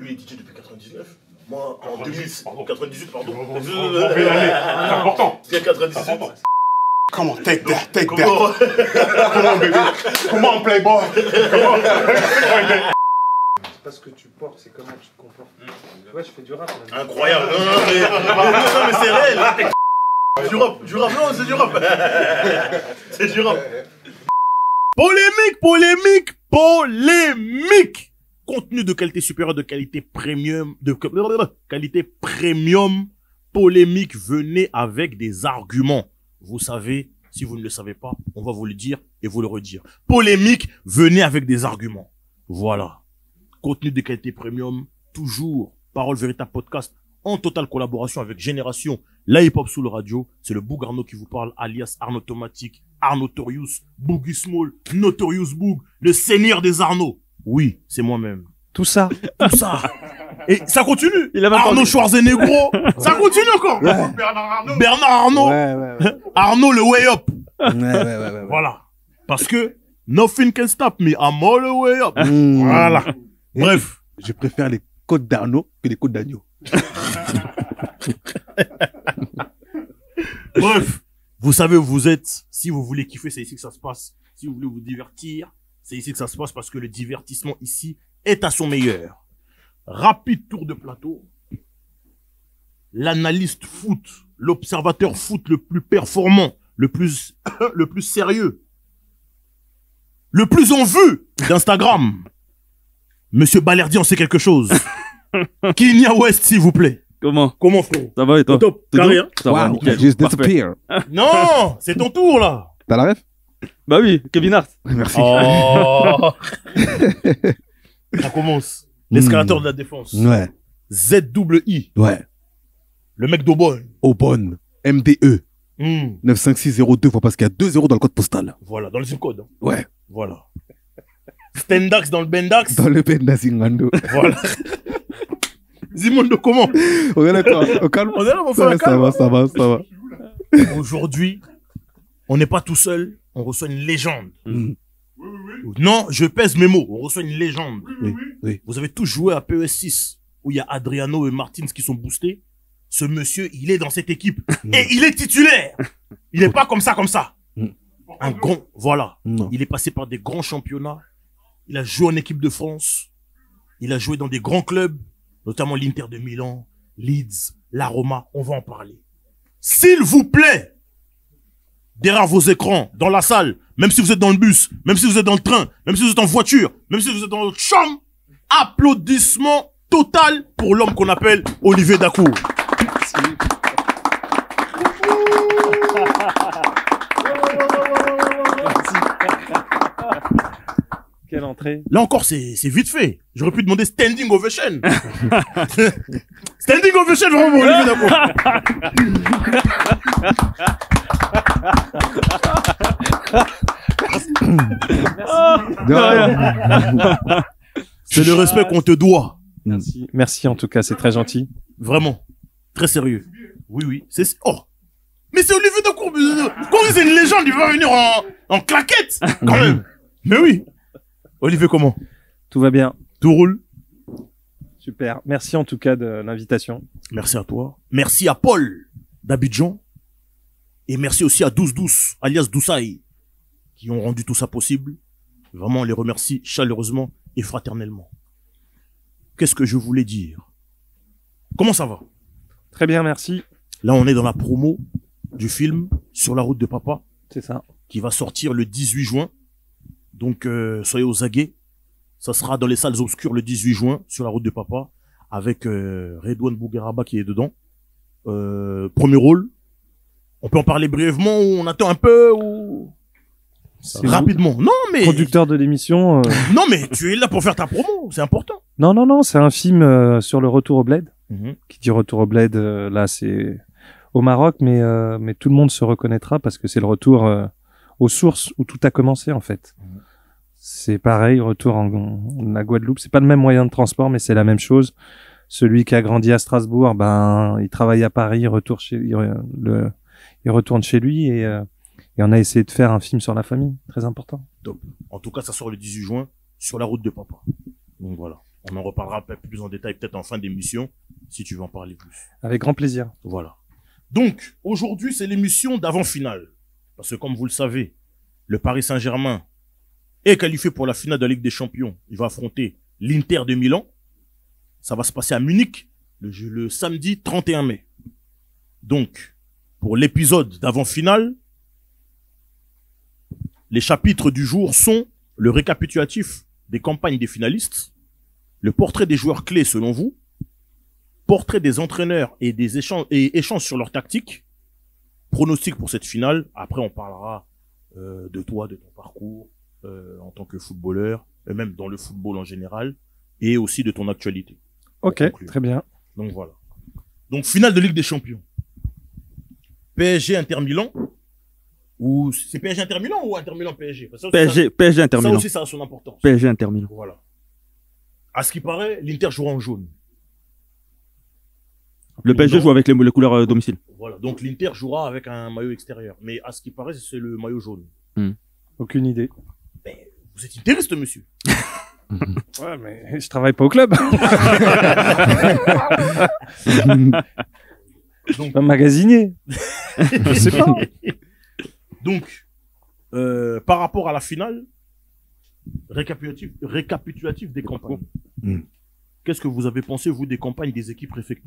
Lui, il est DJ depuis 99. Moi, en 98, pardon. C'est important. Il y a 98. Comment take that, take that. Comment bébé? Comment un playboy? C'est pas ce que tu portes, c'est comment tu te comportes. Ouais, je fais du rap. Là. Incroyable. Non, mais c'est réel. Du rap, non, c'est du rap. C'est du rap. Polémique. Contenu de qualité supérieure, de qualité premium, polémique, venez avec des arguments. Vous savez, si vous ne le savez pas, on va vous le dire et vous le redire. Polémique, venez avec des arguments. Voilà. Contenu de qualité premium, toujours Parole Véritable Podcast, en totale collaboration avec Génération, la hip-hop sous le radio. C'est le Boug Arnaud qui vous parle, alias Arnaud Automatique, Arnaud Torius, Boogie Small, Notorious Boug, le seigneur des Arnaud. Oui, c'est moi-même. Tout ça. Et ça continue. Il a Arnaud Schwarzenegger. Ça continue encore. Ouais. Bernard Arnault. Ouais. Arnaud le way up. Ouais. Voilà. Parce que nothing can stop me. I'm all the way up. Voilà. Bref. Je préfère les côtes d'Arnaud que les côtes d'agneau. Bref. Vous savez où vous êtes. Si vous voulez kiffer, c'est ici que ça se passe. Si vous voulez vous divertir, c'est ici que ça se passe parce que le divertissement ici est à son meilleur. Rapide tour de plateau. L'analyste foot, l'observateur foot le plus performant, le plus sérieux, le plus en vue d'Instagram. Monsieur Balerdi, on sait quelque chose. Kenya West, s'il vous plaît. Comment frérot? Ça va et toi? Top, carré, hein? Ça va, Wow, nickel. just Parfait. disappear. Non, c'est ton tour, là. T'as la ref? Bah oui, Kevin Hart. Merci. Oh. Ça commence. L'escalator de la défense. Ouais, ZWI. ouais. Le mec d'Aubonne. Aubonne. MDE. Hmm. 95602, faut parce qu'il y a 2 0 dans le code postal. Voilà, dans le zip code. Hein. Ouais. Voilà. Stendax dans le Bendax. Dans le Ben Nazingando. Voilà. Zimondo, comment? On est là, toi. Au calme. On est là, mon frère, calme. Ça va. Aujourd'hui, on n'est pas tout seul. On reçoit une légende. Mm. Non, je pèse mes mots. On reçoit une légende. Oui. Vous avez tous joué à PES6, où il y a Adriano et Martins qui sont boostés. Ce monsieur, il est dans cette équipe. Et il est titulaire. Il n'est pas comme ça. Un grand, voilà. Non. Il est passé par des grands championnats. Il a joué en équipe de France. Il a joué dans des grands clubs, notamment l'Inter de Milan, Leeds, la Roma. On va en parler. S'il vous plaît, derrière vos écrans, dans la salle, même si vous êtes dans le bus, même si vous êtes dans le train, même si vous êtes en voiture, même si vous êtes dans votre chambre, applaudissements total pour l'homme qu'on appelle Olivier Dacour. Quelle entrée. Là encore, c'est vite fait. J'aurais pu demander standing ovation. Standing ovation vraiment pour Olivier Dacour. C'est le respect qu'on te doit. Merci en tout cas, c'est très gentil. Vraiment. Très sérieux. Oui. Oh. Mais c'est Olivier Dacour. Quand c'est une légende, il va venir en claquette. Quand même. Mais oui. Olivier, comment? Tout va bien. Tout roule? Super. Merci en tout cas de l'invitation. Merci à toi. Merci à Paul d'Abidjan. Et merci aussi à 1212, alias Doussaï, qui ont rendu tout ça possible. Vraiment, on les remercie chaleureusement et fraternellement. Qu'est-ce que je voulais dire? Comment ça va? Très bien, merci. Là, on est dans la promo du film Sur la route de papa, C'est ça. qui va sortir le 18 juin. Donc, soyez aux aguets. Ça sera dans les salles obscures le 18 juin, Sur la route de papa, avec Redouane Bougueraba qui est dedans. Premier rôle. On peut en parler brièvement ou on attend un peu ou... C'est Rapidement. Non, mais... Producteur de l'émission. Non, mais tu es là pour faire ta promo. C'est important. Non, c'est un film sur le retour au bled. Mhm. Qui dit retour au bled, là c'est au Maroc, mais tout le monde se reconnaîtra parce que c'est le retour aux sources où tout a commencé en fait. C'est pareil, retour en la Guadeloupe. C'est pas le même moyen de transport, mais c'est la même chose. Celui qui a grandi à Strasbourg, il travaille à Paris, il retourne chez lui et on a essayé de faire un film sur la famille, très important. Top. En tout cas, ça sort le 18 juin, Sur la route de papa. Donc voilà. On en reparlera un peu plus en détail peut-être en fin d'émission, si tu veux en parler plus. Avec grand plaisir. Voilà. Donc, aujourd'hui, c'est l'émission d'avant-finale. Parce que comme vous le savez, le Paris Saint-Germain est qualifié pour la finale de la Ligue des Champions. Il va affronter l'Inter de Milan. Ça va se passer à Munich le samedi 31 mai. Donc, pour l'épisode d'avant-finale, les chapitres du jour sont le récapitulatif des campagnes des finalistes, le portrait des joueurs clés selon vous, portrait des entraîneurs et des échanges sur leur tactique, pronostic pour cette finale. Après, on parlera de toi, de ton parcours en tant que footballeur, et même dans le football en général, et aussi de ton actualité. Ok, très bien. Donc voilà. Donc finale de Ligue des Champions. PSG Inter Milan. Ou c'est PSG Inter Milan ou Inter Milan PSG? Parce que PSG Inter Milan. Ça aussi, ça a son importance. PSG Inter Milan. Voilà. À ce qui paraît, l'Inter jouera en jaune. Le PSG joue avec les couleurs domicile. Voilà. Donc l'Inter jouera avec un maillot extérieur. Mais à ce qui paraît, c'est le maillot jaune. Aucune idée. Mais vous êtes interiste, monsieur. Ouais, mais je travaille pas au club. Donc, un magasinier. Je sais pas. Donc, par rapport à la finale, récapitulatif des campagnes. Qu'est-ce que vous avez pensé, vous, des campagnes des équipes de ces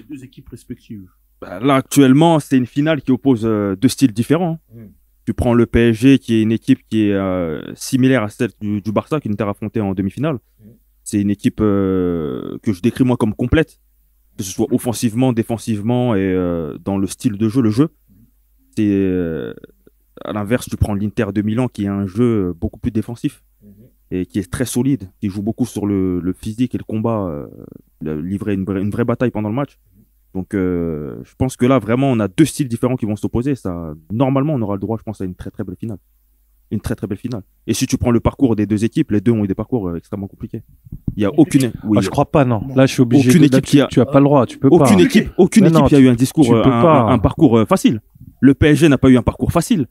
deux équipes respectives? Là, actuellement, c'est une finale qui oppose deux styles différents. Tu prends le PSG, qui est une équipe qui est similaire à celle du Barça, qui nous a affronté en demi-finale. C'est une équipe que je décris moi comme complète, que ce soit offensivement, défensivement et dans le style de jeu, le jeu. C'est à l'inverse, tu prends l'Inter de Milan, qui est un jeu beaucoup plus défensif et qui est très solide, qui joue beaucoup sur le physique et le combat, livrer une vraie bataille pendant le match. Donc, je pense que là, vraiment, on a deux styles différents qui vont s'opposer. Ça, normalement, on aura le droit, je pense, à une très très belle finale. Une très très belle finale. Et si tu prends le parcours des deux équipes, les deux ont eu des parcours extrêmement compliqués. Il y a aucune. Oui, je crois pas, non. Là, je suis obligé. Aucune équipe qui a. Tu as pas le droit. Tu peux aucune pas. Équipe, aucune équipe qui a eu un discours, un parcours facile. Le PSG n'a pas eu un parcours facile.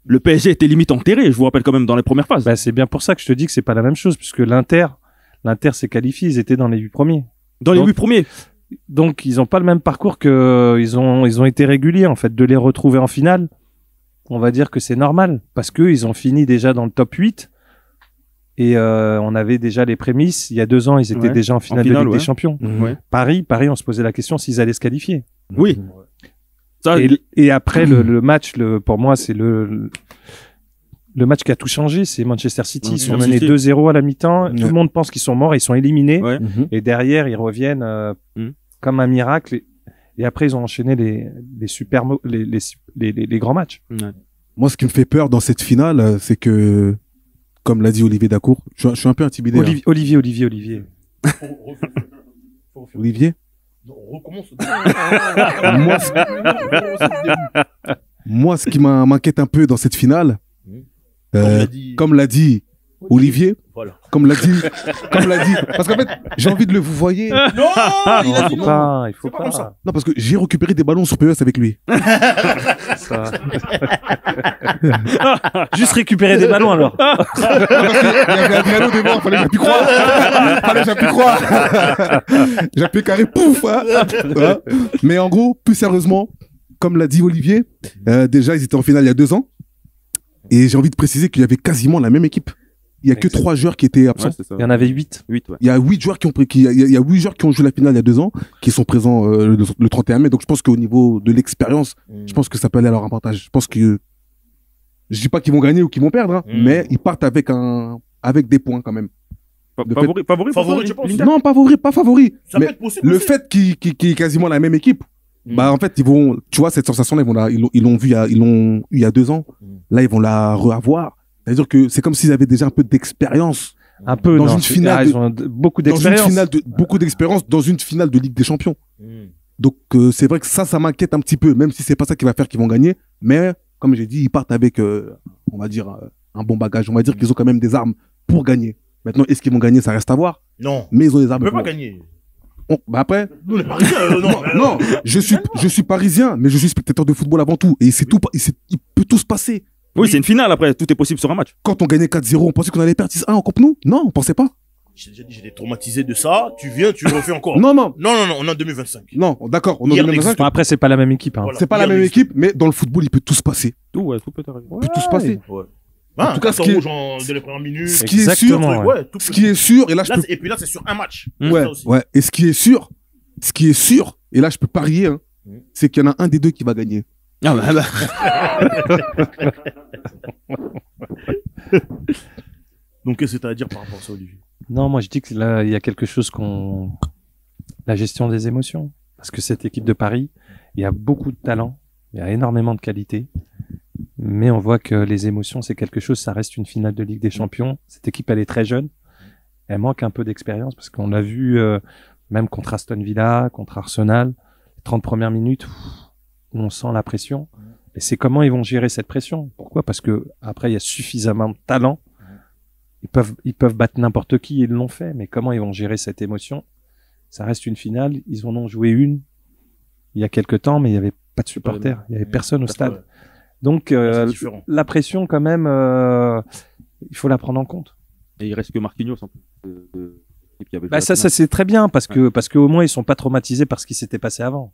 Le PSG était limite enterré. Je vous rappelle quand même dans les premières phases. Bah, c'est bien pour ça que je te dis que c'est pas la même chose, puisque l'Inter s'est qualifié. Ils étaient dans les 8 premiers. Dans les 8 premiers. Donc, ils ont pas le même parcours que ils ont été réguliers, en fait. De les retrouver en finale, on va dire que c'est normal, parce que ils ont fini déjà dans le top 8. Et on avait déjà les prémices. Il y a 2 ans, ils étaient déjà en finale de Ligue des Champions. Paris, on se posait la question s'ils allaient se qualifier. Oui. Ça, et après, le match, pour moi, c'est le match qui a tout changé. C'est Manchester City. Ils sont menés 2-0 à la mi-temps. Tout le monde pense qu'ils sont morts. Ils sont éliminés. Et derrière, ils reviennent comme un miracle. Et après, ils ont enchaîné les grands matchs. Moi, ce qui me fait peur dans cette finale, c'est que, comme l'a dit Olivier Dacour, je suis un peu intimidé. Olivier. Olivier Non, on recommence. Moi, ce qui m'inquiète un peu dans cette finale, comme l'a dit Olivier, voilà. comme l'a dit, parce qu'en fait, j'ai envie de le vous voyez. Non, il a dit non. Il faut pas. Ça. Non, parce que j'ai récupéré des ballons sur PES avec lui. Juste récupérer des ballons alors. Parce qu'il y avait Adriano devant, fallait que j'appuie croire. J'appuie carré, pouf. Hein. Mais en gros, plus sérieusement, comme l'a dit Olivier, déjà ils étaient en finale il y a 2 ans. Et j'ai envie de préciser qu'il y avait quasiment la même équipe. Il y a que 3 joueurs qui étaient absents. Il y en avait 8. Il y a 8 joueurs qui ont joué la finale il y a 2 ans, qui sont présents le 31 mai. Donc je pense qu'au niveau de l'expérience, je pense que ça peut aller à leur avantage. Je pense que je dis pas qu'ils vont gagner ou qu'ils vont perdre, hein, mais ils partent avec des points quand même. Favori, tu penses? Non, pas favori. Ça mais peut être possible. le fait qu'il y ait quasiment la même équipe, bah en fait tu vois cette sensation là, ils l'ont eu il y a 2 ans. Là ils vont la reavoir. C'est-à-dire que c'est comme s'ils avaient déjà un peu d'expérience. Un peu, dans une finale. Ils ont beaucoup d'expérience. Beaucoup d'expérience dans une finale de Ligue des Champions. Donc, c'est vrai que ça m'inquiète un petit peu, même si c'est pas ça qui va faire qu'ils vont gagner. Mais, comme j'ai dit, ils partent avec, on va dire, un bon bagage. On va dire qu'ils ont quand même des armes pour gagner. Maintenant, est-ce qu'ils vont gagner? Ça reste à voir. Non. Mais ils ont des armes. Ils ne peuvent pas gagner. Bah après. Nous, les Parisiens, non, je suis parisien, mais je suis spectateur de football avant tout. Et c'est tout, il peut tout se passer. Oui, c'est une finale après, tout est possible sur un match. Quand on gagnait 4-0, on pensait qu'on allait perdre 6-1 en Coupe nous? Non, on pensait pas. J'ai déjà dit, j'étais traumatisé de ça. Tu viens, tu refais encore. Non, non, Non, on est en 2025. non, d'accord, on est en Hier, 2025. Bon, après, c'est pas la même équipe. Hein. Voilà. C'est pas la Hier, même les- équipe, mais dans le football, il peut tout se passer. Tout peut arriver. Il peut tout se passer. Ouais. En tout cas, ce qui est- dès les premières minutes. Ce qui est sûr, Exactement, ouais. Tout ce qui est sûr, et là, je Là, peux, c'est- et puis là, c'est sur un match. ouais, Ça aussi. ouais, et ce qui est sûr, et là, je peux parier, hein, c'est qu'il y en a un des deux qui va gagner. Ah bah. Donc, qu'est-ce que t'as à dire par rapport à ça, Olivier? Non, moi je dis que là, il y a quelque chose la gestion des émotions. Parce que cette équipe de Paris, il y a beaucoup de talent, il y a énormément de qualité. Mais on voit que les émotions, c'est quelque chose, ça reste une finale de Ligue des Champions. Cette équipe, elle est très jeune. Elle manque un peu d'expérience parce qu'on l'a vu, même contre Aston Villa, contre Arsenal, les 30 premières minutes, où on sent la pression. Et c'est comment ils vont gérer cette pression. Pourquoi? Parce que après, il y a suffisamment de talent. Ils peuvent battre n'importe qui, ils l'ont fait, mais comment ils vont gérer cette émotion? Ça reste une finale, ils en ont joué une il y a quelques temps, mais il n'y avait pas de supporters, il n'y avait personne au stade. Donc C'est différent. la pression quand même, il faut la prendre en compte. Et il reste que Marquinhos en plus. Qui avait Bah joué la ça finale. c'est très bien parce que au moins ils sont pas traumatisés par ce qui s'était passé avant.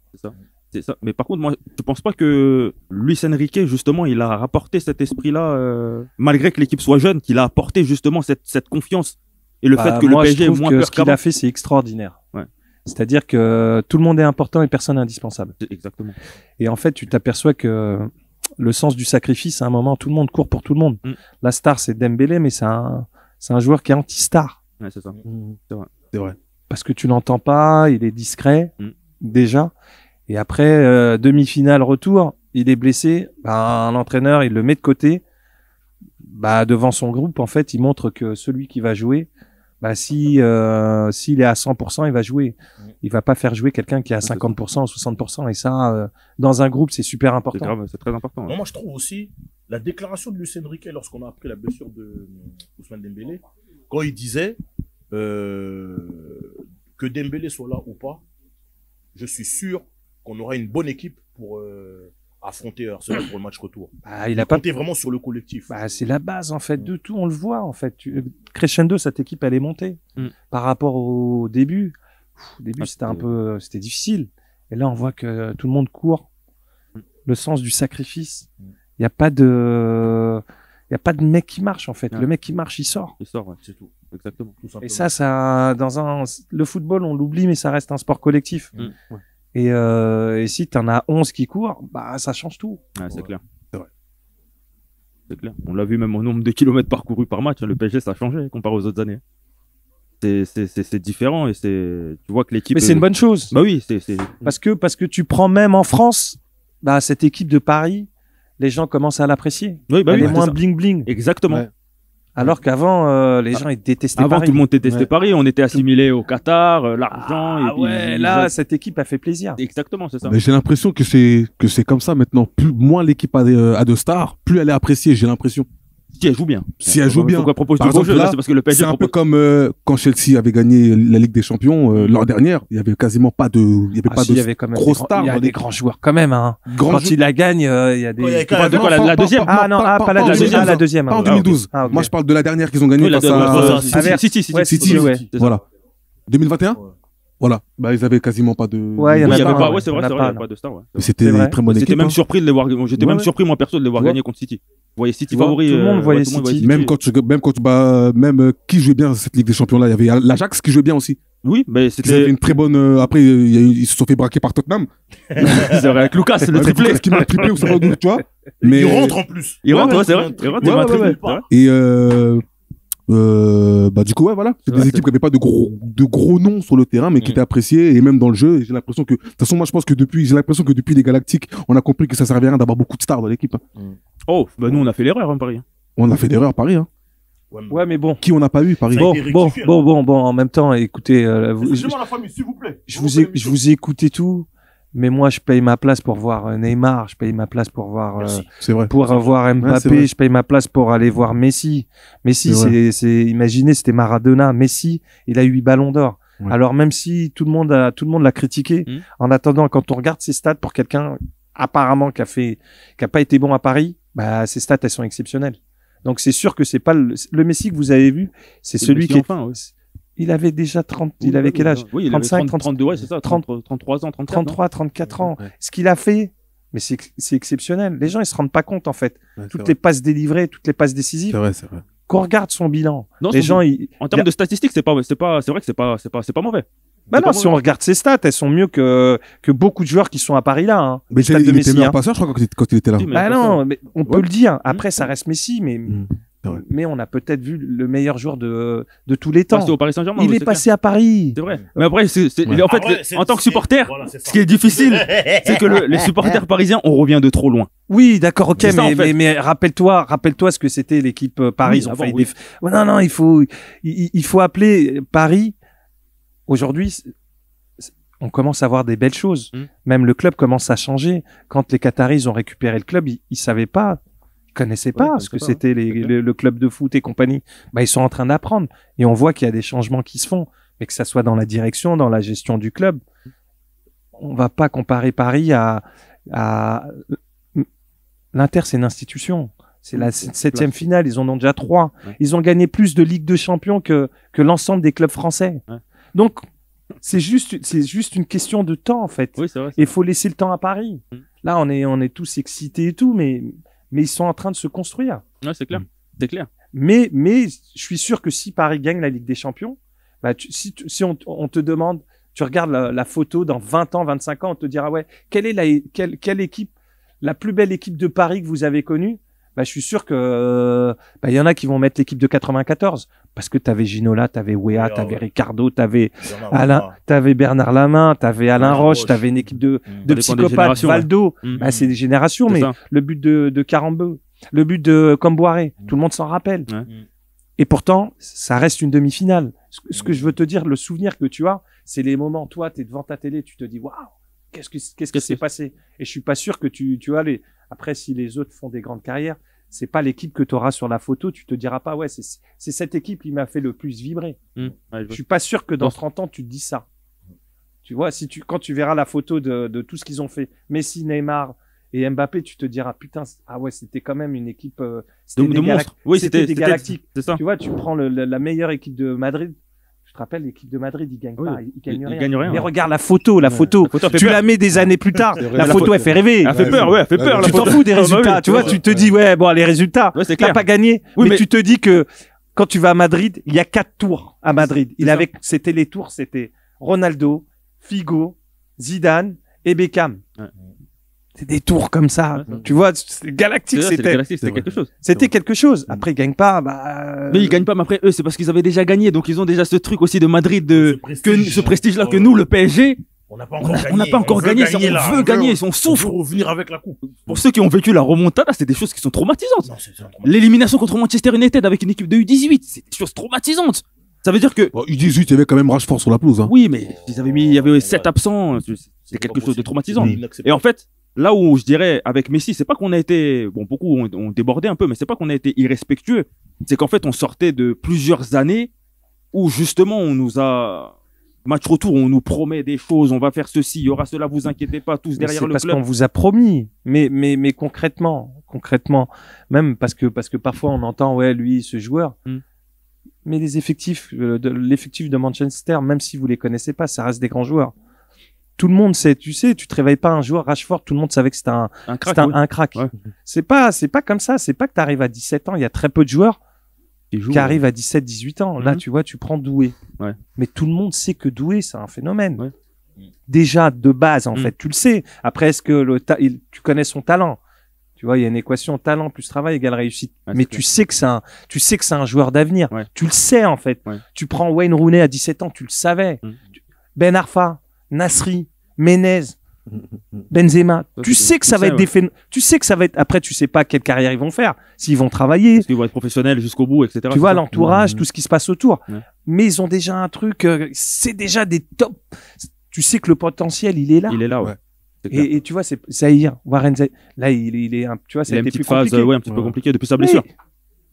C'est ça. Mais par contre, moi, je pense pas que Luis Enrique, justement, il a rapporté cet esprit-là, malgré que l'équipe soit jeune, qu'il a apporté justement cette confiance et le fait que moi, le je PSG est trouve moins que peur ce qu'il qu'avant. a fait c'est extraordinaire. Ouais. C'est-à-dire que tout le monde est important et personne n'est indispensable. Exactement. Et en fait, tu t'aperçois que le sens du sacrifice, à un moment, tout le monde court pour tout le monde. Mm. La star, c'est Dembélé, mais c'est un joueur qui est anti-star. Ouais, c'est ça. C'est vrai. Parce que tu l'entends pas, il est discret, Mm. déjà. Et après, demi-finale, retour, il est blessé. Bah, un entraîneur, il le met de côté. Bah, devant son groupe, en fait, il montre que celui qui va jouer, bah, s'il est à 100%, il va jouer. Il va pas faire jouer quelqu'un qui est à 50% ou 60%. Et ça, dans un groupe, c'est super C'est important. grave, c'est très important. Moi, je trouve aussi la déclaration de Luis Enrique lorsqu'on a appris la blessure de Ousmane Dembélé, quand il disait que Dembélé soit là ou pas, je suis sûr qu'on aura une bonne équipe pour affronter Arsenal pour le match retour. Bah, il a pas. Compter vraiment sur le collectif. Bah, c'est la base en fait de tout, on le voit en fait. Crescendo, cette équipe elle est montée par rapport au début. Au début c'était difficile. Et là on voit que tout le monde court. Le sens du sacrifice. Il y a pas de mec qui marche en fait. Ouais. Le mec qui marche, il sort. Il sort, ouais. C'est tout. Exactement. Tout simplement. Et ça le football on l'oublie mais ça reste un sport collectif. Ouais. Et si t'en as 11 qui courent, bah ça change tout. Ouais, c'est clair. C'est vrai. C'est clair. On l'a vu même au nombre de kilomètres parcourus par match. Le PSG, ça a changé comparé aux autres années. C'est différent et tu vois que l'équipe. Mais c'est une bonne chose. Bah oui, c'est. Parce que tu prends même en France, bah, cette équipe de Paris, les gens commencent à l'apprécier. Oui, bah Elle oui, est c'est moins ça. bling bling. Exactement. Ouais. Alors qu'avant, les gens ils détestaient Avant, Paris. tout le monde détestait Ouais. Paris. On était assimilés au Qatar, l'argent. Ah et puis, ouais, là, cette équipe a fait plaisir. Exactement, c'est ça. Mais j'ai l'impression que c'est comme ça maintenant. Moins l'équipe a de stars, plus elle est appréciée, j'ai l'impression. Si elle joue bien. Si elle joue bien. Pourquoi propose Par du beau exemple, jeu là, là, c'est parce que le PSG C'est un peu propose. comme quand Chelsea avait gagné la Ligue des Champions l'an dernière. Il y avait quasiment pas de, il y avait Ah, pas si, il y de avait quand même gros des grands- stars il y a dans des les grands joueurs quand même. Hein. grands Quand jeux. il la gagne, il y a des. Ouais, il y a Tu parles de quoi, la deuxième Ah non, pas la en deuxième. 2012. Ah, la deuxième. Pas en ah, 2012. Ah, ok. Moi, je parle de la dernière qu'ils ont gagnée Oui, la face deuxième, à City, Aver- City, Ouais, City. City, ouais. c'est ça. Voilà. 2021 Ouais. Voilà. Bah, ils avaient quasiment pas de. Ouais, il y en Oui, a il y avait pas, pas, ouais, ouais, c'est il y en vrai, a c'est vrai, pas, il y avait non. pas de star, ouais. Mais c'était C'est vrai. une très bonne J'étais équipe. même hein. surpris de les voir, j'étais Ouais, même ouais. surpris, moi, perso, de les voir Ouais. gagner contre City. Vous voyez City Tu vois, favori. tout le monde voyait tout le City. Même qui jouait bien cette Ligue des Champions là, il y avait l'Ajax qui jouait bien aussi. Oui, mais C'était c'était. une très bonne. Après, ils se sont fait braquer par Tottenham. C'est vrai, avec Lucas, le Avec triplé. Lucas qui m'a triplé ou ça va d'où, tu vois. Mais Il rentre en plus. Il rentre, ouais, c'est vrai. un Il triplé. rentre, il m'a triplé. ouais. et bah du coup ouais voilà, c'est Ouais, des c'est- équipes qui n'avaient pas de gros noms sur le terrain mais qui étaient appréciés et même dans le jeu. Et j'ai l'impression que de toute façon moi je pense que depuis les Galactiques on a compris que ça servait à rien d'avoir beaucoup de stars dans l'équipe. Hein. Oh, bah nous, on a fait l'erreur, hein, Paris. On a fait l'erreur à Paris. Hein. Ouais, mais bon. Qui on n'a pas eu Paris. Ça a Bon, été bon, rectifié, bon, en même temps, écoutez, Excusez-moi la famille, s'il vous plaît. je vous ai écouté tout, mais moi, je paye ma place pour voir Neymar, je paye ma place pour voir, Merci. C'est vrai. pour voir c'est Mbappé, vrai. je paye ma place pour aller voir Messi. Messi, C'est imaginez, c'était Maradona. Messi, il a eu 8 ballons d'or. Ouais. Alors, même si tout le monde l'a critiqué, en attendant, quand on regarde ses stats pour quelqu'un, apparemment, qui a pas été bon à Paris, bah, ses stats, elles sont exceptionnelles. Donc, c'est sûr que c'est pas le Messi que vous avez vu, c'est celui qui est, Enfin, ouais. Il avait déjà 30, il avait quel âge? Oui, il 35, avait 32, ouais, c'est ça, 33 ans, 34 33, 34 ans. Ouais. Ce qu'il a fait, mais c'est exceptionnel. Les gens, ils se rendent pas compte, en fait. Ouais, c'est Toutes vrai. les passes délivrées, toutes les passes décisives. C'est vrai, c'est vrai. Qu'on regarde son bilan. Non, Les son- gens, En termes de statistiques, c'est vrai que c'est pas mauvais. bah C'est non, pas si on mauvais. regarde ses stats, elles sont mieux que beaucoup de joueurs qui sont à Paris là, hein. Mais Stade de il était Messi, meilleur hein. passeur, je crois, quand il était là. Si, mais Bah après, non, mais on peut Ouais. le dire. Après, ça reste Messi, C'est vrai. mais on a peut-être vu le meilleur joueur de tous les temps. Passé au Paris Saint-Germain. Il oui, est c'est passé à Paris. clair. C'est vrai. Mais après, Ouais. en fait, Après, c'est- en tant que c'est- supporter, voilà, c'est ça. ce qui est difficile, c'est que les supporters parisiens, on revient de trop loin. Oui, d'accord, ok, C'est ça, en fait. mais rappelle-toi ce que c'était l'équipe Paris. Oui, Ils ont avant, failli oui. Ouais, non, il faut appeler Paris. Aujourd'hui, on commence à voir des belles choses. Mm. Même le club commence à changer. Quand les Qataris ont récupéré le club, ils savaient pas, ils connaissaient pas Ouais, ce que ils connaissaient c'était c'est clair. le club de foot et compagnie. Bah, ils sont en train d'apprendre. Et on voit qu'il y a des changements qui se font. Mais que ça soit dans la direction, dans la gestion du club. On va pas comparer Paris à l'Inter, c'est une institution. C'est la septième finale. Ils en ont déjà 3. Ouais. Ils ont gagné plus de Ligue de Champions que l'ensemble des clubs français. Ouais. Donc, c'est juste une question de temps, en fait. Oui, c'est vrai. Et il faut laisser le temps à Paris. Mm. Là, on est tous excités et tout, mais ils sont en train de se construire. Ouais, c'est clair. C'est clair. Mais je suis sûr que si Paris gagne la Ligue des Champions, bah, si on te demande, tu regardes la photo dans 20 ans, 25 ans, on te dira, ouais, quelle est quelle équipe, la plus belle équipe de Paris que vous avez connue? Bah, je suis sûr que, bah, il y en a qui vont mettre l'équipe de 94. Parce que t'avais Ginola, t'avais Wea, Ouais, t'avais ouais. Ricardo, t'avais Bernard Alain, Lama. t'avais Bernard Lamain, t'avais Alain Alain Roche, Roche. t'avais une équipe de Ça dépend des psychopathes, générations, ouais. Valdo. Mm. Bah, c'est des générations, C'est mais ça. le but de Carambeu, le but de Comboiré, tout le monde s'en rappelle. Ouais. Et pourtant, ça reste une demi-finale. Ce que je veux te dire, le souvenir que tu as, c'est les moments, toi, t'es devant ta télé, tu te dis, waouh, qu'est-ce qui s'est passé? Et je suis pas sûr que tu vois après, si les autres font des grandes carrières, c'est pas l'équipe que tu auras sur la photo, tu te diras pas, ouais, c'est cette équipe qui m'a fait le plus vibrer. Mm. Ouais, Je suis pas sûr que dans Non. 30 ans, tu te dis ça. Tu vois, quand tu verras la photo de tout ce qu'ils ont fait, Messi, Neymar et Mbappé, tu te diras, putain, ah ouais, c'était quand même une équipe, c'était de des monstres. Oui, c'était des galactiques. C'est ça. Tu vois, tu prends la meilleure équipe de Madrid. Je te rappelle, l'équipe de Madrid, ils gagnent Oui, pas, ils gagnent ils rien. gagnent rien, Mais ouais. regarde la photo, la photo. La photo, elle fait Tu peur. la mets des années plus tard. C'est vrai. La La photo, photo. elle fait rêver. Elle fait peur, ouais, elle fait peur. la Tu t'en photo. fous des Ah, bah résultats, oui, tu vois, ouais. tu te dis, ouais, bon, les résultats, Ouais, c'est t'as clair. pas gagné. Oui, mais mais- tu te dis que quand tu vas à Madrid, il y a 4 tours à Madrid. C'est ça. C'était les tours, c'était Ronaldo, Figo, Zidane et Beckham. Ouais. C'est des tours comme ça. Ouais, Tu vois, c'est galactique, C'est c'était Galaxy, c'est c'était vrai. quelque chose. c'était quelque chose. Après, ils gagnent pas, bah. Mais ils gagnent pas, mais après, eux, c'est parce qu'ils avaient déjà gagné. Donc, ils ont déjà ce truc aussi de Madrid, ce prestige-là, que nous, le PSG, On n'a pas on encore n'a gagné. pas encore veut gagné. gagner, là. On veut gagner, on On souffre. veut revenir avec la coupe. Pour ceux qui ont vécu la remontada, c'est des choses qui sont traumatisantes. Non, c'est L'élimination contre Manchester United avec une équipe de U18, c'est des choses traumatisantes. Ça veut dire que, Bon, U18, il y avait quand même Rashford sur la pelouse. Hein. oui, mais il y avait 7 absents, c'est quelque chose de traumatisant. Et en fait, là où je dirais avec Messi, c'est pas qu'on a été, bon, beaucoup ont débordé un peu, mais c'est pas qu'on a été irrespectueux. C'est qu'en fait, on sortait de plusieurs années où justement on nous a, match retour, on nous promet des choses, on va faire ceci, il y aura cela, vous inquiétez pas, tous Mais derrière c'est le parce club. qu'on vous a promis. Mais concrètement, même parce que parfois on entend, ouais, lui, ce joueur. Mm. Mais les effectifs, l'effectif de Manchester, même si vous les connaissez pas, ça reste des grands joueurs. Tout le monde sait, tu te réveilles pas un joueur Rashford, tout le monde savait que c'était Un crack, c'était ouais. un crack. Ouais. C'est pas comme ça, c'est pas que tu arrives à 17 ans, il y a très peu de joueurs Qui joue, qui arrivent à 17, 18 ans. Là, Mhm. tu vois, tu prends Doué. Ouais. Mais tout le monde sait que Doué, c'est un phénomène. Ouais. Déjà, de base, en Mhm. fait, tu le sais. Après, est-ce que tu connais son talent? Tu vois, il y a une équation talent plus travail égale réussite. Ouais, Mais c'est tu clair. sais que c'est un joueur d'avenir. Ouais. Tu le sais, en fait. Ouais. Tu prends Wayne Rooney à 17 ans, tu le savais. Mhm. Ben Arfa, Nasri, Menez, Benzema. Ça, Tu c'est- sais que tu ça va sais, être des tu sais que ça va être, après, tu sais pas quelle carrière ils vont faire. S'ils vont travailler, Parce qu'ils vont être professionnels jusqu'au bout, etc. tu vois, c'est ça. l'entourage, Mhm. tout ce qui se passe autour. Ouais. Mais ils ont déjà un truc, c'est déjà des top. Tu sais que le potentiel, il est là. Il est là, ouais. Ouais. C'est clair. Et tu vois, c'est Zahir, Warren Zahir. Là, il est tu vois, Il ça a a une été petite plus phase, compliqué. ouais, un petit peu Ouais. compliquée depuis sa Mais blessure.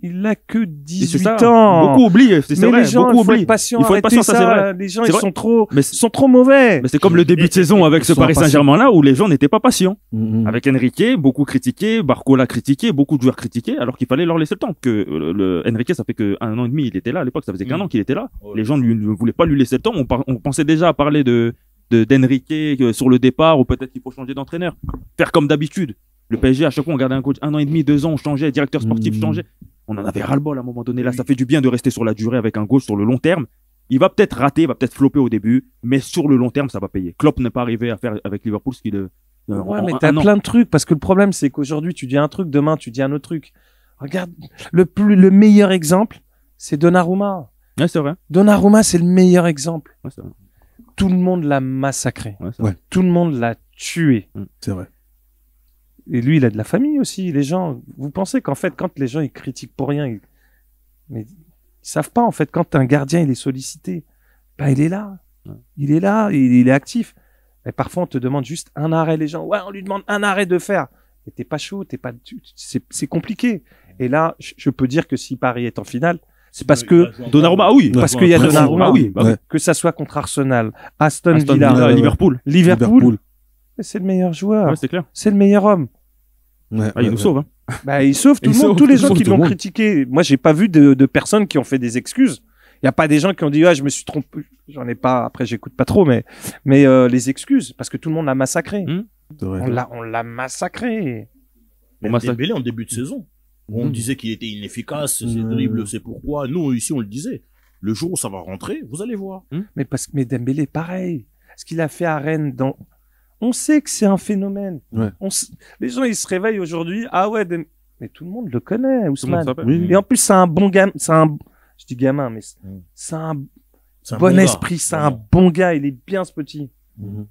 Il a que Et 18 c'est ça. ans. Beaucoup oublient, c'est mais vrai. les gens, Beaucoup il faut oublient. être patient. Il faut être arrêtez patient, ça, c'est vrai. Les gens, C'est ils vrai. sont trop, Mais sont trop mauvais. Mais c'est comme le début de saison avec ce Ils sont Paris Saint-Germain là où les gens n'étaient pas patients. Avec Enrique, beaucoup critiqué, Barcola critiqué, beaucoup de joueurs critiqués, alors qu'il fallait leur laisser le temps. Que le Enrique, ça fait que 1 an et demi, il était là à l'époque, ça faisait qu'un an qu'il était là. Ouais. Les gens ne voulaient pas lui laisser le temps. On pensait déjà à parler d'Enrique sur le départ ou peut-être qu'il faut changer d'entraîneur. Faire comme d'habitude. Le PSG, à chaque fois, on gardait un coach 1 an et demi, 2 ans, on changeait, directeur sportif changeait. On en avait ras-le-bol à un moment donné. Là, ça fait du bien de rester sur la durée avec un gauche sur le long terme. Il va peut-être rater, il va peut-être flopper au début, mais sur le long terme, ça va payer. Klopp n'est pas arrivé à faire avec Liverpool ce qu'il Ouais, mais t'as plein de trucs, parce que le problème, c'est qu'aujourd'hui, tu dis un truc, demain, tu dis un autre truc. Regarde, le meilleur exemple, c'est Donnarumma. Ouais, c'est vrai. Donnarumma, c'est le meilleur exemple. Ouais, c'est vrai. Tout le monde l'a massacré. Ouais, c'est vrai. Tout le monde l'a tué. C'est vrai. Et lui, il a de la famille aussi. Les gens, vous pensez qu'en fait, quand les gens ils critiquent pour rien, mais ils savent pas en fait quand un gardien il est sollicité, ben il est là, il est là, il est actif. Mais parfois on te demande juste un arrêt. Les gens, ouais, on lui demande un arrêt de faire. Et t'es pas chaud, c'est compliqué. Et là, je peux dire que si Paris est en finale, c'est parce que Donnarumma, ah oui. parce qu'il y a Donnarumma, Ah oui. Bah oui. que ça soit contre Arsenal, Aston Aston Villa, Villa, Liverpool. Liverpool, c'est le meilleur joueur, Ouais, c'est clair. c'est le meilleur homme. Ouais, Ah, il nous sauve, hein. Bah, il sauve tout Il le monde, sauve tous les tout gens le qui monde. l'ont critiqué. Moi, j'ai pas vu de personnes qui ont fait des excuses. Il y a pas des gens qui ont dit, ah, je me suis trompé. J'en ai pas, après, j'écoute pas trop, mais les excuses, parce que tout le monde l'a massacré. c'est vrai. On l'a massacré. Même Massacre. Dembélé en début de saison. On disait qu'il était inefficace, ses dribbles, c'est pourquoi. Nous, ici, on le disait. Le jour où ça va rentrer, vous allez voir. Mais Dembélé, pareil. Ce qu'il a fait à Rennes on sait que c'est un phénomène. Ouais. Les gens, ils se réveillent aujourd'hui. Ah ouais, mais tout le monde le connaît, Tout le monde Ousmane. s'appelle. Oui. Et en plus, c'est un bon gamin, je dis gamin, mais c'est un C'est un bon gars. esprit, c'est un Vraiment. bon gars, il est bien ce petit. Mhm.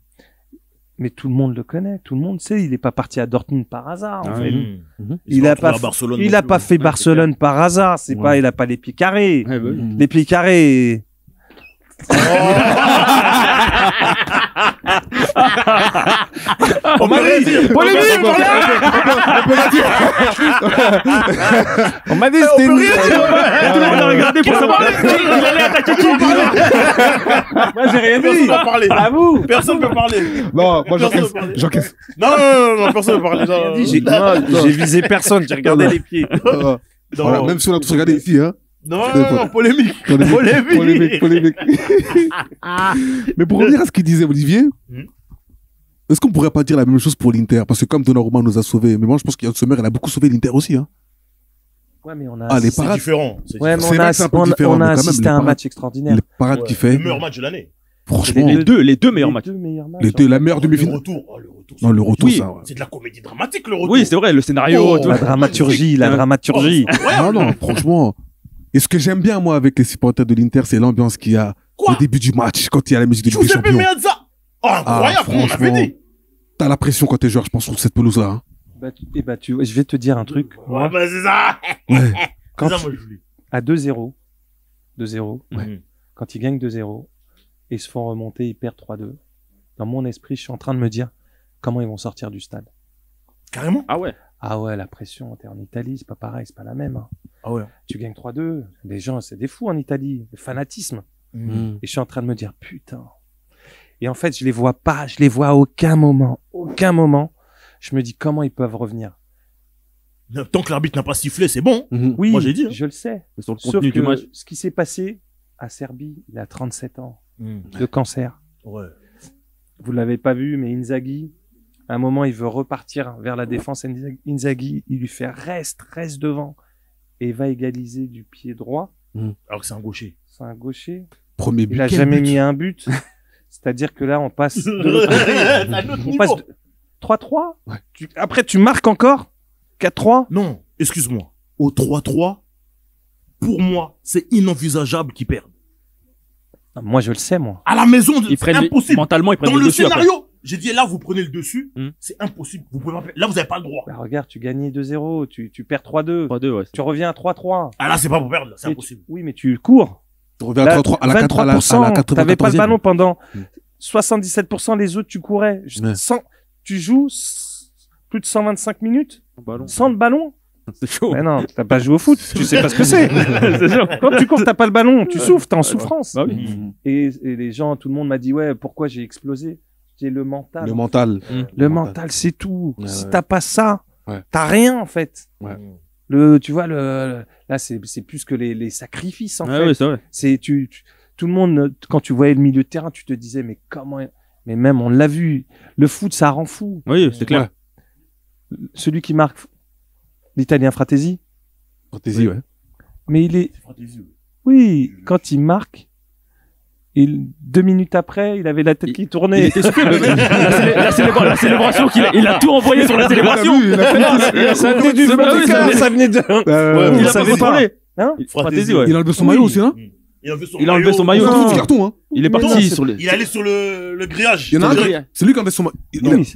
Mais tout le monde le connaît, tout le monde sait, il est pas parti à Dortmund par hasard. En Ah fait. Mmh. Il va a retrouver pas, à Barcelone il non a plus. pas fait Barcelone par hasard. C'est Ouais. pas, il a pas les pieds carrés. Ouais, bah oui. Les pieds carrés. On m'a dit, Polémique, on m'a dit c'était peut rien dire. Tout le monde a regardé pour savoir. Il allait attaquer qui? Moi j'ai rien Personne dit. ne va parler. À vous. Personne ne peut parler. Non, moi Personne j'encaisse. ne parle. J'encaisse. Non, personne ne peut parler. Non, J'ai visé personne, j'ai regardé les pieds. Voilà, même si on a tous regardé ici, hein. non, polémique. Polémique. Mais pour revenir à ce qu'il disait Olivier, Hmm. est-ce qu'on pourrait pas dire la même chose pour l'Inter? Parce que comme Donnarumma nous a sauvés, mais moi je pense qu'Yann Sommer, il a beaucoup sauvé l'Inter aussi, hein. Ouais, mais on a. Ah, les C'est parades, différent. Ouais, mais C'est on vrai a, que c'est un peu différent, on mais a quand même, assisté les à un parades- match extraordinaire. les parades qu'il fait, Le meilleur match de l'année. franchement, Les deux meilleurs matchs. Les deux meilleurs matchs. les deux, la meilleure Le demi-finale. retour. Oh, le retour. Non, le retour, Oui. ça, ouais. C'est de la comédie dramatique, le retour. Oui, c'est vrai, le scénario. Oh, tout. La dramaturgie, la Ouais. dramaturgie. Non, non, franchement. Et ce que j'aime bien, moi, avec les supporters de l'Inter, c'est l'ambiance qu'il y a Quoi au début du match, quand il y a la musique de Ligue des Giuseppe Champions. Meazza. Oh, incroyable, on franchement. avait dit. T'as la pression quand t'es joueur, je pense, sur cette pelouse-là. Hein. Je vais te dire un truc. Moi, Ouais, bah, c'est ça. Ouais. quand C'est ça, moi, je voulais. à 2-0, 2-0, Ouais. quand ils gagnent 2-0, et ils se font remonter, ils perdent 3-2. Dans mon esprit, je suis en train de me dire comment ils vont sortir du stade. Carrément. Ah ouais. Ah ouais, la pression, t'es en Italie, c'est pas pareil, c'est pas la même. Hein. Ah ouais. Tu gagnes 3-2, les gens, c'est des fous en Italie, le fanatisme. Et je suis en train de me dire, putain. Et en fait, je les vois pas, je les vois à aucun moment. Je me dis, comment ils peuvent revenir? Tant que l'arbitre n'a pas sifflé, c'est bon. Oui, Moi, j'ai dit, hein. je le sais. Mais sur le Sauf contenu que du match. ce qui s'est passé à Serbie, il a 37 ans de cancer. Ouais. Vous l'avez pas vu, mais Inzaghi, à un moment, il veut repartir vers la défense. Inzaghi, il lui fait reste devant et va égaliser du pied droit. Alors que c'est un gaucher. C'est un gaucher. Premier but. Il a quel jamais but. mis un but. C'est-à-dire que là, on passe de l'autre C'est un autre côté. On niveau. passe de 3-3. Ouais. Après, tu marques encore 4-3. Non, excuse-moi. Au 3-3, pour moi, c'est inenvisageable qu'ils perdent. Moi, je le sais, moi. À la maison, Ils c'est prennent impossible. mentalement, ils prennent Dans le le dessus après. scénario, j'ai dit là, vous prenez le dessus, Hmm. c'est impossible. Vous pouvez pas perdre. Là, vous n'avez pas le droit. Bah, regarde, tu gagnais 2-0, tu perds 3-2. 3-2, ouais. Tu reviens à 3-3. Ah là, c'est pas pour perdre, là, c'est Et impossible. Oui, mais tu cours. On revient à Là, 3-3, à la 4 à la 23%, t'avais pas le 94e. ballon pendant Mm. 77%, les autres, tu courais. Ouais. Tu joues plus de 125 minutes Ballon. sans le ballon. C'est chaud. Mais non, t'as pas joué au foot, tu sais pas ce que c'est. C'est sûr. Quand tu cours, t'as pas le ballon, tu souffres, t'es en souffrance. Bah oui. Et les gens, tout le monde m'a dit, ouais, pourquoi j'ai explosé? J'ai le mental. Le mental. Le mental, c'est tout. Ouais, Si ouais. t'as pas ça, Ouais. t'as rien, en fait. Ouais. Tu vois, là, c'est plus que les sacrifices, en Ouais, fait. ouais, c'est vrai. Tout le monde, quand tu voyais le milieu de terrain, tu te disais, mais comment, mais même, on l'a vu. Le foot, ça rend fou. Oui, c'est clair. Celui qui marque, l'Italien Fratesi, Fantaisie, ouais. mais il est, oui, quand il marque, 2 minutes après, il avait la tête qui Il tournait. était soufflé, le mec. La célébration il a tout envoyé sur la célébration. Ça venait du cœur, ça venait de... Il a ça pas venait contrôlé. Hein? Fratesi, ouais. Il a enlevé son maillot aussi, hein. Il a enlevé son Il a enlevé son maillot. C'est Non. tout du carton, hein. Il est Mais non, parti c'est- sur les. Il est allé sur le grillage. Il y en a un, Sur le- c'est lui qui a enlevé son maillot. Oui.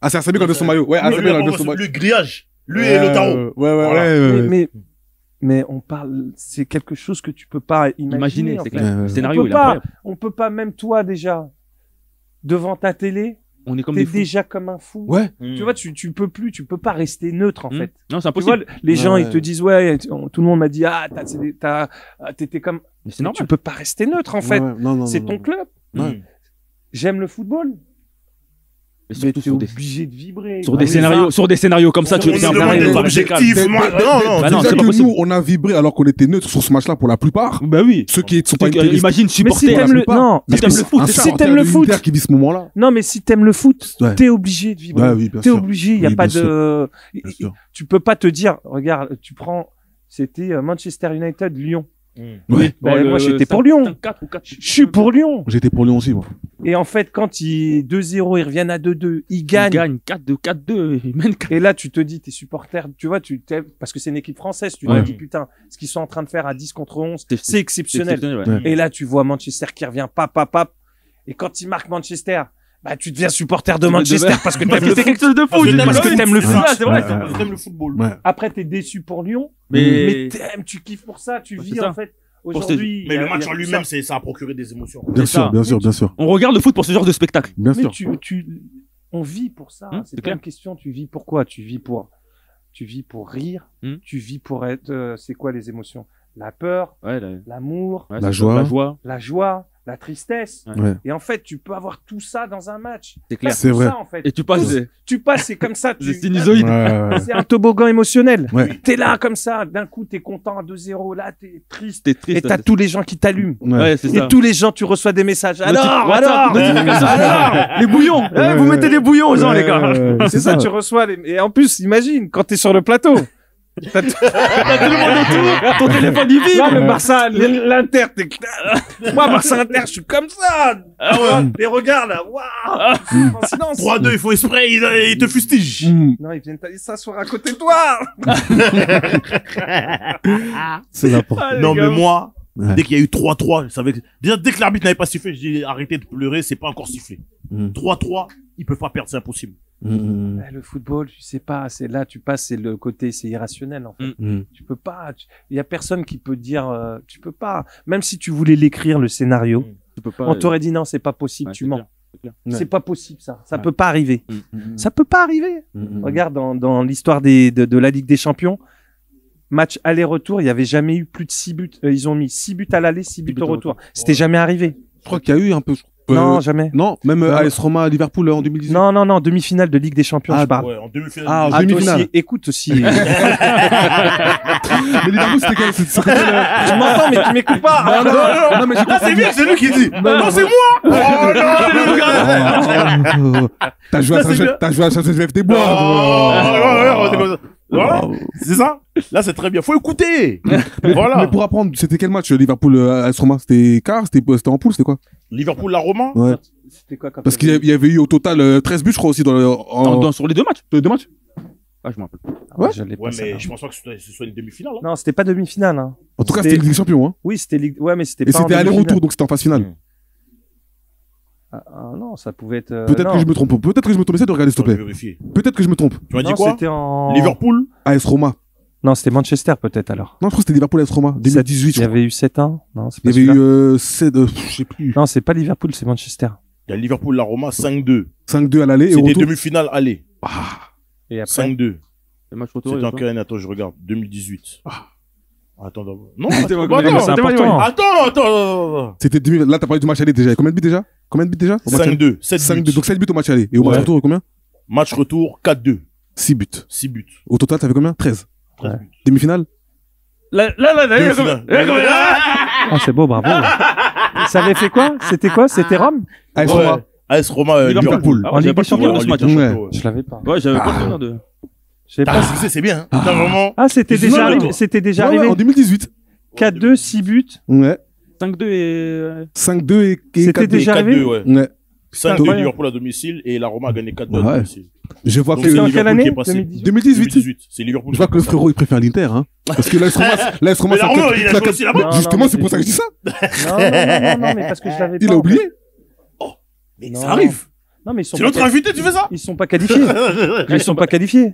Ah, c'est Asabi qui a enlevé son maillot. Ouais, Ah, Asabi lui, a enlevé on son voit maillot. le grillage. Lui et le tarot. Ouais, Voilà. Mais on parle, c'est quelque chose que tu peux pas imaginer. Imaginer, en c'est fait. clair. Ouais. Le scénario, On il peut est pas. incroyable. On peut pas, même toi déjà, devant ta télé, On est comme t'es des fous. déjà comme un fou. Ouais. Tu vois, tu peux pas rester neutre en fait. Non, c'est Tu vois, impossible. les gens Ouais. ils te disent ouais, tout le monde m'a dit t'étais comme, Mais c'est normal. tu peux pas rester neutre en fait. Ouais, ouais. Non, non, C'est non, ton non. club. Ouais. J'aime le football. Mais Mais surtout t'es sur des obligé de vibrer. sur des Oui, scénarios, sur des scénarios comme ça, tu On fais un demande pari d'être de objectif. Mais- Moi, mais- non, non. Bah non, C'est c'est ça pas que possible. nous, on a vibré alors qu'on était neutre sur ce match-là pour la plupart. Bah oui. Ceux qui sont pas intéressés. Imagine Mais si supporter. t'aimes le, non, Si t'aimes le foot, c'est ça. Si t'aimes le foot, qui vit ce moment-là. non, mais si t'aimes le foot, Ouais. t'es obligé de vibrer. Ouais, oui, bien T'es sûr. obligé. Il y a Oui, pas bien de, Bien sûr. tu peux pas te dire, regarde, tu prends, c'était Manchester United, Lyon. Ouais. Ben, moi, j'étais pour Lyon. 4 ou 4. Je suis pour Lyon. J'étais pour Lyon aussi, moi. Et en fait, quand ils 2-0, ils reviennent à 2-2, ils Il gagnent. gagne 4-2, 4-2. Il mène 4. Et là, tu te dis, tes supporters, tu vois, parce que c'est une équipe française, tu te Ouais. dis, putain, ce qu'ils sont en train de faire à 10 contre 11, C'est- c'est exceptionnel. Ouais. Et là, tu vois Manchester qui revient, pap. Et quand il marque Manchester, bah, tu deviens supporter de Manchester parce que t'aimes le C'est foot. quelque chose de fou. Parce que t'aimes le foot. C'est vrai. Ouais. T'aimes le football. Ouais. Après, t'es déçu pour Lyon. Mais Mais t'aimes, tu kiffes pour ça, tu Ouais, vis c'est ça. en fait. Aujourd'hui. Mais il y a- le match il y a en tout lui-même, ça. ça a procuré des émotions. Bien C'est sûr, ça. bien sûr, bien sûr. on regarde le foot pour ce genre de spectacle. Bien Mais sûr. on vit pour ça. C'est C'est pas clair. une question. Tu vis pourquoi? Tu vis pour rire. Hmm. Tu vis pour être, c'est quoi les émotions? La peur, Ouais, l'amour, ouais, La c'est joie. La joie. la joie, la tristesse. Ouais. Et en fait, tu peux avoir tout ça dans un match. C'est clair. C'est Tout vrai. ça, en fait. Et tu passes. Tu passes, c'est comme ça. C'est sinusoïde. Ouais. C'est un toboggan émotionnel. Ouais. T'es là comme ça, d'un coup t'es content à 2-0, là t'es triste. T'es Et triste. t'as tous les gens qui t'allument. Ouais, c'est Et ça. tous les gens, tu reçois des messages. Alors, WhatsApp, notification. alors, Les bouillons. Eh, vous mettez des bouillons aux gens, les gars. c'est ça, tu reçois les... Et en plus, imagine, quand t'es sur le plateau. T'as tout T'as tout le monde autour. Ton téléphone, il Là, vibre. le Barça, l'Inter, moi, Barça Inter, je suis comme ça. Les regards, là, waouh, en silence. 3-2, ils font esprit, ils te fustigent. Mmh. Non, ils viennent s'asseoir à côté de toi. C'est n'importe Ah, les Non, gars. mais moi, Ouais. dès qu'il y a eu 3-3, je savais que... Déjà, dès que l'arbitre n'avait pas sifflé, je dis arrêtez de pleurer, c'est pas encore sifflé. Mm. 3-3, ils peuvent pas perdre, c'est impossible. Mmh. Le football, tu sais pas, c'est là, tu passes, c'est le côté, c'est irrationnel, en fait. Mmh. Tu peux pas, il y a personne qui peut dire, tu peux pas. Même si tu voulais l'écrire, le scénario, Tu peux pas. on t'aurait dit non, c'est pas possible, Ouais, tu c'est mens. clair, c'est clair. Ouais. C'est pas possible, ça. Ça Ouais. peut pas arriver. Mmh. Ça peut pas arriver. Mmh. Regarde, dans l'histoire de la Ligue des Champions, match aller-retour, il y avait jamais eu plus de 6 buts. Ils ont mis 6 buts à l'aller, 6 buts au retour. C'était jamais arrivé. Je crois qu'il y a eu un peu. Non, jamais. Non, même Non. AS Roma à Liverpool en 2018. Non, demi-finale de Ligue des Champions, Ah, je parle. Ouais, en demi-finale. Ah, Ah, toi demi-finale. aussi, écoute aussi. Mais Liverpool, c'était quel c'était quel, Tu m'entends, mais tu m'écoutes pas. Non, mais j'ai Ah, c'est bien, c'est lui qui dit. Non, c'est moi. Oh non, c'est le gars. T'as joué à Ça, c'est bien. t'as joué à Saint-Joseph des Oh, Bois. ouais, comme ça. Voilà, c'est ça. Là, c'est très bien. Faut écouter. Voilà. Mais pour apprendre, c'était quel match Liverpool AS Roma? C'était quart, c'était en poule, c'était quoi? Liverpool, la Roma. Ouais. C'était quoi quand Parce qu'il y avait eu au total 13 buts, je crois aussi Sur les deux matchs. deux matchs. Ah, je me rappelle. Ouais. Je l'ai pas, Ouais, ça. mais je pense pas que ce soit une demi-finale. Hein. Non, c'était pas demi-finale. Hein. En tout cas, C'était- c'était Ligue des Champions, hein. Oui, c'était Ligue. Ouais, mais c'était Et pas en c'était demi-finale. aller-retour, donc c'était en phase finale. Mm. Ah, non, ça pouvait être. Peut-être non. que je me trompe. Peut-être que je me trompe. Essaie de regarder, s'il te Je vais plaît. vérifier. Peut-être que je me trompe. Tu m'as dit Non, quoi? c'était en. Liverpool. AS Roma. Non, c'était Manchester peut-être alors. Non, je crois que c'était Liverpool AS Roma. 2018, Il je y crois. avait eu 7-1. Non, c'est pas Il y avait celui-là. eu 7, je sais plus. Non, c'est pas Liverpool, c'est Manchester. Il y a Liverpool, la Roma, 5-2. 5-2 à l'aller et au C'était retour. demi-finale aller. Ah. Et après. 5-2. Le match retour. C'était il y a en quoi quelle année? Attends, je regarde. 2018. Attends, d'abord. Non, C'était attends, pas- bah non. c'est important. Attends. C'était 2000. Là, t'as parlé du match aller déjà. Combien de buts déjà au match aller 5-2. 7 5 buts. buts. Donc 7 buts au match aller. Et au match Ouais. retour, combien Match retour, 4-2. 6 buts. 6 buts. Au total, ça fait combien 13. 13 Ouais. buts. Demi-finale Là, Demi-finale. Ah, c'est beau, bravo. Ça avait fait quoi? C'était quoi? C'était Rome? AS Ouais. Roma. AS Roma, Liverpool. Ah, En j'avais Ligue pas des Champions, souvenir de ce match. Ouais. Ouais. Ouais. Je l'avais pas. Ouais, j'avais pas souvenir de. Je savais T'as pas. révisé, c'est bien. T'as vraiment. Ah, c'était Ils déjà sont arrivé. là, C'était déjà Ouais, ouais, arrivé. en 2018. 4-2, 6 buts. Ouais. 5-2 et. 5-2 et C'était 4-2. déjà arrivé? 4-2, ouais. Ouais. 5-2 incroyable. Liverpool à domicile et la Roma a gagné 4-2 à Ouais. domicile. Je vois Donc, que c'est en Liverpool quelle année? qui est passé. 2018. 2018. C'est Liverpool. Je vois que le frérot il préfère l'Inter, hein. Parce que l'AS Roma, Mais c'est la Roma, il a joué aussi là-bas. Non, Justement, non, c'est pour ça que je dis ça. Non, mais parce que je l'avais pas. Il a en oublié. fait. Mais Non. ça arrive. Non, mais ils sont C'est pas notre invité, tu fais ça? Ils sont pas qualifiés. Ils sont pas qualifiés.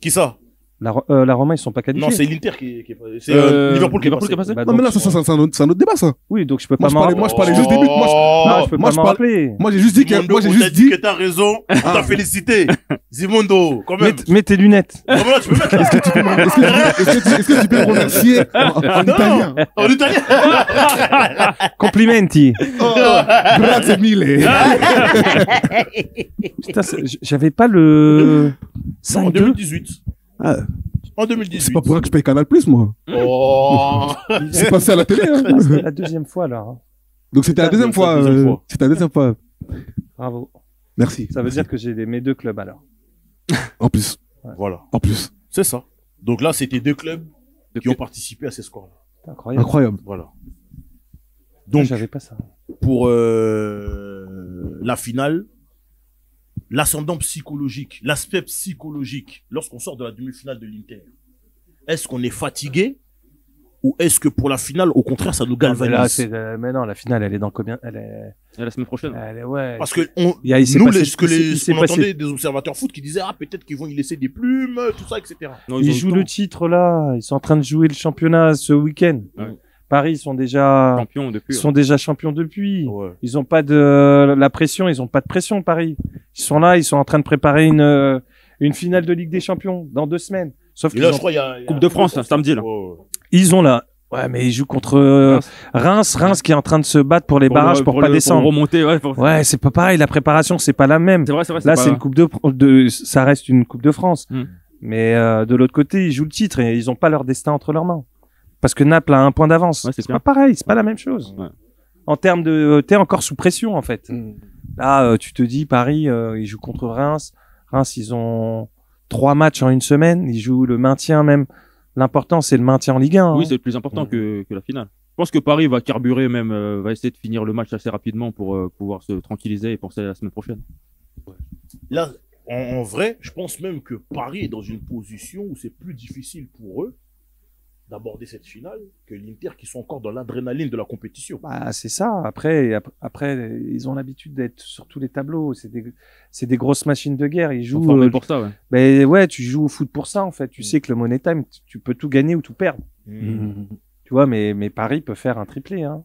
Qui ça? La Roma, ils sont pas qualifiés. Non, c'est l'Inter qui est passé. C'est Liverpool qui est passé. Bah, Non, mais là, donc, ça, c'est un autre débat, ça. oui, donc je peux Moi, pas je m'en parlais- rappeler. moi, je parlais juste des buts. Non, je peux moi, pas je m'en parle- rappeler. Moi, j'ai juste dit que, Zimondo, moi, j'ai on juste t'a dit dit, que t'as raison. On t'a félicité. Zimondo, quand même. Mets tes lunettes. Comment là, tu peux mettre là? est-ce que tu peux me remercier en italien? En italien. Complimenti. Oh, grazie mille. Putain, j'avais pas le Non, en 5-2. 2018. Ah, En c'est 2018. pas pour ça que je paye Canal Plus, moi. Oh. C'est passé à la télé, hein. Ah, c'était la deuxième fois, là. hein. Donc, c'était la deuxième C'est la fois. deuxième fois. C'était la deuxième fois. Bravo. Merci. Ça veut dire que j'ai mes deux clubs, alors. En plus. Voilà. En plus. C'est ça. Donc là, c'était 2 clubs qui ont participé à ces scores-là. C'est incroyable. Incroyable. Voilà. Donc, Donc, j'avais pas ça. pour la finale, l'ascendant psychologique, l'aspect psychologique, lorsqu'on sort de la demi-finale de l'Inter, est-ce qu'on est fatigué ou est-ce que pour la finale, au contraire, ça nous Non, mais là, galvanise? mais non, la finale, elle est dans combien? Elle est, Et la semaine prochaine. ouais. Parce que Il s'est nous, passé- ce que il s'est on passé- entendait des observateurs foot qui disaient, ah, peut-être qu'ils vont y laisser des plumes, tout ça, etc. Non, Ils ont jouent le le titre, là. Ils sont en train de jouer le championnat ce week-end. Ouais. Paris, ils sont déjà champion depuis. champions depuis. Ouais. Ils ont pas de la pression, ils ont pas de pression, Paris. Ils sont là, ils sont en train de préparer une finale de Ligue des Champions dans 2 semaines. Sauf Et qu'ils là, ont- je crois, il y a Coupe de France, samedi, là. ils ont là. Ouais, mais ils jouent contre Reims qui est en train de se battre pour les barrages pour pas descendre. Pour remonter, ouais. pour- Ouais, c'est pas pareil, la préparation, c'est pas la même. C'est vrai, c'est vrai. Là, pas- c'est une coupe ça reste une coupe de France. Hmm. Mais de l'autre côté, ils jouent le titre et ils ont pas leur destin entre leurs mains. Parce que Naples a 1 point d'avance. Ouais, c'est c'est clair. pas pareil, c'est pas la même chose. Ouais. En termes de, t'es encore sous pression en fait. Là, tu te dis Paris, ils jouent contre Reims. Reims, ils ont 3 matchs en une semaine. Ils jouent le maintien même. L'important, c'est le maintien en Ligue 1. Oui, hein. c'est le plus important que la finale. Je pense que Paris va carburer même, va essayer de finir le match assez rapidement pour pouvoir se tranquilliser et penser à la semaine prochaine. Là, en vrai, je pense même que Paris est dans une position où c'est plus difficile pour eux d'aborder cette finale que l'Inter qui sont encore dans l'adrénaline de la compétition. Bah, c'est ça. Après, ils ont l'habitude d'être sur tous les tableaux. C'est des grosses machines de guerre. Ils Ils sont jouent. formés pour ça, ouais. Ben ouais, tu joues au foot pour ça en fait. Tu sais que le Money Time, tu peux tout gagner ou tout perdre. Mmh. Tu vois, mais Paris peut faire un triplé. Hein.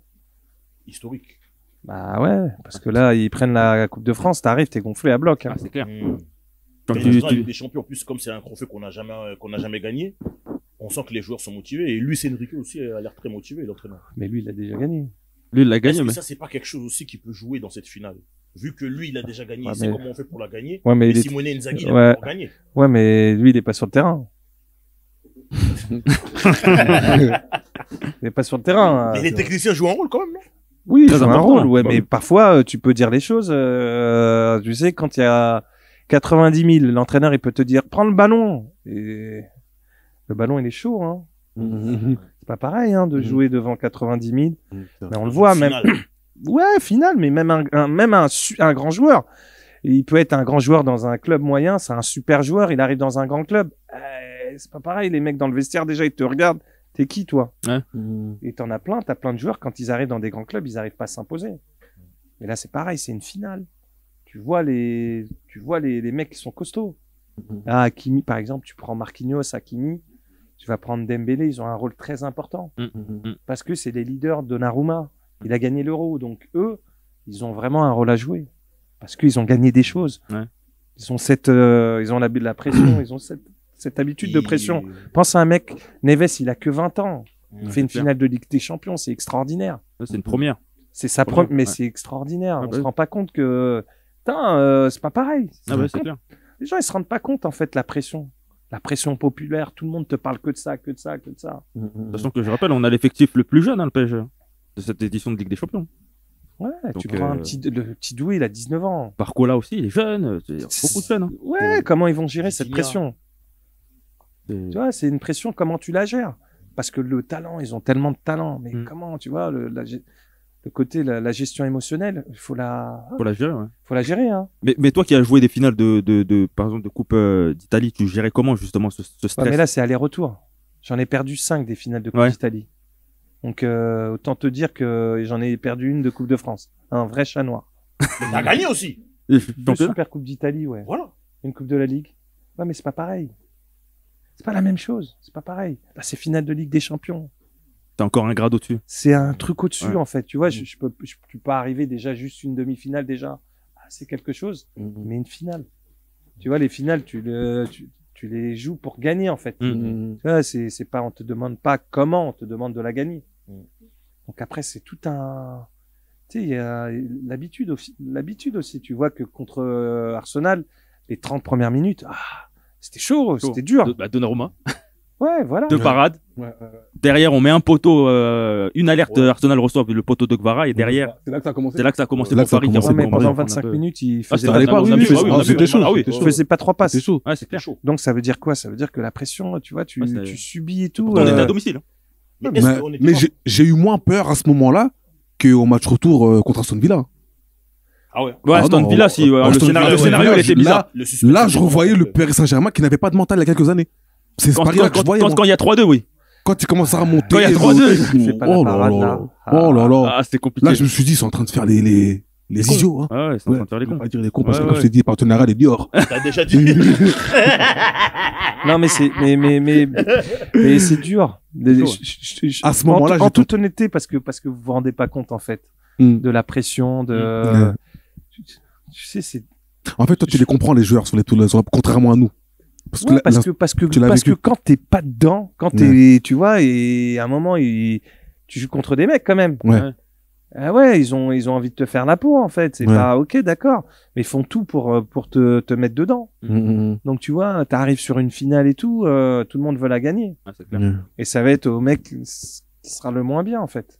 Historique. Bah ouais, parce que là, ils prennent la Coupe de France. T'arrives, t'es gonflé à bloc. Hein. Ah, c'est clair. Mmh. Comme Et tu- maintenant, tu- avec des champions, en plus, comme c'est un trophée qu'on n'a jamais gagné, on sent que les joueurs sont motivés. Et Luis Enrique aussi a l'air très motivé, l'entraîneur. Mais lui, il a déjà gagné. Lui, il l'a Est-ce gagné, que mais. ça, c'est pas quelque chose aussi qui peut jouer dans cette finale? Vu que lui, il a déjà gagné, Ouais, il sait mais- comment on fait pour la gagner. Ouais, mais Et il est... Simone Inzaghi, il a Ouais. pas encore gagné. ouais, mais lui, il est pas sur le terrain. Il est pas sur le terrain. Mais hein. les techniciens jouent un rôle quand même, non? Oui, ils Très jouent un important, rôle, ouais, bah mais oui. parfois, tu peux dire les choses. Tu sais, quand il y a 90 000, l'entraîneur, il peut te dire, prends le ballon. Et le ballon, il est chaud, hein. C'est pas pareil, hein, de jouer devant 90 000. Mais on le voit, même. Finale. Ouais, final, mais même un grand joueur. Il peut être un grand joueur dans un club moyen, c'est un super joueur, il arrive dans un grand club. C'est pas pareil, les mecs dans le vestiaire, déjà, ils te regardent. T'es qui, toi? Et t'as plein de joueurs, quand ils arrivent dans des grands clubs, ils arrivent pas à s'imposer. Mais là, c'est pareil, c'est une finale. Tu vois les mecs qui sont costauds. Là, Hakimi, par exemple, tu prends Marquinhos, Hakimi, tu vas prendre Dembélé, ils ont un rôle très important. Parce que c'est les leaders de Donnarumma. Il a gagné l'Euro, donc eux, ils ont vraiment un rôle à jouer. Parce qu'ils ont gagné des choses. Ouais. Ils ont la pression, ils ont cette habitude de pression. Pense à un mec, Neves, il a que 20 ans. Il fait une c'est clair. finale de Ligue des Champions, c'est extraordinaire. Ça, c'est une première. C'est sa Première, première, mais ouais. c'est extraordinaire. Ah On bah se rend pas compte que, putain, c'est pas pareil. Ah ouais, c'est clair. Les gens, ils se rendent pas compte, en fait, la pression populaire. Tout le monde te parle que de ça, que de ça, que de ça. De toute façon, que je rappelle, on a l'effectif le plus jeune, hein, le PSG, de cette édition de Ligue des Champions. Ouais, tu Donc, prends le petit Doué, il a 19 ans. Barcola aussi, il est jeune. Il y a beaucoup de jeunes. Hein. Ouais, comment ils vont gérer cette Vitinha. pression? C'est- Tu vois, c'est une pression, comment tu la gères? Parce que le talent, ils ont tellement de talent, mais Mm. comment, tu vois, le côté, la gestion émotionnelle, il faut la gérer, ouais. gérer, hein. Mais toi qui as joué des finales par exemple, de Coupe d'Italie, tu gérais comment justement ce Ouais, stress? mais là, c'est aller-retour. J'en ai perdu 5 des finales de Coupe Ouais. d'Italie. Donc, autant te dire que j'en ai perdu une de Coupe de France. Un vrai chat noir. Mais t'as gagné aussi. Et 2 championnat super Coupes d'Italie, ouais. Voilà. Une Coupe de la Ligue. Ouais, mais c'est pas pareil. C'est pas la même chose. C'est pas pareil. Là, c'est finale de Ligue des Champions. T'as encore un grade au-dessus. C'est un truc au-dessus, Ouais. en fait. Tu vois, je peux pas arriver déjà juste une demi-finale déjà. Ah, c'est quelque chose. Mais une finale. Tu vois, les finales, tu les joues pour gagner, en fait. Mm. Tu vois, c'est pas, on te demande pas comment, on te demande de la gagner. Donc après, c'est tout un, tu sais, il y a l'habitude aussi. Tu vois que contre Arsenal, les 30 premières minutes, c'était chaud, c'était dur. Donnarumma. Ouais, voilà. 2 parades. Ouais, Derrière, on met un poteau, une alerte, Ouais. Arsenal reçoit le poteau de Kvara et derrière, C'est là que ça a commencé. c'est là que ça a commencé C'est là pour que ça a Paris. qui a commencé Ouais, mais repris pendant un peu. 25 minutes, il Ah, faisait c'était pas allait de pas, la- oui, il oui, faisait- oui, on a vu, c'était chaud, ah oui. c'était il chaud. faisait pas 3 passes. C'est chaud. Ouais, c'est clair. Donc ça veut dire quoi? Ça veut dire que la pression, tu vois, tu Ouais, c'est- subis et tout. Pourtant, on était à domicile. hein. Mais est-ce Mais, qu'on était mais pas- j'ai eu moins peur à ce moment-là qu'au match retour contre Aston Villa. Ah ouais. Ouais, Ah Aston non, Villa, si, le Aston scénario, Villa, le scénario, ouais, il était là, bizarre. Le suspense Là, était je revoyais vraiment le Paris Saint-Germain qui n'avait pas de mental il y a quelques années. C'est ce Quand Paris-là que je voyais. moi. il y a 3-2, oui. Quand il commence à remonter. Quand il y a 3-2, il fait pas la oh là parade, là. là. Oh là là. Ah, c'était compliqué. Là, je me suis dit, ils sont en train de faire les cons. idiots. Hein. Ah ouais, c'est en train de faire les On va cons. pas dire les cons parce que, Ouais, comme je t'ai dit, partenariat des Dior. T'as déjà dit. Non, mais mais c'est dur. À ce moment-là, en j'ai toute honnêteté, parce que vous vous rendez pas compte, en fait, Mm. de la pression, de, Ouais. tu sais, c'est, En fait, toi, tu les comprends, les joueurs, sur les contrairement à nous. Parce que, ouais, là, tu l'as parce que vécu. quand t'es pas dedans, quand t'es, tu vois, et à un moment, tu joues contre des mecs, quand même. Ouais. Ah ouais, ils ont envie de te faire la peau, en fait. C'est Ouais. pas, ok, d'accord. Mais ils font tout pour te mettre dedans. Mm, Donc, tu vois, t'arrives sur une finale et tout, tout le monde veut la gagner. Ah, c'est mm, clair. mm. Et ça va être au mec qui sera le moins bien, en fait.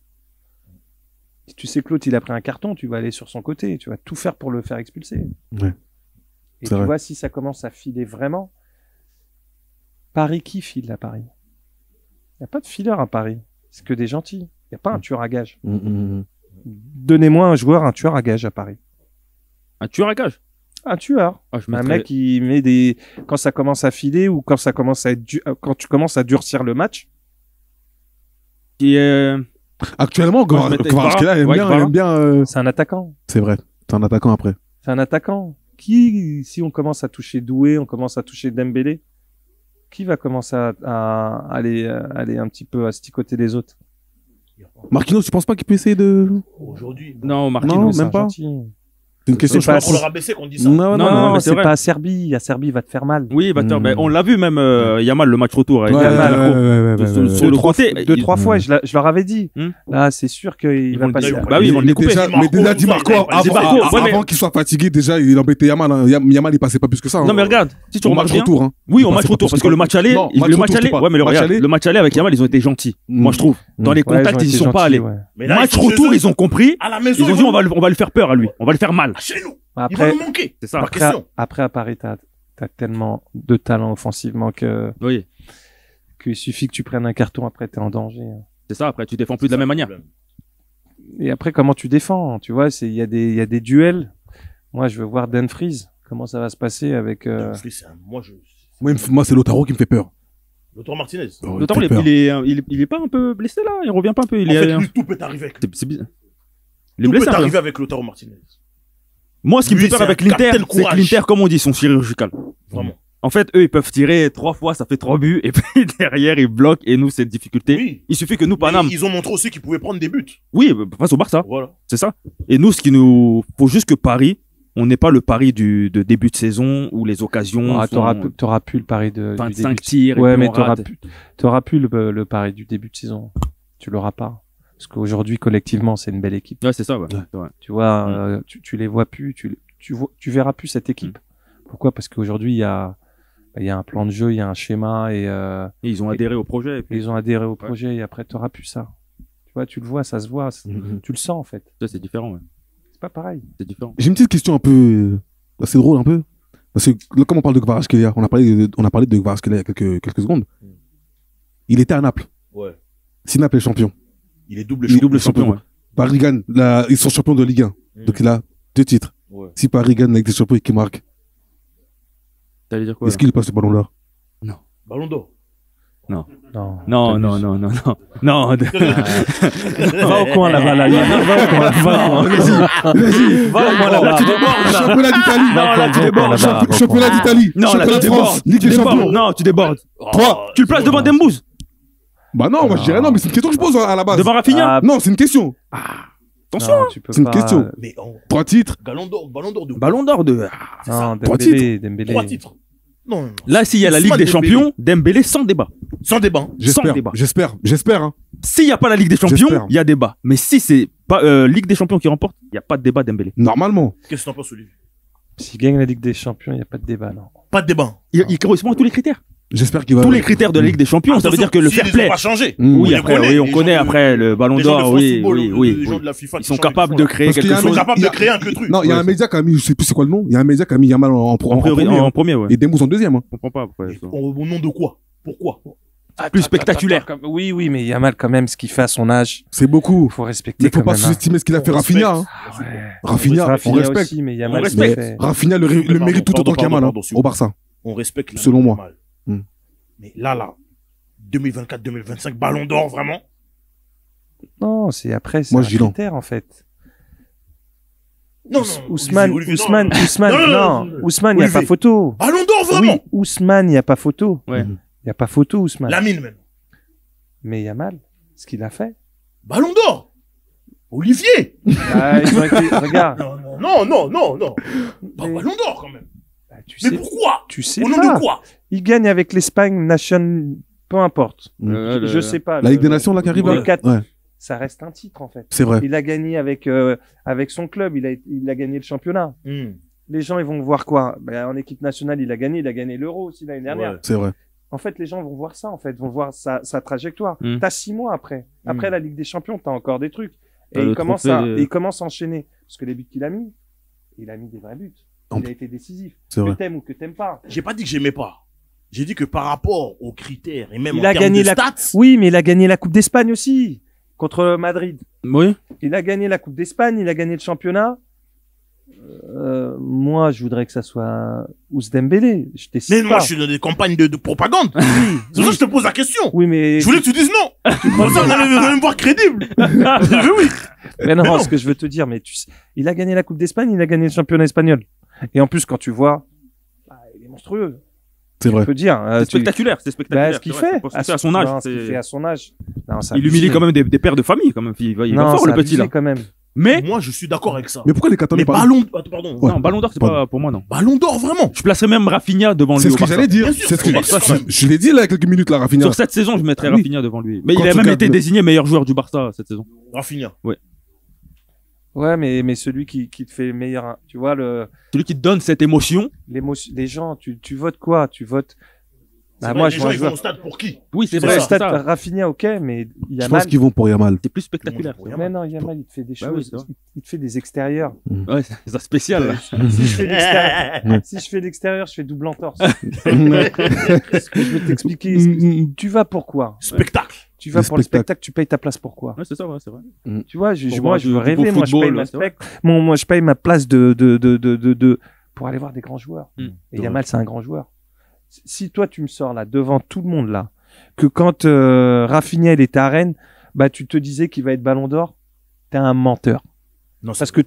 Si tu sais que l'autre, il a pris un carton, tu vas aller sur son côté. Tu vas tout faire pour le faire expulser. Ouais. Et C'est tu vrai. vois, si ça commence à filer vraiment, Paris, qui file à Paris? Il n'y a pas de fileur à Paris. C'est que des gentils. Il n'y a pas un tueur à gage. Mm, mm. Donnez-moi un joueur, un tueur à gage à Paris. Un tueur à gage. Un tueur. Ah, je Un mettrais- mec qui met des, quand ça commence à filer ou quand ça commence à être quand tu commences à durcir le match. qui est, Actuellement, Moi, je mettais Kvaratskhelia, il Kvara. aime Ouais, bien, il Kvara. aime bien. C'est un attaquant. C'est vrai. C'est un attaquant après. C'est un attaquant. Qui, si on commence à toucher Doué, on commence à toucher Dembélé, qui va commencer à aller un petit peu à sticoter les autres? Marquinhos, tu penses pas qu'il peut essayer de. Aujourd'hui. Non, Marquinhos. Non, C'est même un pas. gentil. C'est une question, C'est je pas pense. pour le rabaisser qu'on dit ça. Non, Non, mais c'est c'est vrai. pas à Serbie. À Serbie, va te faire mal. Oui, bah, Mm. on l'a vu même, Yamal, le match retour. avec Ouais, Yamal, ouais, ouais, ouais, sur- ouais, sur ouais. le côté. Deux, trois fois, et je leur avais dit. Hmm. Là, c'est sûr qu'il Ils va vont le passer. dire. Bah oui, ils vont le Mais découper. déjà, Di Marco, mais déjà, Di Marco, Di Marco, ouais, mais- avant qu'il soit fatigué, déjà, il embêtait Yamal. Hein. Yamal, il passait pas plus que ça. hein. Non, mais regarde, si tu Au remarques match bien. retour. Hein. Oui, Il au match passait pas retour, plus parce que que le ça. match aller, Non, le match match retour, aller, je sais pas. ouais, mais Match regarde, aller- le match aller avec Yamal, ils ont été gentils. Moi, je trouve. Dans les Ouais, contacts, ont ils y été sont pas gentils, allés. ouais. Mais là, Match ils sont chez retour, eux. ils ont compris. À la Ils maison, ont dit, on va le faire peur à lui. On va le faire mal. Chez nous. Il va Après, nous manquer. C'est ça. Pas question. après, à Paris, t'as tellement de talent offensivement Oui, qu'il suffit que tu prennes un carton, après, t'es en danger. hein. c'est ça. Après, tu défends plus de la même manière. Et après, comment tu défends? Tu vois, il y a des duels. Moi, je veux voir Dumfries. Comment ça va se passer avec, Moi, c'est Lautaro qui me fait peur. Lautaro Martinez. Oh, il me Notamment, fait peur. il est pas un peu blessé là. Il revient pas un peu. En Il est. fait, lui, tout peut arriver avec lui. C'est bizarre. Il est Tout blessé. peut un peu. arriver avec Lautaro Martinez. Moi, ce qui me Lui, fait peur c'est avec un l'Inter, capitaine c'est que courage. l'Inter, comme on dit, ils sont chirurgicales. Vraiment. En fait, eux, ils peuvent tirer 3 fois, ça fait 3 buts, et puis derrière, ils bloquent, et nous, c'est une difficulté. Oui. Il suffit que nous, Mais Paname, ils ont montré aussi qu'ils pouvaient prendre des buts. oui, face au Barça, Voilà. c'est ça. Et nous, faut juste que Paris, on n'est pas le pari de début de saison où les occasions Ah, sont t'auras pu le pari de, du 25 début. tirs. et Ouais, puis mais on rate. t'auras pu le pari du début de saison. Tu l'auras pas. Parce qu'aujourd'hui, collectivement, c'est une belle équipe. Ouais, c'est ça, ouais. C'est vrai. Tu vois, tu les vois plus, tu verras plus cette équipe. Pourquoi? Parce qu'aujourd'hui, il y a un plan de jeu, il y a un schéma et Et ils ont adhéré au projet. Et puis, ils ont adhéré au projet et après, t'auras plus ça. Tu vois, tu le vois, ça se voit, tu le sens en fait. ça, c'est différent, ouais. C'est pas pareil. C'est différent. J'ai une petite question un peu assez drôle un peu. Parce que là, comme on parle de Kvaratskhelia, on a parlé de Kvaratskhelia il y a quelques secondes. Il était à Naples. Ouais. Si Naples est champion. Il est double Il est champion. double champion. ouais. Paris gagne, ils sont champions de Ligue 1. Donc il a 2 titres. Ouais. Si Paris gagne la Ligue des champions et qu'il marque, T'allais dire quoi? est-ce qu'il passe le ballon d'or? Ballon d'or. Non. Non, non, non, non, non. Non, Va au coin là-bas, là. Va au coin. Vas-y. Va au coin là-bas. tu débordes. Championnat d'Italie. Non, là, tu débordes. Championnat d'Italie. Non, là, Championnat tu de France. débordes. Ligue Tu des débordes. champions. Non, tu débordes. Toi. Tu le places devant Dembouz. Bah non, moi je dirais non, mais c'est une question que je pose à la base. Devant Rafinha. Non, c'est une question. Attention. Non, tu peux C'est une pas- question. Mais 3 titres. ballon d'or de Ballon d'or de. c'est ça. Non, 3 Dembélé. 3 titres. Non, non. Là, s'il y a la Ligue Ousmane des Dembélé. Champions, Dembélé sans débat. Sans débat. Sans débat. J'espère, hein. S'il n'y a pas la Ligue des Champions, J'espère. il y a débat. Mais si c'est pas Ligue des Champions qui remporte, il n'y a pas de débat Dembélé. Normalement. Qu'est-ce que t'en penses, Olivier? S'il gagne la Ligue des Champions, il n'y a pas de débat, non. Pas de débat. Il correspond à tous les critères. J'espère qu'il va. Tous les critères de la Ligue des Champions, ça veut dire que le fair play. Ils ont pas changé. Mmh. Oui, les après, connaît, oui, on les connaît gens de- après le Ballon Les gens de d'or, France oui, Football, oui, les oui. gens oui. de la FIFA Ils qui sont changent, capables ils de font créer Parce qu'il y quelque a un Ils sont chose. capables Il y de a- créer un que truc. Non, il y a un média qui a mis, je sais plus c'est quoi le nom. Il y a un média qui a mis Yamal en En priori, premier. en hein. premier, ouais. Et Dembouz en deuxième. hein. Je comprends pas pourquoi. ça. Au nom de quoi? Pourquoi? Plus spectaculaire. Oui, oui, mais Yamal, quand même, ce qu'il fait à son âge, C'est beaucoup. il faut respecter Mais faut quand pas même. sous-estimer ce qu'il a fait On Rafinha. hein. respecte. Ah ouais. Rafinha, on Rafinha respecte. aussi, mais Yamal, On ce qu'il respecte. fait. Rafinha le Pardon, mérite tout pardon, autant qu'Yamal pardon, hein, s'il au vous plaît. Barça. On respecte la Selon moi. Yamal. Hmm. Mais là, 2024-2025, ballon d'or, vraiment? Non, c'est après, c'est Moi, un je dis non. critère, en fait. Non, Ousmane, Olivier, non, Ousmane, non. Ousmane, Non, non, Ousmane, il n'y a Olivier. pas photo. Ballon d'or, vraiment? Oui, Ousmane, il n'y a pas photo. Ouais. Mhm. Il n'y a pas photo, Ousmane. Lamine, même. Mais Yamal, ce qu'il a fait. Ballon d'or! Olivier! Ah, ils ont été, regarde. Non. Pas Mais- ballon d'or, quand même. Bah, tu Mais sais, pourquoi? tu sais Au nom pas. de quoi? Il gagne avec l'Espagne, Nation, peu importe. Je sais pas. La Ligue des Nations là qui arrive le là. 4, Ouais, ça reste un titre, en fait. c'est vrai. Il a gagné avec son club, il a gagné le championnat. Hmm. Les gens, ils vont voir quoi? Ben, en équipe nationale, il a gagné l'Euro aussi l'année dernière. Ouais. C'est vrai. En fait, les gens vont voir ça, en fait, vont voir sa trajectoire. Mm. T'as 6 mois après. Après la Ligue des Champions, t'as encore des trucs. Et T'as le trophée. il commence à enchaîner. Parce que les buts qu'il a mis, il a mis des vrais buts. Il a été décisif. C'est Que vrai. t'aimes ou que t'aimes pas. J'ai pas dit que j'aimais pas. J'ai dit que par rapport aux critères et même Il en a termes gagné de la- stats, Oui, mais il a gagné la Coupe d'Espagne aussi. Contre Madrid. Oui. Il a gagné la Coupe d'Espagne, il a gagné le championnat. Moi, je voudrais que ça soit Ous Dembélé. Je mais décide moi pas. je suis dans des campagnes de propagande. C'est pour ça que je te pose la question. Oui, mais Je voulais que tu dises non. Comme ça, vous allez me voir crédible. Mais oui. Mais non, Mais non. ce que je veux te dire, mais il a gagné la Coupe d'Espagne, il a gagné le championnat espagnol. Et en plus, quand tu vois, il est monstrueux. C'est vrai. Je peux dire. C'est spectaculaire, c'est spectaculaire. Bah, ce qu'il c'est vrai, fait. c'est pour- c'est à son âge. Non, ce qu'il c'est- fait à son âge. Non, ça Il humilie quand même des pères de famille, quand même. Il va non, fort, c'est le petit, là. abusé quand même. Mais, Moi, je suis d'accord avec ça. Mais pourquoi les Mais Catalans parlent ballon, attends, pardon. Ouais. non, Ballon d'or, c'est Pardon. pas pour moi, non. Ballon d'or, vraiment. Je placerais même Rafinha devant lui. C'est ce au que Barça. j'allais dire. Bien sûr, C'est ce que au Barça, quand même. je l'ai dit là il y a quelques minutes là, Rafinha. Sur cette saison, je mettrais Ah oui. Rafinha devant lui. Mais Quand il a tu même gardes été le- désigné meilleur joueur du Barça cette saison. Rafinha. Ouais, mais celui qui te fait le meilleur, tu vois, Celui qui te donne cette émotion. l'émotion, les gens, tu votes quoi? Tu votes. C'est Bah, vrai, moi, les je gens, vois un ils vont joueur. au stade pour qui? Oui, c'est C'est vrai. ça. c'est Stade, ça. Rafinha, ok, mais Je Yamal. pense qu'ils vont pour Yamal. C'est plus spectaculaire. Pour Mais non, Yamal, il te fait des Bah oui, choses. c'est vrai. Il te fait des extérieurs. Ouais, c'est ça spécial, là. Si je fais l'extérieur, si je fais l'extérieur, je fais double entorse. Ce que je veux t'expliquer. Tu vas pour quoi? Spectacle. Tu vas Le pour le spectacle. spectacle, tu payes ta place pour quoi? Ouais, c'est ça, ouais, c'est vrai. Tu vois, Pour moi, voir je veux du rêver, beau moi, je football, paye ma c'est vrai. moi, je paye ma place pour aller voir des grands joueurs. Et Yamal, c'est un grand joueur. Si toi, tu me sors là, devant tout le monde là, que quand Rafinha, il était à Rennes, bah, tu te disais qu'il va être ballon d'or, t'es un menteur. Non, Parce que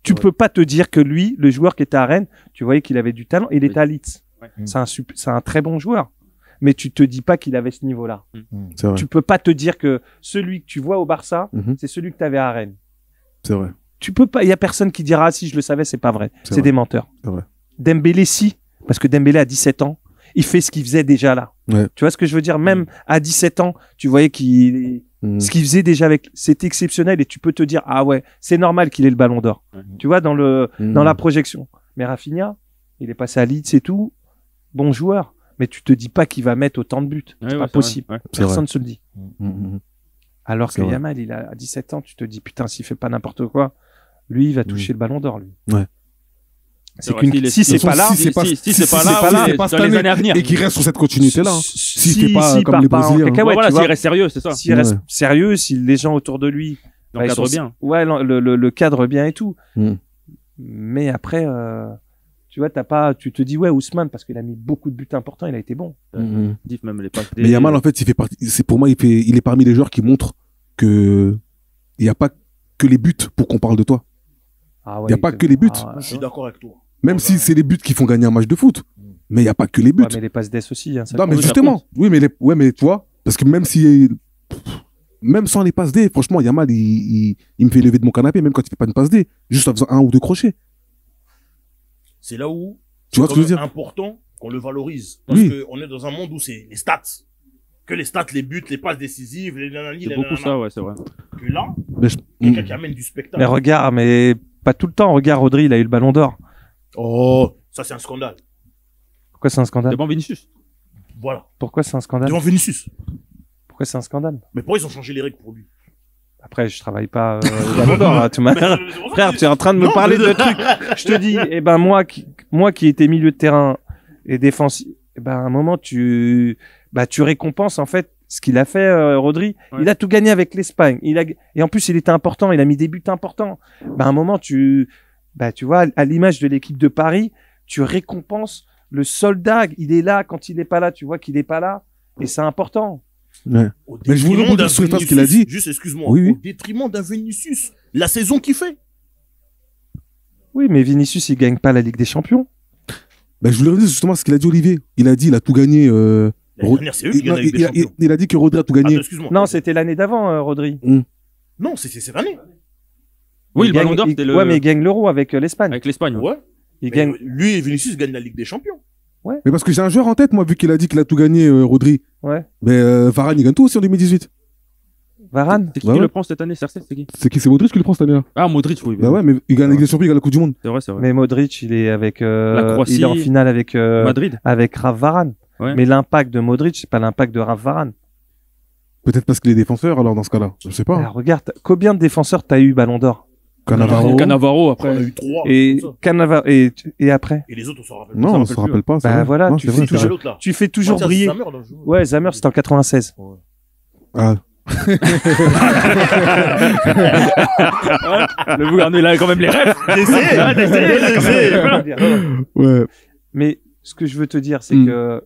tu peux pas te dire que lui, le joueur qui était à Rennes, tu voyais qu'il avait du talent, il était à Leeds. Ouais. C'est un très bon joueur. Mais tu te dis pas qu'il avait ce niveau-là. C'est vrai. Tu peux pas te dire que celui que tu vois au Barça, Mhm. c'est celui que tu avais à Rennes. C'est vrai. tu peux pas. Il y a personne qui dira si je le savais, c'est pas vrai. C'est vrai. des menteurs. C'est vrai. Dembélé, si, parce que Dembélé a 17 ans, il fait ce qu'il faisait déjà là. Ouais. Tu vois ce que je veux dire? Même à 17 ans, tu voyais ce qu'il faisait déjà c'était exceptionnel et tu peux te dire, ah ouais, c'est normal qu'il ait le ballon d'or. Tu vois, dans la projection. Mais Rafinha, il est passé à Leeds et tout. Bon joueur. Mais tu te dis pas qu'il va mettre autant de buts. C'est pas possible. Ouais. Personne ne se le dit. Mhm. Alors C'est que vrai. Yamal, il a 17 ans, tu te dis, putain, s'il fait pas n'importe quoi, lui, il va toucher le ballon d'or, lui. Ouais. C'est qu'une, si c'est pas là, Si c'est pas là, c'est pas dans cette les année années à venir. et qui reste sur cette continuité-là. Hein. si fait pas s'il comme part les pas en Brésiliens. cacahuète, Voilà, tu s'il vois, reste sérieux, c'est ça. s'il reste Ouais. sérieux, si les gens autour de lui, Donc, ils cadre sont- bien. ouais, le cadre bien et tout. Mm. Mais après, tu vois, tu te dis, ouais, Ousmane, parce qu'il a mis beaucoup de buts importants, il a été bon. Mhm. Diff, même les passes Mais Yamal, en fait, il fait partie. C'est pour moi, il est parmi les joueurs qui montrent que il n'y a pas que les buts pour qu'on parle de toi. Ah Y a pas que les buts. Je suis d'accord avec toi. Même si c'est les buts qui font gagner un match de foot. Mais il n'y a pas que les buts. Ouais, mais les passes d'ess aussi, hein, ça Non, mais compte, ça justement. Oui, mais tu vois, parce que même sans les passes D, franchement, Yamal, il me fait lever de mon canapé, même quand il fait pas une passe D, juste en faisant un ou deux crochets. C'est là où Tu vois ce que je veux c'est dire? important qu'on le valorise. Parce Oui. qu'on est dans un monde où c'est les stats. Que les stats, les buts, les passes décisives, les nanani, C'est les beaucoup nanana. ça, ouais, c'est vrai. Que là, Mais quelqu'un qui amène du spectacle. Mais regarde, mais pas tout le temps. Regarde, Rodri, il a eu le ballon d'or. Oh, ça c'est un scandale. Pourquoi c'est un scandale? Devant Vinicius. Voilà. Pourquoi c'est un scandale? Devant Vinicius. Pourquoi c'est un scandale? Mais pourquoi ils ont changé les règles pour lui? Après, je travaille pas au ballon d'or, hein, tu m'as- Frère, tu es en train de me Non, parler mais- de trucs. Je te dis, eh ben moi qui étais milieu de terrain et défensif, eh ben à un moment tu récompenses en fait ce qu'il a fait, Rodri. Ouais. Il a tout gagné avec l'Espagne. Et en plus il était important. Il a mis des buts importants. Ben à un moment tu vois, à l'image de l'équipe de Paris, tu récompenses le soldat. Il est là quand il est pas là. Tu vois qu'il est pas là et c'est important. ouais. Au Mais je voulais détriment rebondir d'un sur une phrase qu'il a Vinicius. dit. Juste, excuse-moi. Oui, oui. Au détriment d'un Vinicius. La saison qu'il fait. Oui, mais Vinicius il gagne pas la Ligue des Champions. Ben, je voulais redire justement ce qu'il a dit, Olivier. Il a dit, il a tout gagné. L'année Ro- dernière, c'est eux qui il, gagnent la Ligue des Champions. il a dit que Rodri a tout gagné. Attends, excuse-moi. Non, c'était l'année d'avant, Rodri. Non, c'est cette année. Oui, Il le ballon gagne- d'or, il- c'était le. Ouais, mais il gagne l'Euro avec l'Espagne. Avec l'Espagne. ouais. Ouais. Il Mais gagne. lui et Vinicius gagnent la Ligue des Champions. Mais parce que j'ai un joueur en tête, moi, vu qu'il a dit qu'il a tout gagné, Rodri. Ouais. Mais Varane, il gagne tout aussi en 2018. Varane. C'est qui Bah qui ouais. le prend cette année, Cercet, c'est qui? C'est Modric qui le prend cette année-là. Ah, Modric, oui. Bah ouais, mais il gagne la Ligue des Champions, il gagne la Coupe du Monde. C'est vrai, c'est vrai. Mais Modric, il est avec. La Croatie, il est en finale avec Madrid. avec Rav Varane. Ouais. Mais l'impact de Modric, c'est pas l'impact de Rav Varane. Peut-être parce qu'il est défenseur, alors, dans ce cas-là. Je sais pas. Alors, regarde, combien de défenseurs t'as eu Ballon d'or? Cannavaro. Cannavaro, On a après. eu 3. Et Cannavaro et après. Et les autres, on s'en rappelle Non, Ça on me se rappelle rappelle pas. c'est Bah vrai. voilà, Non, tu c'est fais vrai, plus. c'est C'est vrai. l'autre là. Tu fais toujours Mathias briller. Sammer, dans le jeu. Ouais, Zamer, c'était en 96. Ah, Le gouvernement, il a quand même les rêves. ouais. Mais ce que je veux te dire, c'est Mm. que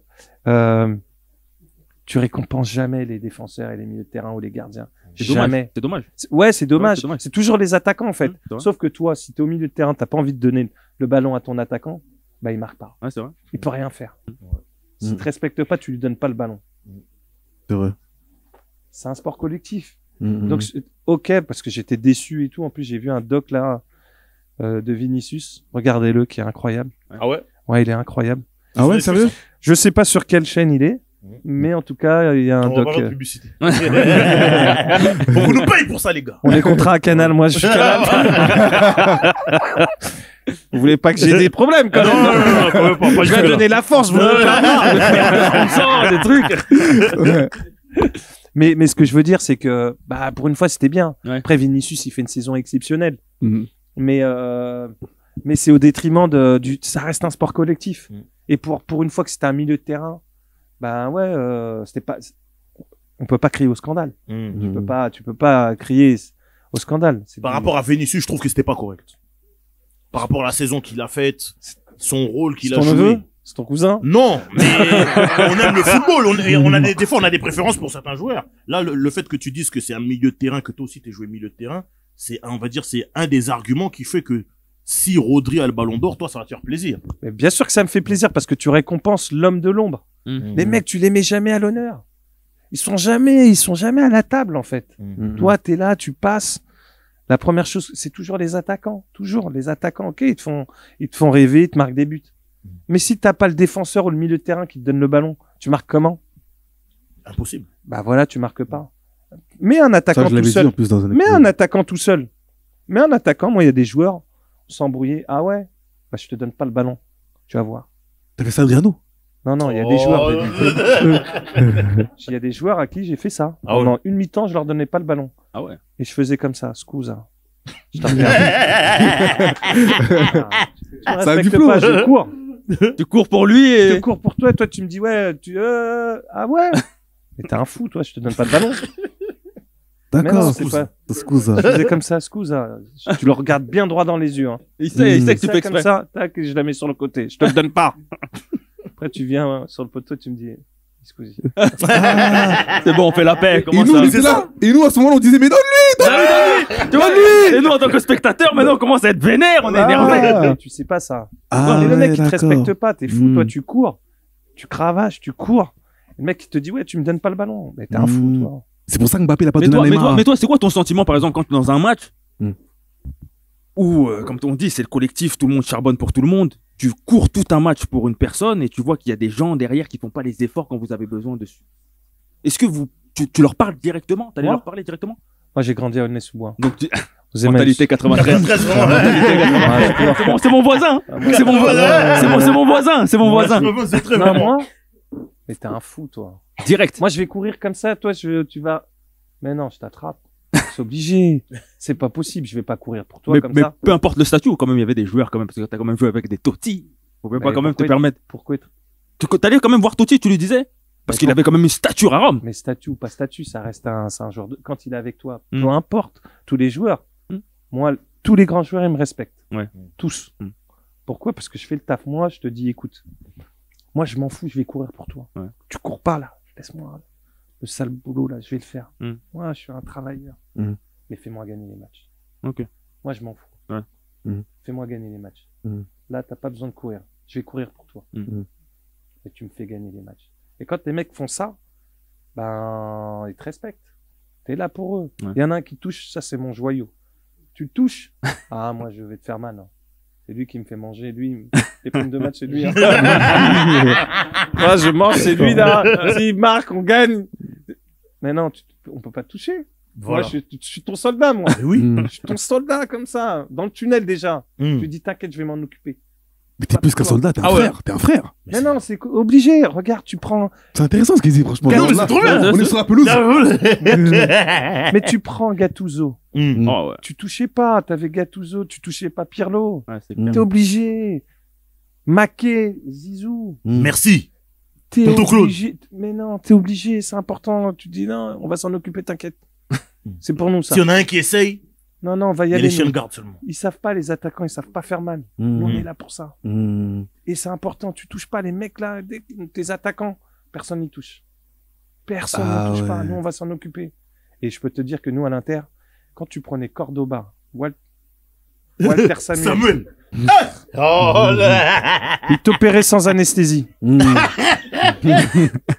tu récompenses jamais les défenseurs et les milieux de terrain ou les gardiens. C'est dommage. Jamais. C'est dommage. Ouais, c'est dommage. Ouais, c'est dommage. C'est toujours les attaquants en fait. C'est vrai. Sauf que toi, si t'es au milieu de terrain, t'as pas envie de donner le ballon à ton attaquant, bah il marque pas. Ouais, c'est vrai. Il peut rien faire. S'il Mm. te respecte pas, tu lui donnes pas le ballon. C'est vrai. C'est un sport collectif. Mhm. Donc ok, parce que j'étais déçu et tout. En plus, j'ai vu un doc là de Vinicius. Regardez-le, qui est incroyable. Ah ouais? Ouais, il est incroyable. Ah ouais, sérieux? Je sais pas sur quelle chaîne il est, mais en tout cas, il y a un On va doc. pas faire de publicité. Faut qu'on nous paye pour ça, les gars. On est contrat à Canal, moi je suis Canal. Vous voulez pas que j'ai des problèmes quand même? non, quand même pas. Je vais donner la force, vous voulez pas des trucs. Ouais. Mais ce que je veux dire, c'est que bah pour une fois c'était bien. Ouais. Après Vinicius, il fait une saison exceptionnelle, Mhm. mais c'est au détriment ça reste un sport collectif. Et pour une fois que c'était un milieu de terrain, bah ouais, c'était pas, on peut pas crier au scandale. Tu peux pas crier au scandale. C'est Par du- rapport à Vinicius, je trouve que c'était pas correct. Par rapport à la saison qu'il a faite, son rôle qu'il C'est a ton joué. neveu? C'est ton cousin? Non, mais on aime le football. Des fois, on a des préférences pour certains joueurs. Là, le fait que tu dises que c'est un milieu de terrain, que toi aussi t'es joué milieu de terrain, on va dire, c'est un des arguments qui fait que si Rodri a le ballon d'or, toi, ça va te faire plaisir. Mais bien sûr que ça me fait plaisir parce que tu récompenses l'homme de l'ombre. Les mecs, tu les mets jamais à l'honneur. Ils sont jamais à la table, en fait. Mhm. Toi, t'es là, tu passes. La première chose, c'est toujours les attaquants. Toujours les attaquants. Ok, ils te font rêver, ils te marquent des buts. Mais si t'as pas le défenseur ou le milieu de terrain qui te donne le ballon, tu marques comment? Impossible. Bah voilà, tu marques pas. Mais un Ça, attaquant je tout l'avais dit seul. en plus dans un Mais épisode. un attaquant tout seul. Mais un attaquant, moi, il y a des joueurs s'embrouiller. Ah ouais? Bah je te donne pas le ballon. Tu vas voir. T'as fait ça, Adriano? Non, il y a Oh. des joueurs. Il y a des joueurs à qui j'ai fait ça. Ah ouais. Pendant une mi-temps, je leur donnais pas le ballon. Ah ouais. Et je faisais comme ça, scusa. Je t'en regarde. Tu me Ça a du respectes flow. pas, je cours. Tu cours pour lui Je et. cours pour toi, et toi tu me dis ouais, ah ouais. Mais t'es un fou, toi, je te donne pas de ballon. Mais non, D'accord. c'est pas. Scusa. Je faisais comme ça, scusa. Tu le regardes bien droit dans les yeux. Hein. Il sait que tu Ça, fais comme exprès. ça, tac, et je la mets sur le côté. Je te le donne pas. Après tu viens sur le poteau, tu me dis. Scusi. C'est bon, on fait la paix. Et Comment nous, on ça était là. Et nous, à ce moment-là, on disait, mais donne-lui! Tu vois, lui. Et nous, en tant que spectateurs, maintenant, on commence à être vénère. On est énervé. Mais tu sais pas ça. Ah, Et le mec, ouais, il te d'accord. respecte pas, t'es fou, Hmm. toi, tu cours. Tu cravaches, tu cours. Le mec, il te dit, ouais, tu me donnes pas le ballon. Mais t'es un fou, Hmm. toi. C'est pour ça que Mbappé, il a pas Mais donné toi, à Neymar. mais toi, c'est quoi ton sentiment, par exemple, quand tu es dans un match Hmm. où, comme on dit, c'est le collectif, tout le monde charbonne pour tout le monde. Tu cours tout un match pour une personne et tu vois qu'il y a des gens derrière qui font pas les efforts quand vous avez besoin dessus. Est-ce que tu leur parles directement? T'allais Moi leur parler directement? Moi, j'ai grandi à Aulnay-sous-Bois. Donc, Aux Emmaüs. mentalité 93. C'est mon voisin. C'est mon voisin. C'est mon voisin. C'est mon voisin. C'est très Non, vraiment. moi. Mais t'es un fou, toi. Direct. Moi, je vais courir comme ça, toi, tu vas. Mais non, je t'attrape. C'est obligé. C'est pas possible, je vais pas courir pour toi Mais, comme mais ça. peu importe le statut, quand même, il y avait des joueurs, quand même, parce que t'as quand même joué avec des Totti. Faut même Mais pas quand même te pourquoi- permettre. Pourquoi être. T'allais quand même voir Totti, tu lui disais? Parce Mais qu'il avait quand même une stature à Rome. Mais statut ou pas statut, ça reste c'est un joueur de. Quand il est avec toi, Hmm. peu importe, tous les joueurs. Hmm. Moi, tous les grands joueurs, ils me respectent. Ouais. Tous. Hmm. Pourquoi? Parce que je fais le taf. Moi, je te dis, écoute, moi, je m'en fous, je vais courir pour toi. Ouais. Tu cours pas, là. Laisse-moi le sale boulot, là, je vais le faire. Hmm. Moi, je suis un travailleur. Hmm. Mais fais-moi gagner les matchs. Ok. Moi, je m'en fous. Ouais. Hmm. Fais-moi gagner les matchs. Hmm. Là, t'as pas besoin de courir. Je vais courir pour toi. Hmm. Et tu me fais gagner les matchs. Et quand les mecs font ça, ben, ils te respectent. T'es là pour eux. Il Ouais. y en a un qui touche, ça c'est mon joyau. Tu le touches, ah, moi je vais te faire mal. Hein. C'est lui qui me fait manger, lui, les primes de match, c'est lui. Hein. Moi je mange, c'est lui là. S'il marque, on gagne. Mais non, on peut pas te toucher. Voilà. Moi, je suis ton soldat, moi. Mais oui. Hmm. Je suis ton soldat comme ça, dans le tunnel déjà. Hmm. Tu dis t'inquiète, je vais m'en occuper. Mais t'es plus qu'un soldat, t'es un Ah ouais. frère. T'es un frère. Mais non, c'est obligé. Regarde, tu prends. C'est intéressant ce qu'il dit, franchement. Non, mais Là, c'est trop bien. On est sur la pelouse. Mais tu prends Gattuso. Hmm. Oh, ouais. Tu touchais pas, t'avais Gattuso, tu touchais pas Pirlo. Ouais, c'est Hmm. clair. T'es obligé. Maquet, Zizou. Merci. T'es Tonton Claude. obligé. Mais non, t'es obligé, c'est important. Tu dis non, on va s'en occuper, t'inquiète. C'est pour nous ça. S'il y en a un qui essaye, Non, non, on va y il y a aller. les chiens nous. de garde seulement. Ils savent pas, les attaquants, ils savent pas faire mal. Nous, on est là pour ça. Et c'est important, tu touches pas les mecs là, tes attaquants. Personne n'y touche. Personne Ah n'y touche ouais. pas. Nous, on va s'en occuper. Et je peux te dire que nous, à l'Inter, quand tu prenais Cordoba, Walter Samuel, Samuel. Oh là. il t'opérait sans anesthésie.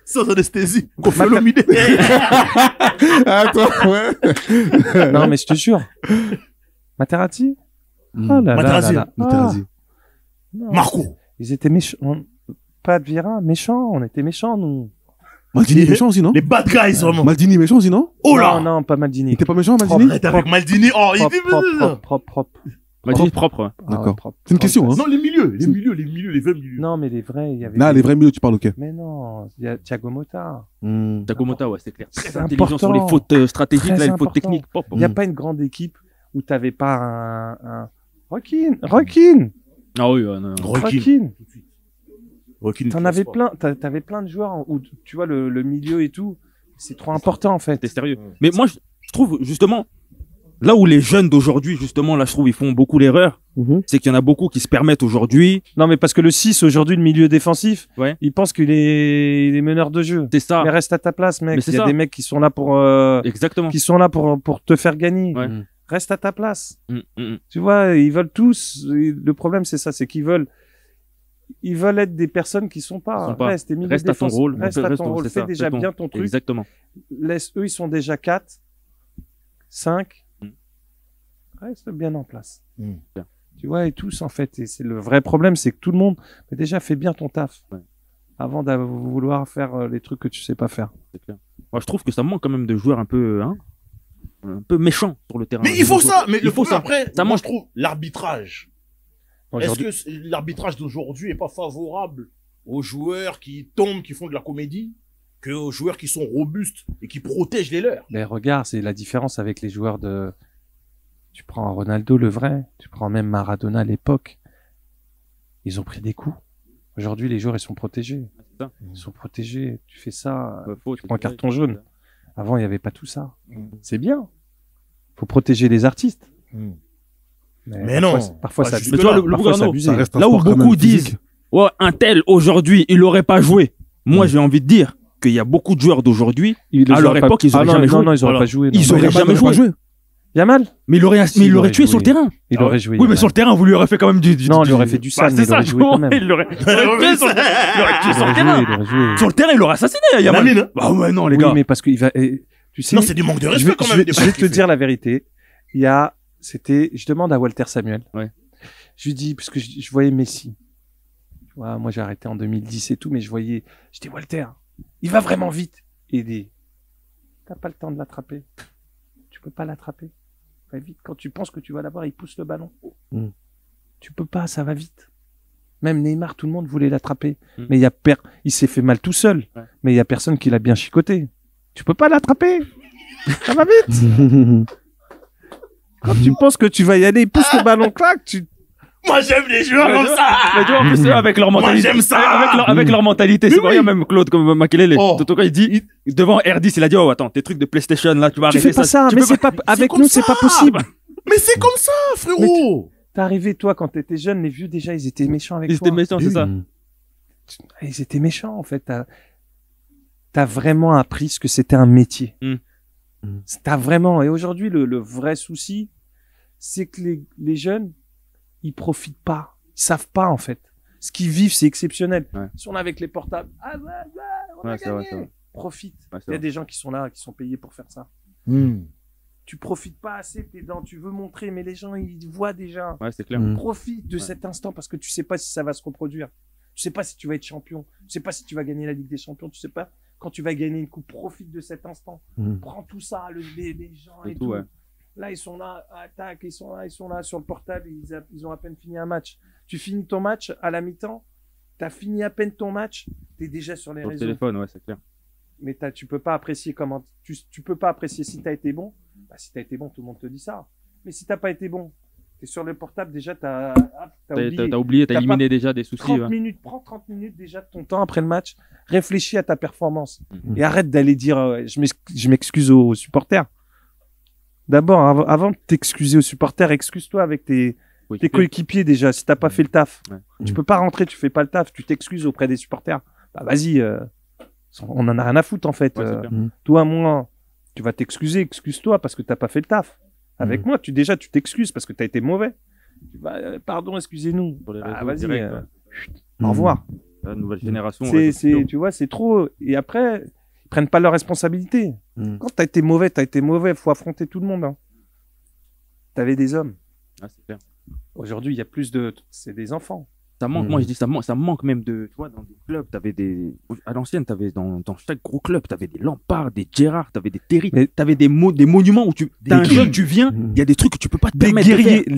Sans anesthésie. Mata- Confalomidé. Ah, toi, ouais. Non, mais je te jure. Materazzi? Oh là là Materazzi. là là. Materazzi. Non, Marco. Ils étaient méchants. Pas de Vieira, méchants. On était méchants, nous. Maldini méchant aussi, non? Les bad guys, vraiment. Maldini méchant aussi, non? Oh là. Non, non, pas Il Maldini. était pas méchant, Maldini? Arrête avec Maldini. Oh, il Propre, propre, propre. Maldini propre. Ouais. Ah, D'accord. propre. C'est une question, hein? Non, les milieux, les vrais milieux. Non, mais les vrais, il y avait. Là, les vrais milieux, tu parles, ok. Mais non, il y a Thiago Motta. Thiago Motta, ouais, c'est clair. Très C'est intelligent sur important. les fautes stratégiques, Très là, les fautes important. techniques. Pop. Il n'y a pas une grande équipe où t'avais pas un... Rokin. Ah oui, ouais, non. Rokin. Rokin. T'en avais plein, t'avais plein de joueurs où tu vois le milieu et tout. C'est trop important en fait. T'es sérieux. Mais moi, je trouve, justement, là où les jeunes d'aujourd'hui, justement, là, je trouve, ils font beaucoup l'erreur, c'est qu'il y en a beaucoup qui se permettent aujourd'hui. Non mais parce que le 6 aujourd'hui, le milieu défensif, Ouais. il pense qu'il est meneur de jeu. C'est ça. Mais reste à ta place, Mais mec. c'est Il y a ça. des mecs qui sont là Exactement. pour te faire gagner. Ouais. Reste à ta place. Mm. Tu vois, ils veulent tous. Le problème, c'est ça, c'est qu'ils veulent être des personnes qui sont pas. Ils sont pas. Reste, t'es milieu Reste à ton défensif. rôle. Reste à ton rôle. c'est Fais ça, déjà c'est ton- bien ton truc. Exactement. Eux, ils sont déjà 4, 5. Mm. Reste bien en place. Mm. Tu vois, et tous, en fait. Et c'est le vrai problème, c'est que tout le monde, mais déjà, fais bien ton taf. Ouais. Avant de vouloir faire les trucs que tu sais pas faire. C'est clair. Moi, je trouve que ça manque quand même de joueurs un peu méchants sur le terrain. Mais il faut ça. Mais il faut ça. Après, Ça moi, manque. je trouve l'arbitrage. Est-ce Aujourd'hui- que l'arbitrage d'aujourd'hui est pas favorable aux joueurs qui tombent, qui font de la comédie, que aux joueurs qui sont robustes et qui protègent les leurs? Mais regarde, c'est la différence avec les joueurs de... Tu prends Ronaldo, le vrai. Tu prends même Maradona à l'époque. Ils ont pris des coups. Aujourd'hui, les joueurs, ils sont protégés. C'est ça. Ils sont protégés. Tu fais ça, Faut, tu prends un carton jaune. Avant, il n'y avait pas tout ça. C'est bien. Faut protéger les artistes. Mais non. Parfois, Pas ça jusque Mais tu vois, là. le parfois, Lugano, abusé. Ça reste un là où sport quand même beaucoup disent, physique. ouais, un tel aujourd'hui, il aurait pas joué. Moi, j'ai envie de dire qu'il y a beaucoup de joueurs d'aujourd'hui. Ils À leur auraient pas- époque, ils auraient non, jamais non, joué. non, ils auraient Voilà. pas joué. non. Ils auraient Yamal jamais n'aurait pas joué. Yamal? Mais il aurait il aurait tué sur le joué. terrain. Il aurait joué. Oui, mais Yamal. sur le terrain, vous lui aurez fait quand même du. Non, il aurait fait du sale, mais c'est il ça, aurait joué quand même. Il l'aurait tué sur il aurait tué Il sur le aurait terrain. joué, il aurait joué. Sur le terrain, il aurait assassiné Yamal. Lamine, hein. Bah ouais, non, les Oui, gars. mais parce qu'il va, tu sais, Non, c'est du manque de je respect vais, quand je même. vais- des je fois vais qu'il te fait. dire la vérité. Je demande à Walter Samuel. Ouais. Je lui dis, parce que je voyais Messi. Tu vois, moi, j'ai arrêté en 2010 et tout, mais je dis, Walter, il va vraiment vite. Et il dit, t'as pas le temps de l'attraper. Tu peux pas l'attraper. Va vite. Quand tu penses que tu vas l'avoir, il pousse le ballon. Mm. Tu peux pas, ça va vite. Même Neymar, tout le monde voulait l'attraper. Mm. Mais il s'est fait mal tout seul. Ouais. Mais il y a personne qui l'a bien chicoté. Tu peux pas l'attraper. Ça va vite. Quand tu penses que tu vas y aller, il pousse le ballon, clac, Moi, j'aime les joueurs comme ça. Mais tu vois, en plus, avec leur Moi, mentalité. j'aime ça. Avec leur mentalité. C'est Mais pas oui. rien, même Claude, comme Makelele. Oh. Toto, quand il dit, devant R10, il a dit, oh, attends, tes trucs de PlayStation, là, tu vas tu arrêter fais pas ça. Tu Mais peux c'est pas, avec comme nous, c'est ça. pas possible. Mais c'est comme ça, frérot. T'es arrivé, toi, quand t'étais jeune, les vieux, déjà, ils étaient méchants avec Ils toi. étaient méchants, c'est ça. Ils étaient méchants, en fait. T'as vraiment appris ce que c'était un métier. Mm. T'as vraiment. Et aujourd'hui, le vrai souci, c'est que les jeunes, ils profitent pas. Ils savent pas, en fait. Ce qu'ils vivent, c'est exceptionnel. Ouais. Ils sont là avec les portables. Ah, on a Ouais, c'est vrai, gagné. c'est vrai. Profite. Ouais, c'est Il y a vrai. des gens qui sont là, qui sont payés pour faire ça. Tu profites pas assez, t'es dans, tu veux montrer, mais les gens, ils voient déjà. Ouais, c'est clair. Mm. Profite de Ouais. cet instant parce que tu sais pas si ça va se reproduire. Tu sais pas si tu vas être champion. Tu sais pas si tu vas gagner la Ligue des Champions. Tu sais pas quand tu vas gagner une coupe. Profite de cet instant. Mm. Prends tout ça, les gens Et et tout, tout. ouais. Là, ils sont là, attaque, ils sont là sur le portable. Ils ont à peine fini un match. Tu finis ton match à la mi-temps. T'as fini à peine ton match. T'es déjà sur les Sur le réseaux. téléphone, ouais, c'est clair. Mais tu peux pas apprécier comment, tu peux pas apprécier si t'as été bon. Bah, si t'as été bon, tout le monde te dit ça. Mais si t'as pas été bon, t'es sur le portable, déjà, t'as oublié. T'as oublié, t'as T'as éliminé déjà des soucis. 30 ouais. minutes, prends 30 minutes déjà de ton temps après le match. Réfléchis à ta performance. Mhm. Et arrête d'aller dire, je m'excuse aux supporters. D'abord, avant de t'excuser aux supporters, excuse-toi avec tes coéquipiers déjà, si t'as pas fait le taf. Ouais. Tu peux pas rentrer, tu fais pas le taf, tu t'excuses auprès des supporters. Bah, vas-y, on en a rien à foutre, en fait. Ouais, c'est clair. Toi, moi, tu vas t'excuser, excuse-toi parce que t'as pas fait le taf. Avec moi, tu t'excuses parce que t'as été mauvais. Tu vas, pardon, excusez-nous. Sur les Ah, réseaux vas-y, directs, ouais. au revoir. La nouvelle génération. Tu vois, c'est trop. Et après, ils prennent pas leurs responsabilités. Mm. Quand t'as été mauvais, t'as été mauvais. Faut affronter tout le monde. Hein. T'avais des hommes. Ah, c'est clair. Aujourd'hui, il y a plus de. C'est des enfants. Ça manque, Mm. moi je dis ça manque même de, tu vois, dans des clubs, t'avais à l'ancienne, t'avais dans chaque gros club, t'avais des Lampard, des Gérard, t'avais des Terry, Mais- t'avais des monuments où t'as un guerriers. jeune, tu viens, il y a des trucs que tu peux pas te Des permettre de guerriers. faire.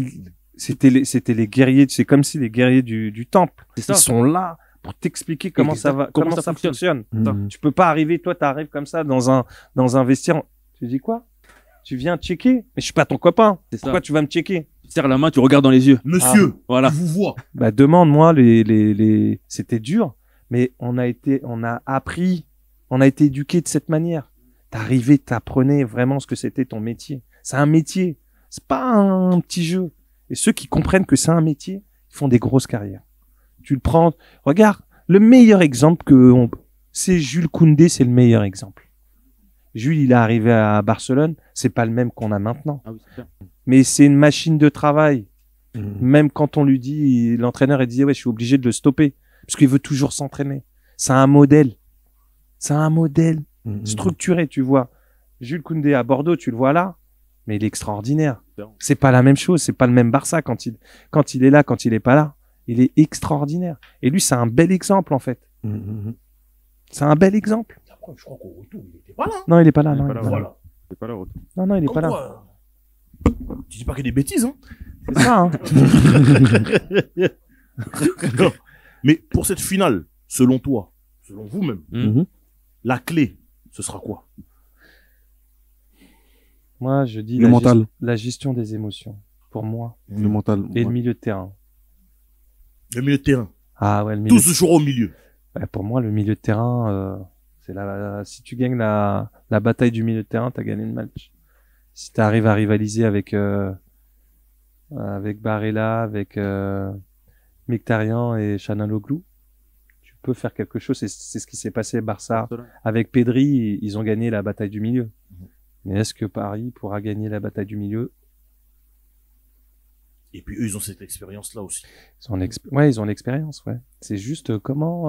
C'était les guerriers. C'est comme si les guerriers du temple. C'est ça. Ils sont là pour t'expliquer comment ça va, Comment comment ça ça fonctionne. Mm. Tu peux pas arriver, toi, t'arrives comme ça dans un vestiaire. Tu dis quoi? Tu viens checker? Mais je suis pas ton copain. C'est ça. Pourquoi tu vas me checker? Tu serres la main, tu regardes dans les yeux. Monsieur, Voilà. je vous vois. Bah, demande-moi c'était dur, mais on a appris, on a été éduqué de cette manière. T'arrivais, t'apprenais vraiment ce que c'était ton métier. C'est un métier. C'est pas un petit jeu. Et ceux qui comprennent que c'est un métier, ils font des grosses carrières. Tu le prends, regarde, le meilleur exemple c'est Jules Koundé, c'est le meilleur exemple. Jules, il est arrivé à Barcelone, c'est pas le même qu'on a maintenant. Ah oui, c'est clair. Mais c'est une machine de travail. Mm. Même quand on lui dit, l'entraîneur, il disait, ouais, je suis obligé de le stopper. Parce qu'il veut toujours s'entraîner. C'est un modèle. C'est un modèle Mm. structuré, tu vois. Jules Koundé à Bordeaux, tu le vois là. mais il est extraordinaire. C'est pas la même chose, c'est pas le même Barça quand il est là, quand il est pas là. Il est extraordinaire. Et lui, c'est un bel exemple, en fait. C'est un bel exemple. Après, je crois qu'au retour, il était pas là. Non, il est pas là. Il est Non, pas il là, est pas là. Voilà. C'est pas là, retour. Non, il est Comme pas là. quoi, tu dis pas que des bêtises, hein. C'est ça, hein. Non. Mais pour cette finale, selon toi, selon vous-même, la clé, ce sera quoi? Moi, je dis Le mental. la gestion des émotions. Pour moi. Le mental. Et le ouais. milieu de terrain. Le milieu de terrain. Ah ouais, le milieu. Tous toujours au milieu. Ouais, pour moi, le milieu de terrain, c'est si tu gagnes la bataille du milieu de terrain, t'as gagné le match. Si t'arrives à rivaliser avec Barella, avec Mkhitaryan et Çalhanoğlu, tu peux faire quelque chose. C'est ce qui s'est passé Barça avec Pedri. Ils ont gagné la bataille du milieu. Mais est-ce que Paris pourra gagner la bataille du milieu? Et puis eux, ils ont cette expérience-là aussi. Ils ont l'expérience, ouais. C'est juste comment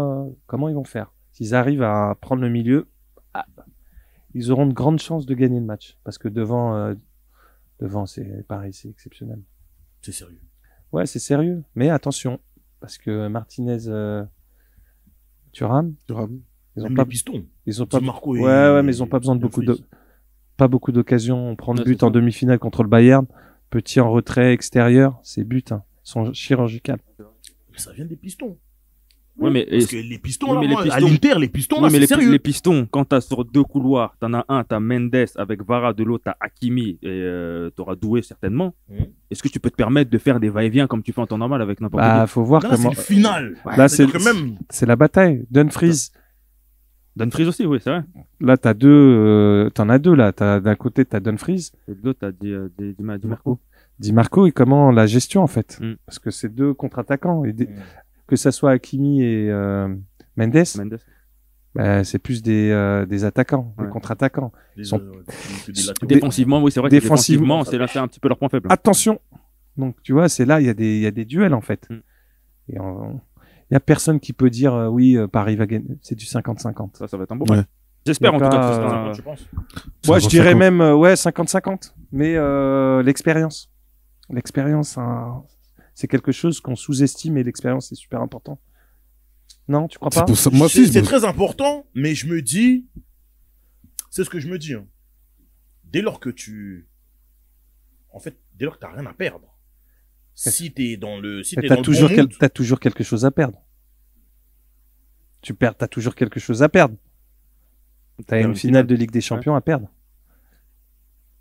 ils vont faire. S'ils arrivent à prendre le milieu, ils auront de grandes chances de gagner le match. Parce que devant, c'est pareil, c'est exceptionnel. C'est sérieux. Ouais, c'est sérieux. Mais attention, parce que Martinez, Thuram, ils ont Même pas, les pistons. ils ont pas, Di Marco et- ouais, mais ils ont pas besoin de pas beaucoup d'occasions. Prendre but en demi-finale contre le Bayern, petit en retrait extérieur, c'est but, hein. Ils sont chirurgicales. Mais ça vient des pistons. Ouais, mais Parce que les pistons, oui, là, mais les moi, à pistons- l'Inter, les pistons, oui, là, mais c'est sérieux. les pistons, quand t'as sur deux couloirs, t'en as un, t'as Mendes avec Vara, de l'autre, t'as Hakimi et t'auras Doué certainement. Est-ce que tu peux te permettre de faire des va-et-vient comme tu fais en temps normal avec n'importe Bah, qui? faut voir Là, c'est comment. le final. Là, C'est-à-dire que même. c'est la bataille. Dumfries. Dumfries aussi, oui, c'est vrai. Là, t'en as deux, là. D'un côté, t'as Dumfries. Et de l'autre, t'as Di Marco. Di Marco, et comment la gestion, en fait. Mm. Parce que c'est deux contre-attaquants. Que ça soit Hakimi et Mendes, bah, c'est plus des attaquants, des Ouais. contre-attaquants. Des, sont- des latéraux. Défensivement, oui, c'est vrai que Défensivement, défensivement, c'est là, c'est un petit peu leur point faible. Attention. Donc, tu vois, c'est là, il y a des duels, en fait. Mm. Et il y a personne qui peut dire, oui, Paris va gagner. C'est du 50-50. Ça va être un bon Ouais. match. J'espère Y a en tout pas, cas que ce sera un- Je pense. Moi, je 50-50. dirais même, ouais, 50-50. Mais l'expérience. L'expérience, hein, c'est quelque chose qu'on sous-estime et l'expérience, c'est super important. Non, tu crois pas? C'est pour ça, moi aussi, C'est très important, mais je me dis, c'est ce que je me dis, hein. Dès lors que dès lors que t'as rien à perdre, si t'es dans le bon mood, T'as toujours quelque chose à perdre. T'as toujours quelque chose à perdre. T'as une finale de Ligue des Champions à perdre.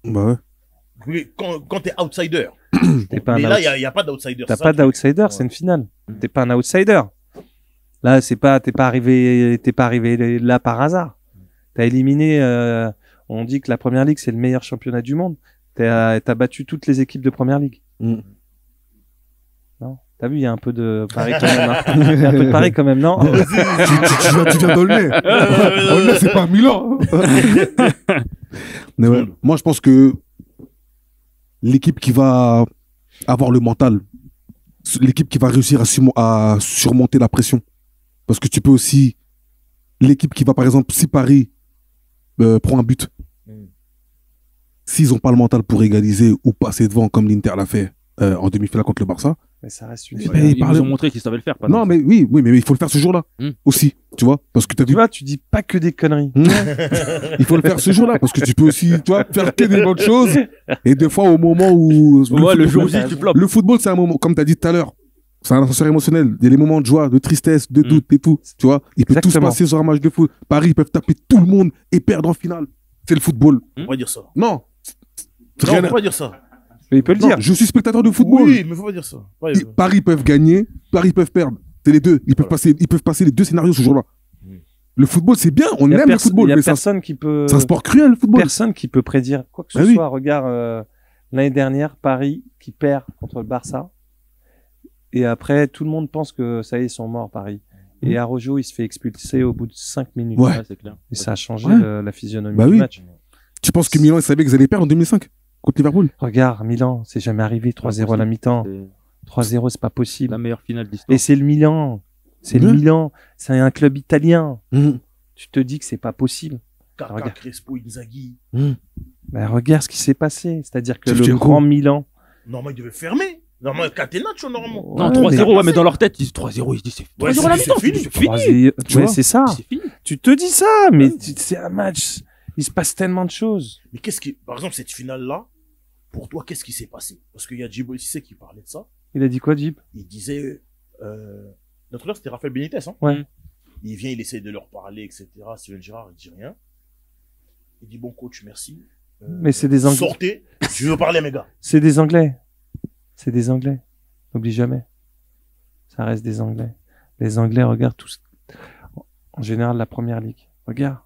Bah ouais. oui, quand t'es outsider. T'es pas Mais un là, outs- il y a pas d'outsider. T'as c'est ça pas le truc. d'outsider, c'est une finale. T'es pas un outsider. Là, t'es pas arrivé là par hasard. T'as éliminé, on dit que la Première Ligue, c'est le meilleur championnat du monde. T'as battu toutes les équipes de Première Ligue. Mm. Non? T'as vu, il y a un peu de Paris quand même, hein. Il y a un peu de Paris quand même, non? Tu viens d'Aulnay. Aulnay, c'est pas Milan. Mais ouais, moi, je pense que l'équipe qui va avoir le mental, l'équipe qui va réussir à surmonter la pression. Parce que tu peux aussi, l'équipe qui va, par exemple, si Paris prend un but, s'ils n'ont pas le mental pour égaliser ou passer devant, comme l'Inter l'a fait en demi-finale contre le Barça. Mais ça reste une Mais finale. il Ils parlait- nous ont montré qu'ils savaient le faire. Pas Non, nous. mais oui, mais il faut le faire ce jour-là aussi, tu vois, parce que tu as Tu vu. vois, tu dis pas que des conneries. Il faut le faire ce jour-là parce que tu peux aussi, tu vois, faire que des bonnes choses. Et des fois, au moment où Ouais, le jour où football- tu floppes. le football, c'est un moment, comme tu as dit tout à l'heure, c'est un ascenseur émotionnel. Il y a des moments de joie, de tristesse, de doute et tout. Tu vois, il peut tout se Exactement. passer sur un match de foot. Paris, ils peuvent taper tout le monde et perdre en finale. C'est le football. Faut pas dire ça. Non. Non, Rien faut à- pas dire ça. Mais il peut le Non, dire. je suis spectateur de football. Oui, mais faut pas dire ça. Pas- Paris peuvent gagner, Paris peuvent perdre. C'est les deux. Ils peuvent passer les deux scénarios ce jour-là. Le football, c'est bien. On aime le football, Il y a mais c'est personne qui peut. un sport cruel, le football. Personne qui peut prédire quoi que ce Ah oui. soit. Regarde, l'année dernière, Paris qui perd contre le Barça. Et après, tout le monde pense que ça y est, ils sont morts, Paris. Et Araujo, il se fait expulser au bout de 5 minutes. Ouais. Ouais, c'est clair. Et ça a changé Ouais. la physionomie Bah du oui. match. Tu penses que Milan, ils savaient qu'ils allaient perdre en 2005 contre Liverpool? Regarde, Milan, c'est jamais arrivé 3-0 à la mi-temps. C'est 3-0, c'est pas possible. la meilleure finale d'histoire. Et c'est le Milan. C'est le Ouais. Milan. C'est un club italien. Mhm. Tu te dis que c'est pas possible. Kaka, Regarde. Crespo, Inzaghi. Ben, regarde ce qui s'est passé. C'est-à-dire que le Shevchenko. grand Milan. Normalement, il devait fermer. Normalement, Catenaccio, normalement. Non, Ouais, 3-0, mais- ouais, mais dans leur tête, ils disent 3-0, ils se disent c'est Ouais, 3-0 à la c'est mi-temps, fini. c'est fini. Tu Ouais, vois c'est ça. C'est fini. Tu te dis ça, mais c'est un match. Il se passe tellement de choses. Mais par exemple, cette finale-là, pour toi, qu'est-ce qui s'est passé? Parce qu'il y a Djibo Cissé qui parlait de ça. Il a dit quoi, Jib? Il disait, notre leader, c'était Raphaël Benitez, hein. Ouais. Il vient, il essaie de leur parler, etc. Steven Gerrard, il dit rien. Il dit, bon coach, merci. Mais c'est des Anglais. Sortez, je veux parler à mes gars. C'est des Anglais. C'est des Anglais. N'oublie jamais. Ça reste des Anglais. Les Anglais regardent tous. En général, la première ligue. Regarde.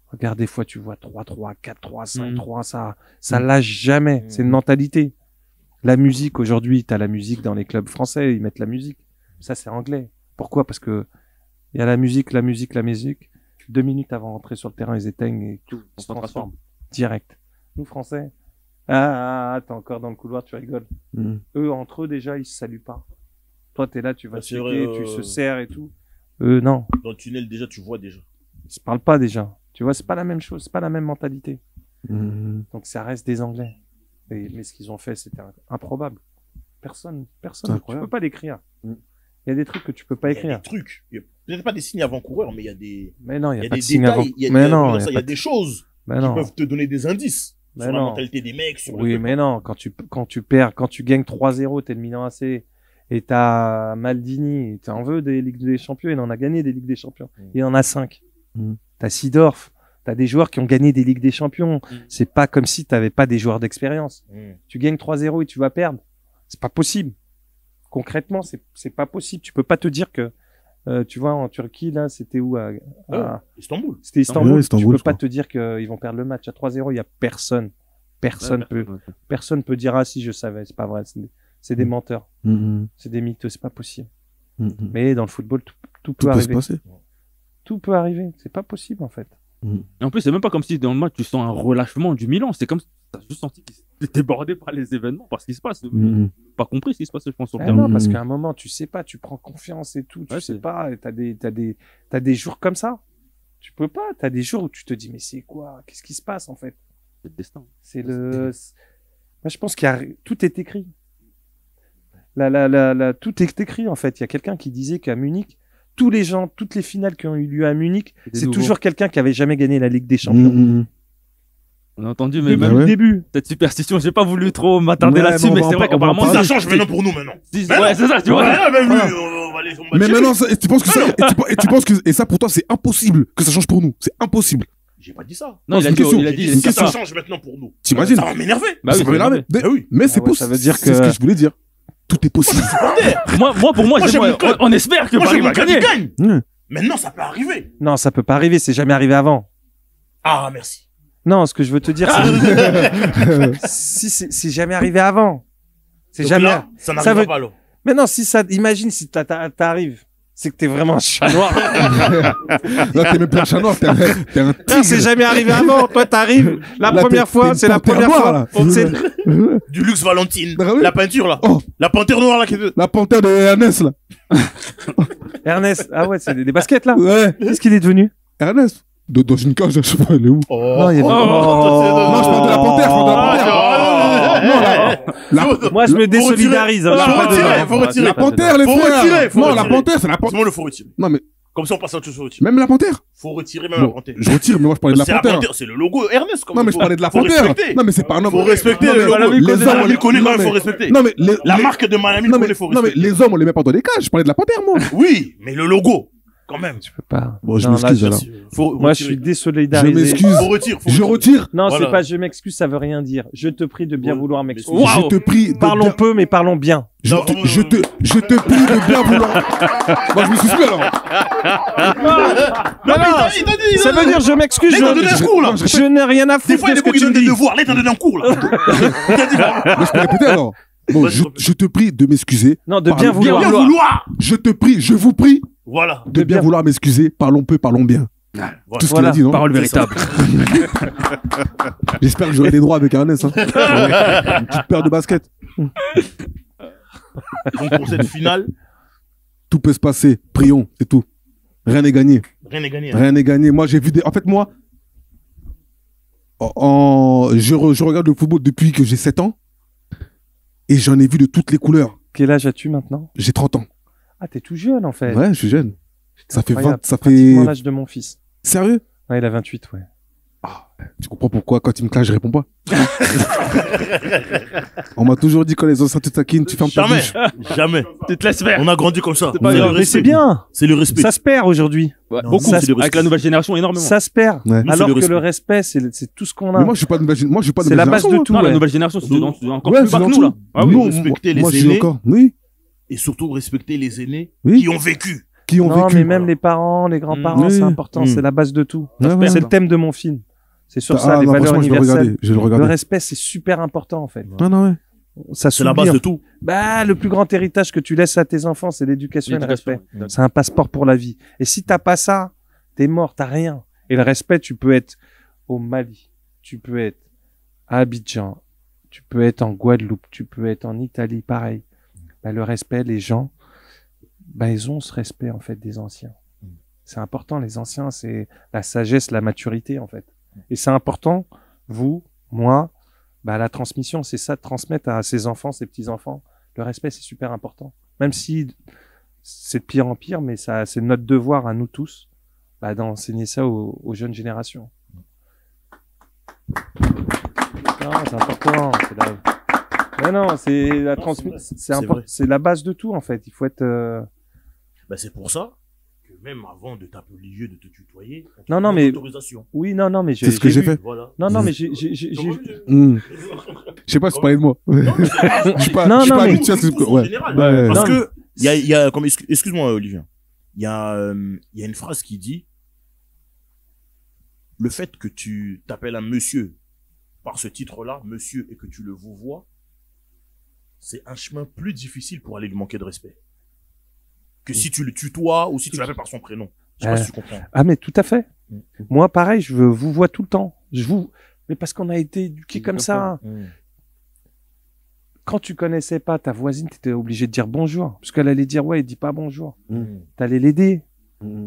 Regarde, des fois, tu vois 3-3, 4-3, 5-3, ça lâche jamais. C'est une mentalité. La musique, aujourd'hui, t'as la musique dans les clubs français, ils mettent la musique. Ça, c'est anglais. Pourquoi? Parce que il y a la musique. 2 minutes avant d'entrer sur le terrain, ils éteignent et tout. On se transforme. Direct. Nous, Français. T'es encore dans le couloir, tu rigoles. Eux, entre eux, déjà, ils se saluent pas. Toi, t'es là, tu vas Ah, c'est checker, vrai, tu se serres et tout. Eux, non. Dans le tunnel, déjà, tu vois déjà. Ils se parlent pas déjà. Tu vois, c'est pas la même chose, c'est pas la même mentalité. Donc ça reste des Anglais. Mais ce qu'ils ont fait, c'était improbable. Personne, C'est tu incroyable. peux pas l'écrire. Il y a des trucs que tu peux pas Il y a écrire. des trucs. Il y a peut-être pas des signes avant-coureurs, mais il y a des, Mais non, il il y y a a pas des de signe avant. détails. Il y a, Mais des- non, il y a pas des choses mais qui non. peuvent te donner des indices Mais sur la non. mentalité des mecs, sur le Oui, truc. mais non, quand tu perds, quand tu gagnes 3-0, t'es le Milan AC, et t'as Maldini, t'en veux des Ligues des Champions, il en a gagné des Ligues des Champions. Il en a 5. T'as Seedorf, t'as des joueurs qui ont gagné des Ligues des Champions. C'est pas comme si t'avais pas des joueurs d'expérience. Tu gagnes 3-0 et tu vas perdre. C'est pas possible. Concrètement, c'est pas possible. Tu peux pas te dire que, tu vois, en Turquie, là, c'était où, Istanbul. c'était Istanbul. Ouais, Istanbul, Tu peux je pas crois. te dire qu'ils vont perdre le match à 3-0. Il y a personne. Personne peut dire, ah si, je savais. C'est pas vrai. C'est des menteurs. C'est des mythos. C'est pas possible. Mais dans le football, tout Tout peut peut se arriver. passer. Tout peut arriver. C'est pas possible, en fait. Et en plus, c'est même pas comme si dans le match, tu sens un relâchement du Milan. C'est comme si t'as juste senti qu'ils étaient débordés par les événements, par ce qui se passe. Pas compris ce qui se passe, je pense, sur le Ah terrain. non, parce qu'à un moment, tu sais pas, tu prends confiance et tout, tu Ouais, sais c'est- pas, et t'as des jours comme ça. Tu peux pas, t'as des jours où tu te dis, mais c'est quoi? Qu'est-ce qui se passe, en fait? C'est le destin. C'est le, moi, je pense tout est écrit. Tout est écrit, en fait. Il y a quelqu'un qui disait qu'à Munich, toutes les finales qui ont eu lieu à Munich, C'est des c'est nouveaux. toujours quelqu'un qui avait jamais gagné la Ligue des Champions. On a entendu, mais Depuis même le ouais. début. cette superstition, j'ai pas voulu trop m'attarder Ouais, là-dessus, mais on mais va c'est en vrai par- on va en qu'apparemment, parler. Ça change maintenant pour nous, maintenant. Ouais, c'est ça, tu vois. Ouais, ben oui, on va les Mais tirer. maintenant, et tu penses que ça, et tu penses que, et ça pour toi, c'est impossible que ça change pour nous. C'est impossible. J'ai pas dit ça. Non, il c'est a une dit, question. il a J'ai dit, dit, une si ça question. change maintenant pour nous. T'imagines? Ça va m'énerver. Bah oui, Ça peut m'énerver. Eh oui. Mais c'est Ah ouais, possible. ça veut dire C'est que- ce que je voulais dire. Tout est possible. Moi, pour moi, Moi, j'aime le club. on espère que Moi, Paris j'ai va mon club qui gagner. gagne. Maintenant, ça peut arriver. Non, ça peut pas arriver, c'est jamais arrivé avant. Ah, merci. Non, ce que je veux te dire, c'est, si c'est jamais arrivé avant. C'est Donc jamais, là, ça ça n'arrivera veut- pas, alors. mais non, si ça, imagine si t'arrives, c'est que t'es vraiment un chat noir. Là, t'es même pas un chat noir, t'es un Non, c'est tigre. jamais arrivé avant. Toi, t'arrives, la Là, première t'es fois, une c'est la panthère première noire, fois. là. C'est- Du luxe Valentine. Ah oui. La peinture, là. Oh. La panthère noire, là. qui est- La panthère de Ernest, là. Ernest, ah ouais, c'est des baskets, là. Ouais. Qu'est-ce qu'il est devenu? Ernest. Dans une cage, je sais pas, elle est où? Oh, Non, il est- Non, je parle de la panthère, je parle de la panthère. Non, la, Moi, je me désolidarise. hein, je suis Faut pas retirer, dedans. faut retirer. la panthère, les Faut frères. retirer, faut Non, la retirer. panthère, c'est la panthère. Dis-moi, il faut retirer. Non, mais, Comme ça, on passe à autre chose. Faut retirer. même la panthère. Faut retirer même la Bon, panthère. je retire, mais moi, je parlais de la C'est la panthère. panthère, c'est le logo Ernest. comme Non, mais faut- je parlais de la faut panthère. respecter. Non, mais c'est pas un homme. Faut respecter Non, le mais logo. les hommes, Malami connaît, non, il faut mais- respecter. Non, mais La les- marque de Malami non, connaît, mais, faut non, mais respecter. les hommes, on les met pas dans des cages. Je parlais de la panthère, moi. Oui, mais le logo, quand même. Tu peux pas. Bon, je Non, m'excuse, là, alors. Faut Moi, je retirer. suis Je désolidarisé. m'excuse. Faut retirer. faut Je retirer. retire. Non, Voilà. c'est pas je m'excuse, ça veut rien dire. Je te prie de bien Ouais. vouloir m'excuser. Waouh. Je te prie de Parlons bien- peu, mais parlons bien. Je Non, te prie de bien vouloir. Moi, je me suis plus alors. Non, mais il t'a dit. Ça veut dire je m'excuse, Là, il t'a donné un cours, là. je n'ai rien à Des foutre fois, de il ce est que beau, il tu me donne des dis. devoirs. Là, il t'a donné un cours, là. Il t'a dit, Mais je peux répéter alors. Bon, je te prie de m'excuser. Non, de Parlons bien bien vouloir. vouloir. Je te prie, je vous prie Voilà. de bien vouloir m'excuser. Parlons peu, parlons bien. Tout ce qu'il Voilà. a dit, non? Parole véritable. J'espère que j'aurai des droits avec Ernest. Hein. Une petite paire de baskets. Donc, pour cette finale, Tout peut se passer. Prions, c'est tout. Rien n'est gagné. rien n'est gagné. hein. Rien n'est gagné. Moi, j'ai vu des. En fait, moi, Je regarde le football depuis que j'ai 7 ans et j'en ai vu de toutes les couleurs. Quel âge as-tu maintenant? J'ai 30 ans. Ah, t'es tout jeune en fait. Ouais, je suis jeune. Ça fait Incroyable. 20, ça Pratiquement fait... l'âge de mon fils. Sérieux? Ouais, il a 28, ouais. Tu comprends pourquoi quand il me clash, je réponds pas. On m'a toujours dit quand les anciens te taquinent, tu fermes ta Jamais, bouche. jamais. Tu te laisses faire. On a grandi comme ça. pas C'est le grave. Mais respect. c'est bien. C'est le respect. Ça se perd aujourd'hui. Ouais, Non, beaucoup, ça, c'est le avec respect. la nouvelle génération, énormément. Ça se perd. Ouais. Nous, c'est Alors le que respect. le respect, c'est tout ce qu'on a. Mais moi, je suis pas de nouvelle, moi, je suis pas de C'est la nouvelle base de génération, tout. Non, la ouais. nouvelle génération, c'est encore Ouais, plus bas c'est que dans nous, là. tout. Ah oui. Nous, respecter les moi, je suis aînés. encore. Oui. Et surtout respecter les aînés Oui. qui ont vécu. Qui ont Non, vécu. mais même les parents, les grands-parents, Mmh. c'est Oui. important. Mmh. C'est la base de tout. Ouais, ouais. C'est le thème de mon film. C'est sur ça, Ah, les non, valeurs franchement, je vais universelles. regarder. Je vais le Le regarder. respect, c'est super important en fait. Non, non, ouais. Ça C'est la s'oublie, base en de tout. Bah, le plus grand héritage que tu laisses à tes enfants, c'est l'éducation et le respect. C'est un passeport pour la vie. Et si t'as pas ça, t'es mort, t'as rien. Et le respect, tu peux être au Mali, tu peux être à Abidjan, tu peux être en Guadeloupe, tu peux être en Italie, pareil. Bah, le respect, les gens, bah, ils ont ce respect, en fait, des anciens. C'est important, les anciens, c'est la sagesse, la maturité, en fait. Et c'est important, vous, moi, bah, la transmission, c'est ça, de transmettre à ses enfants, ses petits-enfants. Le respect, c'est super important. Même si c'est de pire en pire, mais ça, c'est notre devoir à nous tous, bah, d'enseigner ça aux jeunes générations. Non, c'est important. Mais non, c'est la transmission, c'est vrai. c'est la base de tout, en fait. Il faut être, Ben, c'est pour ça que même avant de t'appeler de te tutoyer, on te Non, non, demande mais- l'autorisation. oui, non, non, mais C'est ce que j'ai vu. fait. Voilà. Non, non, Mm. mais j'ai, Hmm. Je sais pas si tu parlais de moi. Je suis pas, Non, je suis non, pas mais- habitué à ce que, En ouais. général. Ouais. Parce Non, que, il y a comme, excuse-moi, Olivier. Il y a une phrase qui dit, le fait que tu t'appelles un monsieur par ce titre-là, monsieur, et que tu le vouvoies, c'est un chemin plus difficile pour aller lui manquer de respect. Que si tu le tutoies ou si tu l'appelles par son prénom. Je sais pas si tu comprends. Ah, mais tout à fait. Mm. Moi, pareil, je vous vois tout le temps. Mais parce qu'on a été éduqués comme ça. Quand tu connaissais pas ta voisine, tu étais obligé de dire bonjour. Parce qu'elle allait dire, ouais, il dit pas bonjour. T'allais l'aider.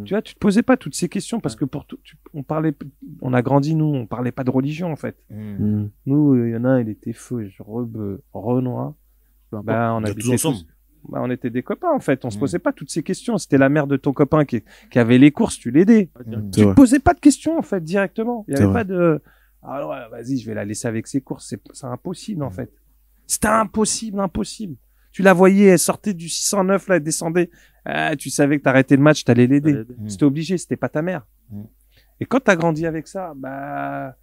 Tu vois, tu te posais pas toutes ces questions parce que pour tout, on a grandi, nous, on parlait pas de religion, en fait. Hmm. Nous, il y en a un, il était feu, Renoir. Bah, on Vous êtes habitait tous ensemble. Bah, on était des copains, en fait. On se Mm. posait pas toutes ces questions. C'était la mère de ton copain qui avait les courses, tu l'aidais. C'est Tu te vrai. posais pas de questions, en fait, directement. Il y C'est avait vrai. pas de, alors, ouais, vas-y, je vais la laisser avec ses courses. C'est impossible, en fait. C'était impossible. Tu la voyais, elle sortait du 609, là, elle descendait. Ah, tu savais que t'arrêtais le match, t'allais l'aider. C'était obligé, c'était pas ta mère. Mm. Et quand t'as grandi avec ça, bah,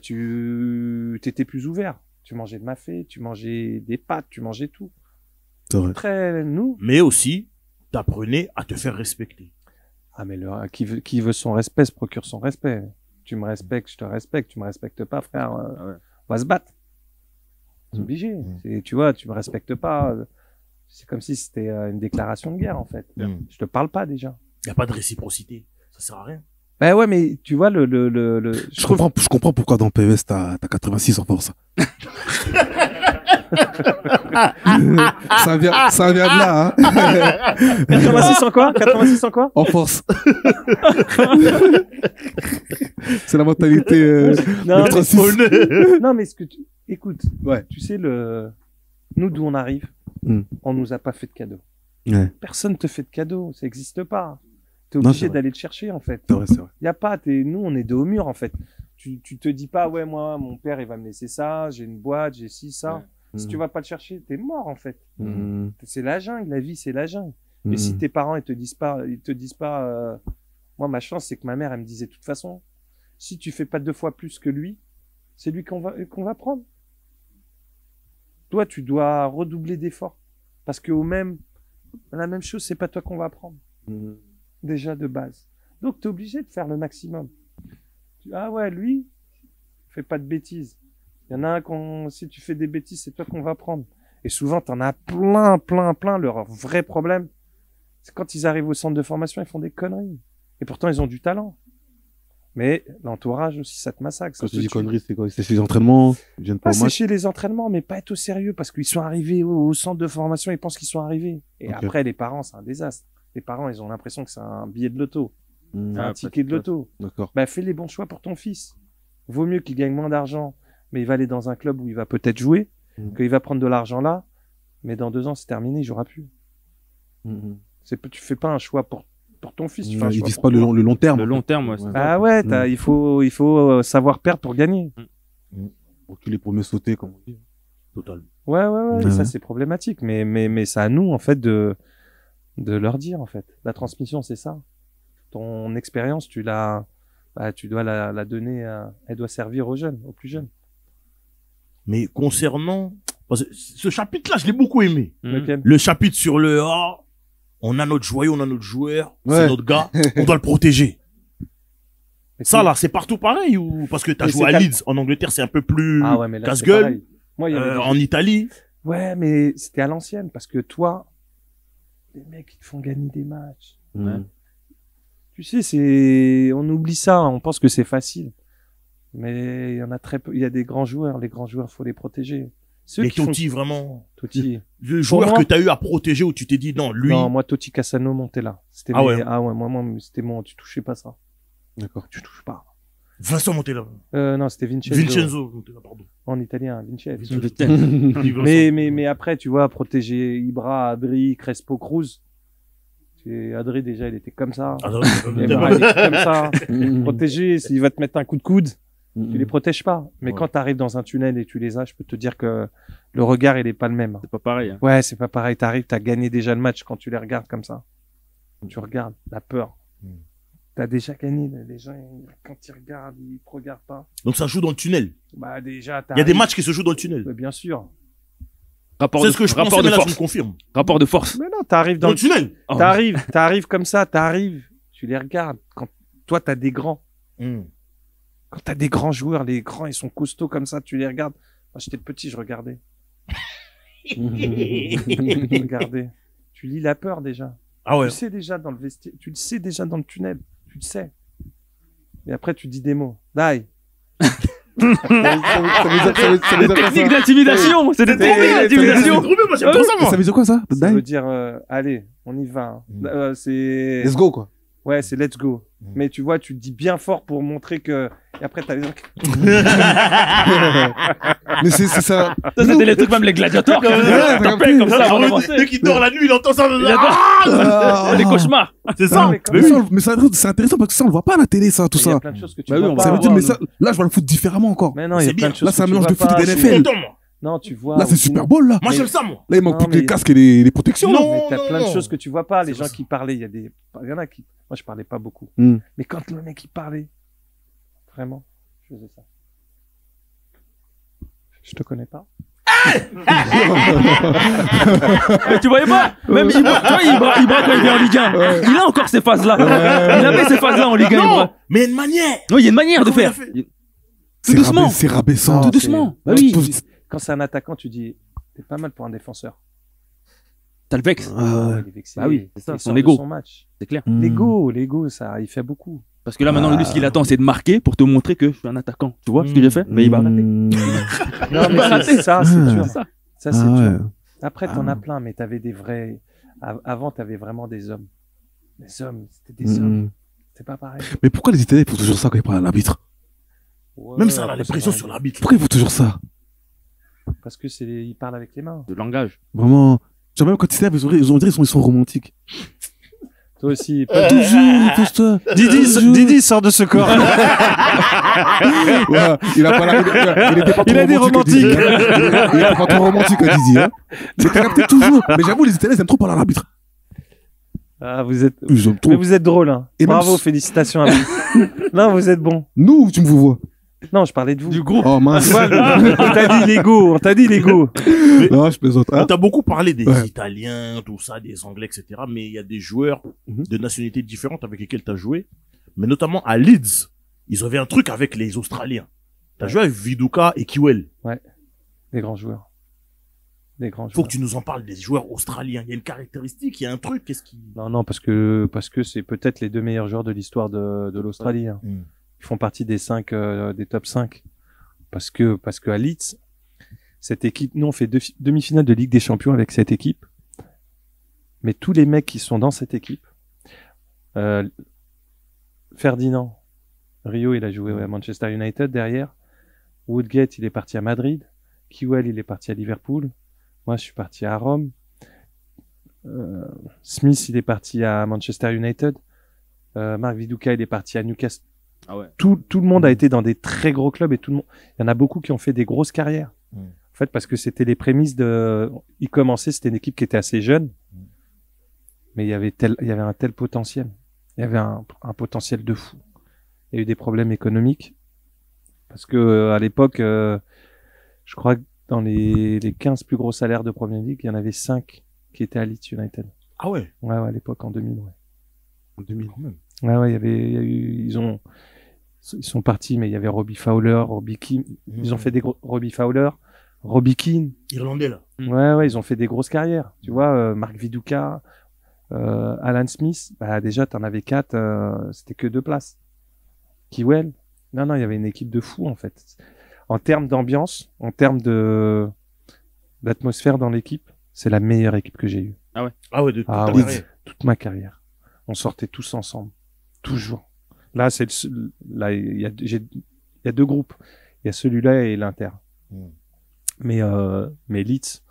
tu t'étais plus ouvert. Tu mangeais de mafé, tu mangeais des pâtes, tu mangeais tout. C'est vrai. Très, nous. Mais aussi, t'apprenais à te faire respecter. Ah, mais qui veut son respect se procure son respect. Tu me respectes, je te respecte. Tu me respectes pas, frère, on va se battre. C'est obligé. Tu vois, tu me respectes pas. C'est comme si c'était une déclaration de guerre, en fait. Je te parle pas, déjà. Il n'y a pas de réciprocité. Ça sert à rien. Bah ouais, mais tu vois, Je comprends pourquoi dans PES t'as 86 en force. ça vient de là, hein. 86 en quoi? 86 en quoi? En force. C'est la mentalité, Non, le 36. Non, mais écoute, Ouais. tu sais, nous, d'où on arrive, Mm. on nous a pas fait de cadeaux. Ouais. Personne te fait de cadeaux, ça n'existe pas. T'es Non, c'est obligé vrai. d'aller le chercher, en fait. C'est vrai, c'est vrai. Y a pas, nous, on est dos au mur, en fait. Tu te dis pas, ouais, moi, mon père, il va me laisser ça, j'ai une boîte, j'ai ci, ça. Si tu vas pas le chercher, t'es mort, en fait. Hmm. C'est la jungle, la vie, c'est la jungle. Hmm. Et si tes parents, ils te disent pas, moi, ma chance, c'est que ma mère, elle me disait, de toute façon, si tu fais pas 2 fois plus que lui, c'est lui qu'on va prendre. Toi, tu dois redoubler d'efforts. Parce que la même chose, c'est pas toi qu'on va prendre. Hmm. Déjà de base. Donc, tu es obligé de faire le maximum. Ah ouais, lui, fais pas de bêtises. Il y en a un si tu fais des bêtises, c'est toi qu'on va prendre. Et souvent, t'en as plein. Leur vrai problème, c'est quand ils arrivent au centre de formation, ils font des conneries. Et pourtant, ils ont du talent. Mais l'entourage aussi, ça te massacre. Quand ça tu te dis tue. conneries, c'est quoi? C'est chez les entraînements? Ils viennent pas Pas au match? sécher les entraînements, mais pas être au sérieux parce qu'ils sont arrivés au centre de formation, ils pensent qu'ils sont arrivés. Et Ok. après, les parents, c'est un désastre. Les parents, ils ont l'impression que c'est un billet de loto, Hmm. un ticket de loto. D'accord. Bah, fais les bons choix pour ton fils. Vaut mieux qu'il gagne moins d'argent, mais il va aller dans un club où il va peut-être jouer, qu'il va prendre de l'argent là, mais dans 2 ans, c'est terminé, il jouera plus. Tu fais pas un choix pour ton fils, tu fais un Ils choix visent pour pas toi. le long terme. Le long terme, ouais, c'est ça. Ah ouais, il faut savoir perdre pour gagner. Pour tous les premiers sauter, comme on dit. Total. Ouais, Ouais. ça c'est problématique, mais c'est à nous en fait de leur dire en fait. La transmission c'est ça. Ton expérience tu dois la donner, elle doit servir aux jeunes, aux plus jeunes. Mais concernant, parce que ce chapitre-là, je l'ai beaucoup aimé. Lequel Le chapitre sur le on a notre joyau, on a notre joueur, Ouais. c'est notre gars, on doit le protéger. Mais Ça là, c'est partout pareil ou parce que t'as Mais joué c'est à Leeds en Angleterre, c'est un peu plus Ah ouais, mais là c'est casse-gueule. pareil. Moi il y avait des- En Italie, Ouais, mais c'était à l'ancienne parce que toi, les mecs ils te font gagner des matchs. Tu sais, on oublie ça, on pense que c'est facile. Mais il y en a très peu, il y a des grands joueurs, les grands joueurs, faut les protéger. Ceux mais qui font Totti vraiment, Totti. le joueur moi- que t'as eu à protéger où tu t'es dit non, lui, Non, moi Totti Cassano montait là. C'était Ah ouais. moi c'était moi, tu touchais pas ça. D'accord. Tu touches pas. Vincent Montella, Non, c'était Vincenzo. Vincenzo Montella, pardon. En italien, Vincenzo. Vincent. Mais après, tu vois, protéger Ibra, Adri, Crespo, Cruz. Adri, déjà, il était comme ça. Ah, non, Ibra, il était comme ça. Protéger, s'il va te mettre un coup de coude, tu les protèges pas. Mais Ouais. quand tu arrives dans un tunnel et tu les as, je peux te dire que le regard, il est pas le même. C'est pas pareil. Hein. Ouais, c'est pas pareil. T'arrives, t'as gagné déjà le match quand tu les regardes comme ça. Tu regardes, la peur. T'as déjà gagné. Les gens, quand ils regardent, ils te regardent pas. Donc ça joue dans le tunnel. Bah, déjà, Il y a des matchs qui se jouent dans le tunnel. Bien sûr. C'est ce que je pensais, rapport de mais là tu me force. confirmes. Rapport de force. Mais non, t'arrives Dans dans le tunnel. Oh. t'arrives comme ça, tu les regardes. Quand toi, t'as des grands. Quand t'as des grands joueurs, les grands, ils sont costauds comme ça, tu les regardes. Moi, j'étais petit, je regardais. Je regardais. Tu lis la peur déjà. Ah ouais. Tu sais déjà dans le vestiaire, tu le sais déjà dans le tunnel. Tu le sais. Et après, tu dis des mots. Die. Des techniques d'intimidation. C'est des techniques C'est d'intimidation. trop bien, moi j'aime trop ça moi. Ça veut dire quoi, ça? Ça Die? veut dire, allez, on y va. C'est, Let's go, quoi. ouais, c'est let's go. Mais tu vois, tu le dis bien fort pour montrer que, et après, t'as les gens qui- Mais c'est ça. Ça, c'était les trucs, même les gladiateurs. Qui t'as tapaient compris. comme ça avant Ah, d'avancer. Dès qu'il dort la nuit, il entend ça. Il adore. Ah, Des cauchemars. C'est ça. mais Mais c'est intéressant parce que ça, on le voit pas à la télé, ça, tout Il y a ça. plein de choses que tu Bah oui, vois on pas. Ça veut dire, voir, mais ça, là, je vois le foot différemment encore. Mais non, il y a C'est plein bien. de choses Là, c'est un que tu mélange vois de foot et pas. de Je NFL. suis content moi. Non, tu vois. Là, c'est aussi- Super Bowl, là. Moi Mais- j'aime ça moi. Là, il manque Non, plus que les mais- casques et les protections. là. Non. Mais t'as plein de non. choses que tu vois pas. Les C'est gens pour qui parlaient, il y en a qui, moi, je parlais pas beaucoup. Hmm. Mais quand le mec, il parlait, vraiment, je faisais ça. Je te connais pas. Mais tu voyais pas? Même Ibra, tu vois, Ibra, quand il vient en Ligue 1, il a encore ces phases-là. Il avait ces phases-là en Ligue 1, Non, Ibra. mais il y a une manière. Oui, il y a une manière de Comment il a faire. fait C'est doucement. C'est rabaissant. Non, Tout doucement. c'est- Bah oui. Quand c'est un attaquant, tu dis, t'es pas mal pour un défenseur. T'as le vex. Ah, Il est vexé. Bah oui, c'est ça, Il son sort de ego. son match. C'est clair. hmm. L'ego, ça, il fait beaucoup. Parce que là, maintenant, lui, ce qu'il attend, c'est de marquer pour te montrer que je suis un attaquant. Tu vois ce que j'ai fait? Mais il va rater. Hmm. Non, mais c'est ça, c'est Ah. dur. ça. Ça, c'est Ah dur. ouais. Après, t'en Ah. as plein, mais t'avais des vrais. Avant, t'avais vraiment des hommes. Des hommes, c'était des hommes. Hmm. C'est pas pareil. Mais pourquoi les Italiens font toujours ça quand ils parlent à l'arbitre? Même ça, on a après, les c'est pressions pareil. sur l'arbitre. Pourquoi ils font toujours ça? Parce que ils parlent avec les mains. De langage. Vraiment. Genre, même quand ils s'énervent, on dirait qu'ils sont romantiques. Toi aussi. Toujours, pousse-toi. Didi sort de ce corps. Ouais, il a pas la, il était pas trop Il a dit romantique. Didi, hein. Il était pas trop romantique, Didi, hein. Mais t'as capté toujours. Mais j'avoue, les Italiens, ils aiment trop parler à l'arbitre. Ah, vous êtes. Ils aiment Mais trop. vous êtes drôle, hein. Et même Bravo, s- félicitations à vous. Non, vous êtes bon. Nous, tu me vois. Non, je parlais de vous. groupe. Oh, mince. Ouais, on t'a dit l'ego, on t'a dit l'ego. Non, je plaisante. On Hein. t'a beaucoup parlé des Ouais. Italiens, tout ça, des Anglais, etc. Mais il y a des joueurs Mhm. de nationalités différentes avec lesquels t'as joué. Mais notamment à Leeds, ils avaient un truc avec les Australiens. T'as joué avec Viduka et Kiwell. Des grands joueurs. Des grands Faut joueurs. que tu nous en parles des joueurs australiens. Il y a une caractéristique, il y a un truc, qu'est-ce qui... Non, parce que c'est peut-être les 2 meilleurs joueurs de l'histoire de l'Australie. Hein. Mm. Ils font partie des 5, des top 5. Parce que à Leeds, cette équipe, nous on fait demi-finale de Ligue des Champions avec cette équipe. Mais tous les mecs qui sont dans cette équipe, Ferdinand, Rio, il a joué à Manchester United derrière. Woodgate, il est parti à Madrid. Kewell, il est parti à Liverpool. Moi, je suis parti à Rome. Smith, il est parti à Manchester United. Mark Viduka, il est parti à Newcastle. Ah ouais. Tout le monde a été dans des très gros clubs et tout le monde. Il y en a beaucoup qui ont fait des grosses carrières. En fait, parce que c'était les prémices de. Ils commençaient, c'était une équipe qui était assez jeune, mais il y avait un tel potentiel. Il y avait un potentiel de fou. Il y a eu des problèmes économiques parce que à l'époque, je crois que dans les 15 plus gros salaires de Premier League, il y en avait 5 qui étaient à Leeds United. Ah ouais. Ouais, à l'époque en 2000, ouais. En 2000 Quand même. Ouais, il y a eu, ils sont partis, mais il y avait Robbie Fowler, Robbie Keane. Ils ont fait des gros, Robbie Fowler, Robbie Keane. Irlandais, là. Ouais, ils ont fait des grosses carrières. Tu vois, Mark Viduka, Alan Smith, bah, déjà, t'en avais 4, c'était que 2 places. Kewell. Non, il y avait une équipe de fous, en fait. En termes d'ambiance, en termes d'atmosphère dans l'équipe, c'est la meilleure équipe que j'ai eue. Ah ouais, de toute Ah ta ouais. carrière. Toute ma carrière. On sortait tous ensemble. Toujours. Là, là, il y a 2 groupes. Il y a celui-là et l'Inter. Mais Leeds,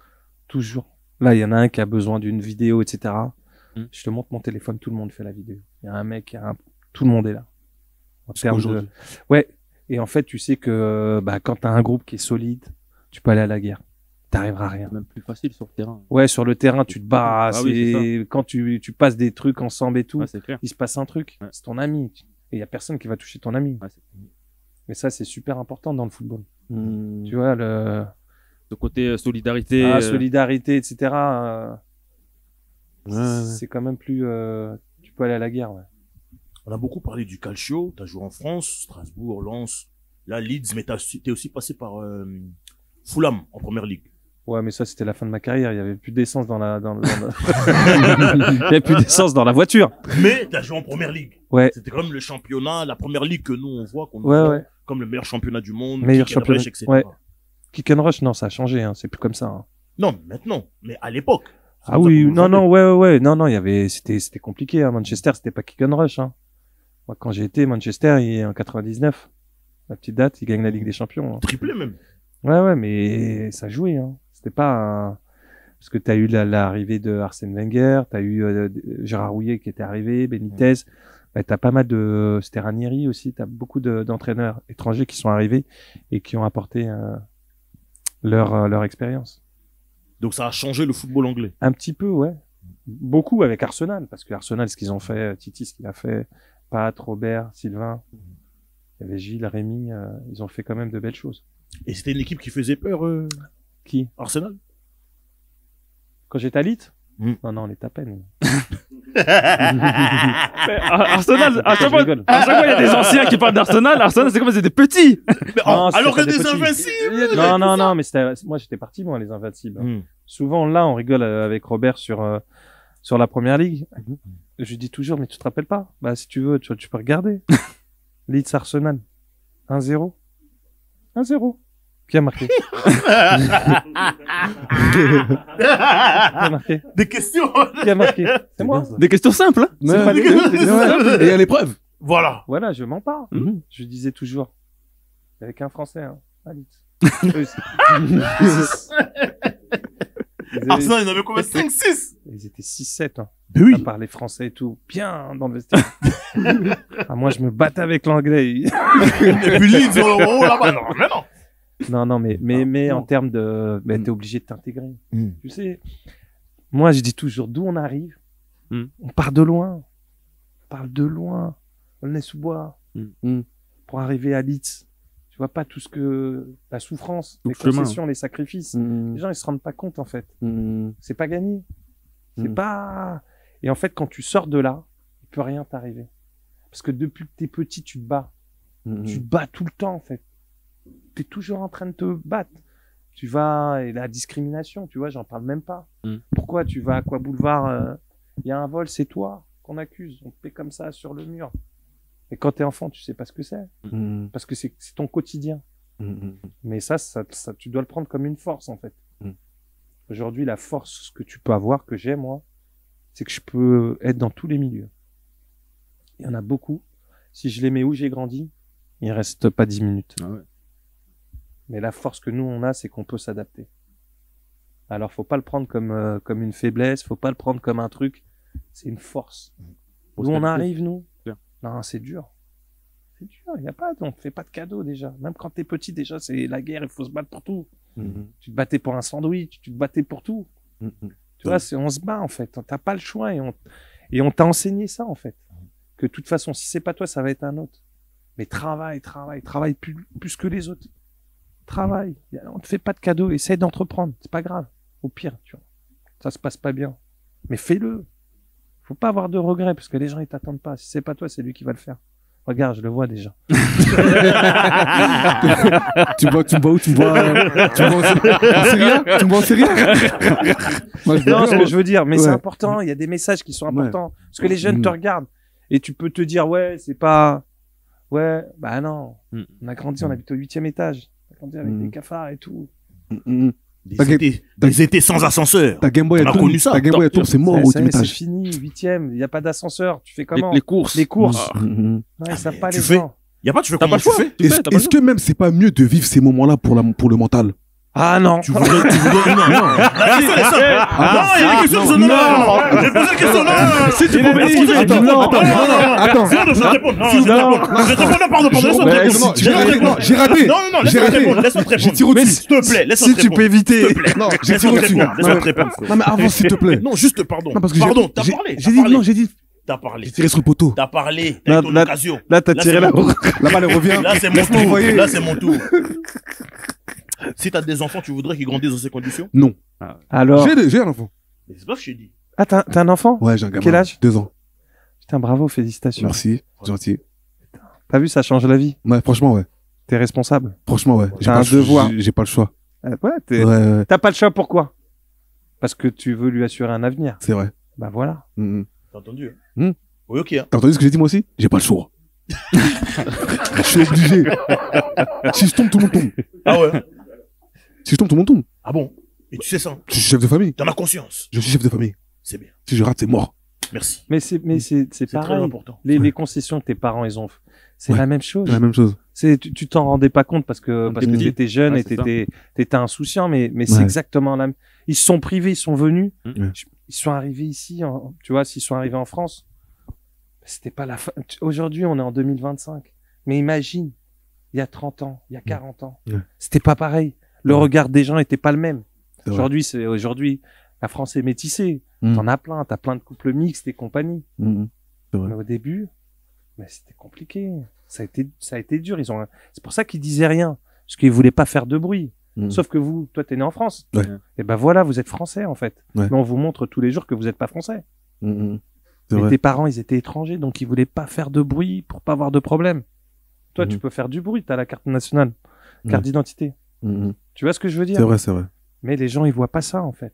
toujours. Là, il y en a un qui a besoin d'une vidéo, etc. Je te montre mon téléphone, tout le monde fait la vidéo. Il y a un mec, tout le monde est là. En termes de... Ouais. Et en fait, tu sais que, quand t'as un groupe qui est solide, tu peux aller à la guerre. T'arriveras à rien. C'est même plus facile sur le terrain. Ouais, sur le terrain, tu te bats. Ah oui, c'est quand tu passes des trucs ensemble et tout, Ouais, c'est clair. il se passe un truc. Ouais. C'est ton ami. Et il y a personne qui va toucher ton ami. Ouais, Mais ça, c'est super important dans le football. Hmm. Tu vois, Ce côté solidarité. solidarité, etc. Ouais. C'est quand même plus, tu peux aller à la guerre, ouais. On a beaucoup parlé du calcio. T'as joué en France, Strasbourg, Lens, là, Leeds, mais t'es aussi passé par Fulham en première ligue. Ouais, mais ça, c'était la fin de ma carrière. Il y avait plus d'essence dans la... Il y avait plus d'essence dans la voiture. Mais t'as joué en première ligue. Ouais. C'était quand même le championnat, la première ligue que nous on voit, qu'on nous Ouais, voit ouais. comme le meilleur championnat du monde, Meilleur kick and championnat, rush, etc. ouais. Kick and rush, non, ça a changé, hein. C'est plus comme ça, hein. Non, maintenant, mais à l'époque. C'est Ah comme ça oui, qu'on nous non, vendait. non, ouais, non, il y avait, c'était compliqué, hein. Manchester, c'était pas kick and rush, hein. Moi, quand j'ai été Manchester, il est en 99. La petite date, il gagne la Ligue des Champions, hein. Triplé même. Ouais, mais ça jouait, hein. C'était pas parce que t'as eu l'arrivée de Arsène Wenger, t'as eu Gérard Houllier qui était arrivé, Benitez, t'as pas mal c'était Ranieri aussi, t'as beaucoup d'entraîneurs étrangers qui sont arrivés et qui ont apporté leur expérience. Donc ça a changé le football anglais. Un petit peu, ouais. Beaucoup avec Arsenal, parce que Arsenal, ce qu'ils ont fait, Titi, ce qu'il a fait, Pat, Robert, Sylvain, il y avait Gilles, Rémi, ils ont fait quand même de belles choses. Et c'était une équipe qui faisait peur, Qui? Arsenal. Quand j'étais à Leeds? Mm. Non, on est à peine. Arsenal, à chaque Je fois, rigole. il y a des anciens qui parlent d'Arsenal. Arsenal, c'est comme si c'était des petits. Non, c'était Alors que pas des des petits. invincibles. Non, mais moi j'étais parti, moi, les Invincibles. Mm. Souvent, là, on rigole avec Robert sur la première ligue. Je lui dis toujours, mais tu te rappelles pas? Bah, si tu veux, tu peux regarder. Leeds Arsenal. 1-0. 1-0. Qui a marqué? Qui a marqué? Des questions. Qui a marqué? C'est moi. Des questions simples. Hein. Ouais. pas des- Ouais. Et il y a l'épreuve. Voilà. Voilà, je m'en parle. Mhm. Je disais toujours. Il y avait qu'un Français, hein. À Leeds. Arsenal, ils avaient combien? 5-6. Ils étaient 6-7, hein. Ben oui. À parler français et tout. Bien dans le vestiaire. Ah, moi, je me battais avec l'anglais. Et puis Leeds, oh là-bas. Non, mais non. Non, mais en termes de, t'es obligé de t'intégrer. Tu sais, moi, je dis toujours d'où on arrive. On part de loin. On parle de loin. Aulnay-sous-Bois. Pour arriver à Leeds. Tu vois pas tout ce que, la souffrance, Tout les le chemin. concessions, les sacrifices. Les gens, ils se rendent pas compte, en fait. C'est pas gagné. C'est pas, et en fait, quand tu sors de là, il peut rien t'arriver. Parce que depuis que t'es petit, tu te bats. Tu te bats tout le temps, en fait. T'es toujours en train de te battre. Tu vas, et la discrimination, tu vois, j'en parle même pas. Pourquoi tu vas à quoi boulevard, il y a un vol, c'est toi qu'on accuse. On te met comme ça sur le mur. Et quand t'es enfant, tu sais pas ce que c'est. Parce que c'est ton quotidien. Mais ça, tu dois le prendre comme une force, en fait. Aujourd'hui, la force que tu peux avoir, que j'ai, moi, c'est que je peux être dans tous les milieux. Il y en a beaucoup. Si je les mets où j'ai grandi, il reste pas 10 minutes. Ah ouais. Mais la force que nous, on a, c'est qu'on peut s'adapter. Alors, faut pas le prendre comme une faiblesse, faut pas le prendre comme un truc. C'est une force. D'où on arrive, nous? Bien. Non, c'est dur. C'est dur. On te fait pas de cadeaux, déjà. Même quand t'es petit, déjà, c'est la guerre, il faut se battre pour tout. Tu te battais pour un sandwich, tu te battais pour tout. Tu vois, on se bat, en fait. T'as pas le choix et on t'a enseigné ça, en fait. Que de toute façon, si c'est pas toi, ça va être un autre. Mais travaille plus que les autres. Travaille. On te fait pas de cadeaux. Essaye d'entreprendre. C'est pas grave. Au pire, tu vois. Ça se passe pas bien. Mais fais-le. Faut pas avoir de regrets parce que les gens, ils t'attendent pas. Si c'est pas toi, c'est lui qui va le faire. Regarde, je le vois déjà. Tu me vois où? Tu me vois en série A? Tu me vois en série A? Moi, je veux Non, bien, ce que je veux dire, mais Ouais. c'est important. Il y a des messages qui sont importants. Parce que les jeunes te regardent. Et tu peux te dire, ouais, c'est pas... Ouais, bah non. On a grandi, on habite au 8e étage. On a grandi avec des cafards et tout. Des étés sans ascenseur. Ta Game Boy, On a connu ça. Ta Game Boy, elle tourne, c'est mort au Ça y huitième est, c'est étage. fini, 8e. Il n'y a pas d'ascenseur. Tu fais comment? Les courses. Les courses. Ah. Non, ils savent pas Tu les fais- gens. Y a pas, tu fais T'as comment pas le choix. tu fais? Tu fais, t'as pas Est-ce le que même c'est pas mieux de vivre ces moments-là pour le mental? Ah non. Tu voudrais, non. La question est simple. Non, il y a des questions de non. J'ai posé la question, non. Si tu Il a peux dit, m'excuser, attends, non, attends, attends. je vais te répondre. Non, je vais te répondre. Je vais te répondre, pardon, laisse-moi te répondre. J'ai raté. Non, J'ai laisse-moi te raté. répondre, laisse-moi te J'ai répondre. tiré au-dessus. S'il te plaît, laisse-moi Si te tu répondre. peux éviter. S'il te plaît. Non, j'ai tiré Laisse-moi te au-dessus. répondre, laisse-moi te répondre. Non, mais avant, s'il te plaît. Non, juste pardon. Non, parce que Pardon, t'as parlé. j'ai dit, T'as parlé. j'ai tiré sur le poteau. T'as parlé. Là, T'as eu ton là, occasion. Là, t'as Là, tiré c'est la bon. La balle elle revient. Là, c'est mon Laisse-moi tour. envoyer. Là, c'est mon tour. Si t'as des enfants, tu voudrais qu'ils grandissent dans ces conditions? Non. Alors. J'ai un enfant. Mais c'est pas ce que j'ai dit. Ah, t'as un enfant? Ouais, j'ai un gamin. Quel âge? 2 ans. Putain, bravo, félicitations. Merci. Gentil. T'as vu, ça change la vie. Ouais, franchement, ouais. T'es responsable. Franchement, ouais. J'ai T'as pas un le choix. devoir. J'ai pas le choix. Ouais, Ouais, ouais, t'as pas le choix, pourquoi? Parce que tu veux lui assurer un avenir. c'est vrai. Bah voilà. T'as entendu? Hmm. Oui, ok. Hein. T'as entendu ce que j'ai dit moi aussi? J'ai pas le choix. Je suis obligé. Si je tombe, tout le monde tombe. Ah ouais? Si je tombe, tout le monde tombe. Ah bon? Et tu sais ça? Je suis chef de famille. T'en as conscience? Je suis chef de famille. C'est bien. Si je rate, c'est mort. Merci. Mais c'est C'est très pareil. important. Les concessions que tes parents, ils ont, c'est Ouais. la même chose. C'est la même chose. Tu t'en rendais pas compte parce que Quand t'es petit. t'étais jeune Ouais, et c'est t'étais insouciant, mais c'est Ouais. exactement la même. Ils se sont privés, ils sont venus. Ouais. Ils sont arrivés ici, tu vois, s'ils sont arrivés en France. C'était pas la fin. Aujourd'hui, on est en 2025. Mais imagine, il y a 30 ans, il y a 40 ans. Ouais. C'était pas pareil. Le Ouais. regard des gens était pas le même. C'est vrai. Aujourd'hui, la France est métissée. Mm. T'en as plein. T'as plein de couples mixtes et compagnie. C'est vrai. Mais au début, c'était compliqué. Ça a été dur. C'est pour ça qu'ils disaient rien. Parce qu'ils voulaient pas faire de bruit. Mm. Sauf que vous, toi, t'es né en France. Ouais. Et ben voilà, vous êtes français, en fait. Ouais. Mais on vous montre tous les jours que vous êtes pas français. C'est Mais vrai. tes parents, ils étaient étrangers, donc ils voulaient pas faire de bruit pour pas avoir de problème. Toi, Mhm. tu peux faire du bruit. T'as la carte nationale, carte Mhm. d'identité. Tu vois ce que je veux dire? C'est vrai, c'est vrai. Mais les gens, ils voient pas ça, en fait.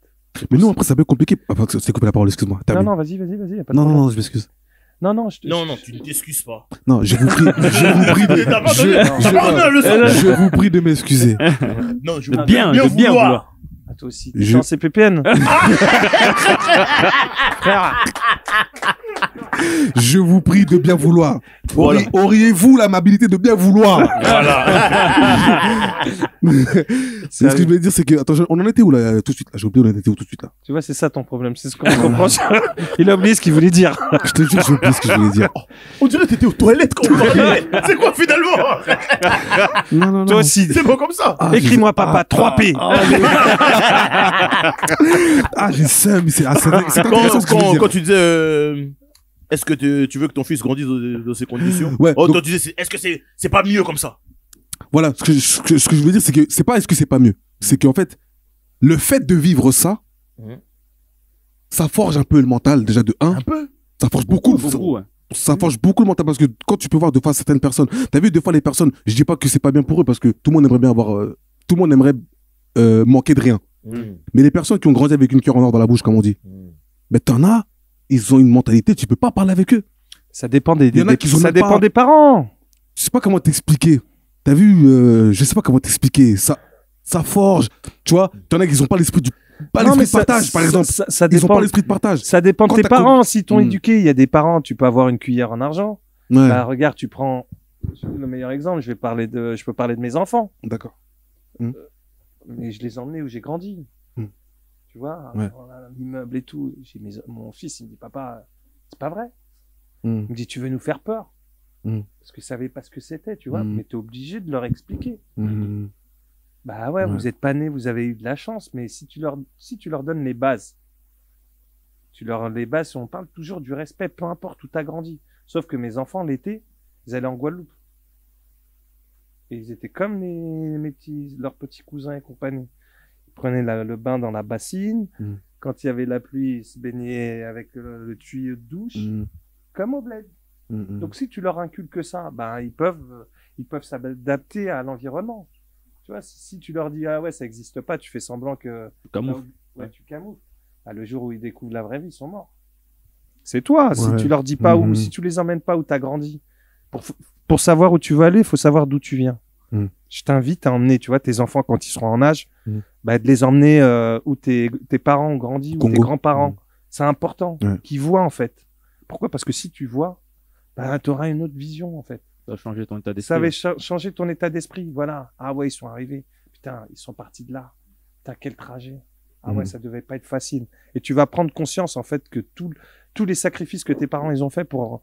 Mais non, après, c'est un peu compliqué. Enfin, c'est coupé la parole, excuse-moi. Non, Termine. non, vas-y, y a pas de Non, problème. non, je m'excuse. Non, Non, non, tu ne t'excuses pas. Non, je vous prie, T'as pas donné la leçon. je vous prie de m'excuser. Non, je De veux bien vouloir. Ah, toi aussi, Je- t'es en CPPN. Je vous prie de bien vouloir. Voilà. Auriez-vous l'amabilité de bien vouloir? Voilà. C'est ce que je voulais dire, c'est que, attends, on en était où là, tout de suite, là? J'ai oublié, on en était où tout de suite, là? Tu vois, c'est ça ton problème. C'est ce qu'on comprend. Il a oublié ce qu'il voulait dire. Je te jure, j'ai oublié ce que je voulais dire. On dirait que t'étais aux toilettes quand on parlait. C'est quoi finalement? Non, non, non. Toi aussi. C'est pas comme ça. Ah, Écris-moi, j'ai- papa, 3P. j'ai ça, mais c'est intéressant ce que je veux dire. Quand tu disais, est-ce que tu veux que ton fils grandisse dans ces conditions? Ouais, Oh, donc- toi tu disais, est-ce que c'est pas mieux comme ça? Voilà, ce que je veux dire, c'est que c'est pas est-ce que c'est pas mieux. C'est qu'en fait, le fait de vivre ça, Mhm. ça forge un peu le mental, déjà de 1. Un peu. Ça forge beaucoup, ouais. ça forge beaucoup le mental parce que quand tu peux voir de fois certaines personnes, t'as vu, des fois les personnes, je dis pas que c'est pas bien pour eux parce que tout le monde aimerait bien avoir, tout le monde aimerait manquer de rien. Mais les personnes qui ont grandi avec une cuillère en or dans la bouche, comme on dit, ben t'en as, ils ont une mentalité, tu peux pas parler avec eux. Ça dépend des, Il y en a qui sont ça même dépend pas- des parents. Je sais pas comment t'expliquer. T'as vu, je sais pas comment t'expliquer. Ça forge. Tu vois, t'en as qui ont pas l'esprit du, pas Non, l'esprit mais de partage, par exemple. Ça Ils ont dépend. pas l'esprit de partage. Ça dépend de Quand tes t'as parents. Si t'ont Hmm. éduqué, il y a des parents, tu peux avoir une cuillère en argent. Ouais. Bah, regarde, tu prends Le meilleur exemple, je peux parler de mes enfants. D'accord. Mais je les ai emmenés où j'ai grandi. Tu vois, Ouais. on a l'immeuble et tout. Mon fils, il me dit, papa, c'est pas vrai. Mm. Il me dit, tu veux nous faire peur. Parce qu'ils savaient pas ce que c'était, tu vois. Mais t'es obligé de leur expliquer. Bah ouais, vous êtes pas nés, vous avez eu de la chance, mais si tu leur donnes les bases, les bases, on parle toujours du respect, peu importe où t'as grandi. Sauf que mes enfants, l'été, ils allaient en Guadeloupe. Et ils étaient comme leurs petits cousins et compagnie. Ils prenaient le bain dans la bassine. Quand il y avait la pluie, ils se baignaient avec le tuyau de douche, comme au bled. Donc si tu leur inculques ça, ben ils peuvent s'adapter à l'environnement. Tu vois, si tu leur dis ah ouais ça existe pas, tu fais semblant que tu camoufles. Ah, le jour où ils découvrent la vraie vie, ils sont morts. C'est toi. Si tu leur dis pas où, si tu les emmènes pas où t'as grandi, pour savoir où tu veux aller, il faut savoir d'où tu viens. Je t'invite à emmener, tu vois, tes enfants quand ils seront en âge, de les emmener où tes parents ont grandi, où tes grands-parents. C'est important qu'ils voient en fait. Pourquoi? Parce que si tu vois, tu auras une autre vision en fait. Ça va changer ton état d'esprit. Ça va changer ton état d'esprit. Voilà. Ah ouais, ils sont arrivés. Putain, ils sont partis de là. Putain, quel trajet. Ah ouais, ça devait pas être facile. Et tu vas prendre conscience en fait que tous les sacrifices que tes parents ils ont fait pour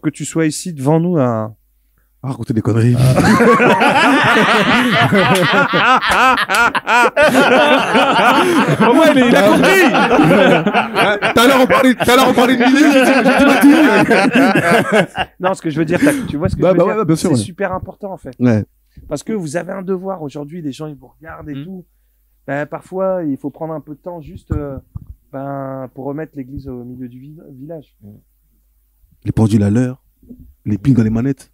que tu sois ici devant nous à raconter des conneries. Au moins, il a compris. Tout à l'heure, on parlait de j'ai Non, ce que je veux dire, tu vois ce que je veux dire, bien sûr, c'est super important en fait. Ouais. Parce que vous avez un devoir aujourd'hui, les gens ils vous regardent et tout. Parfois, il faut prendre un peu de temps juste pour remettre l'église au milieu du village. Les pendules à l'heure, les pings dans les manettes.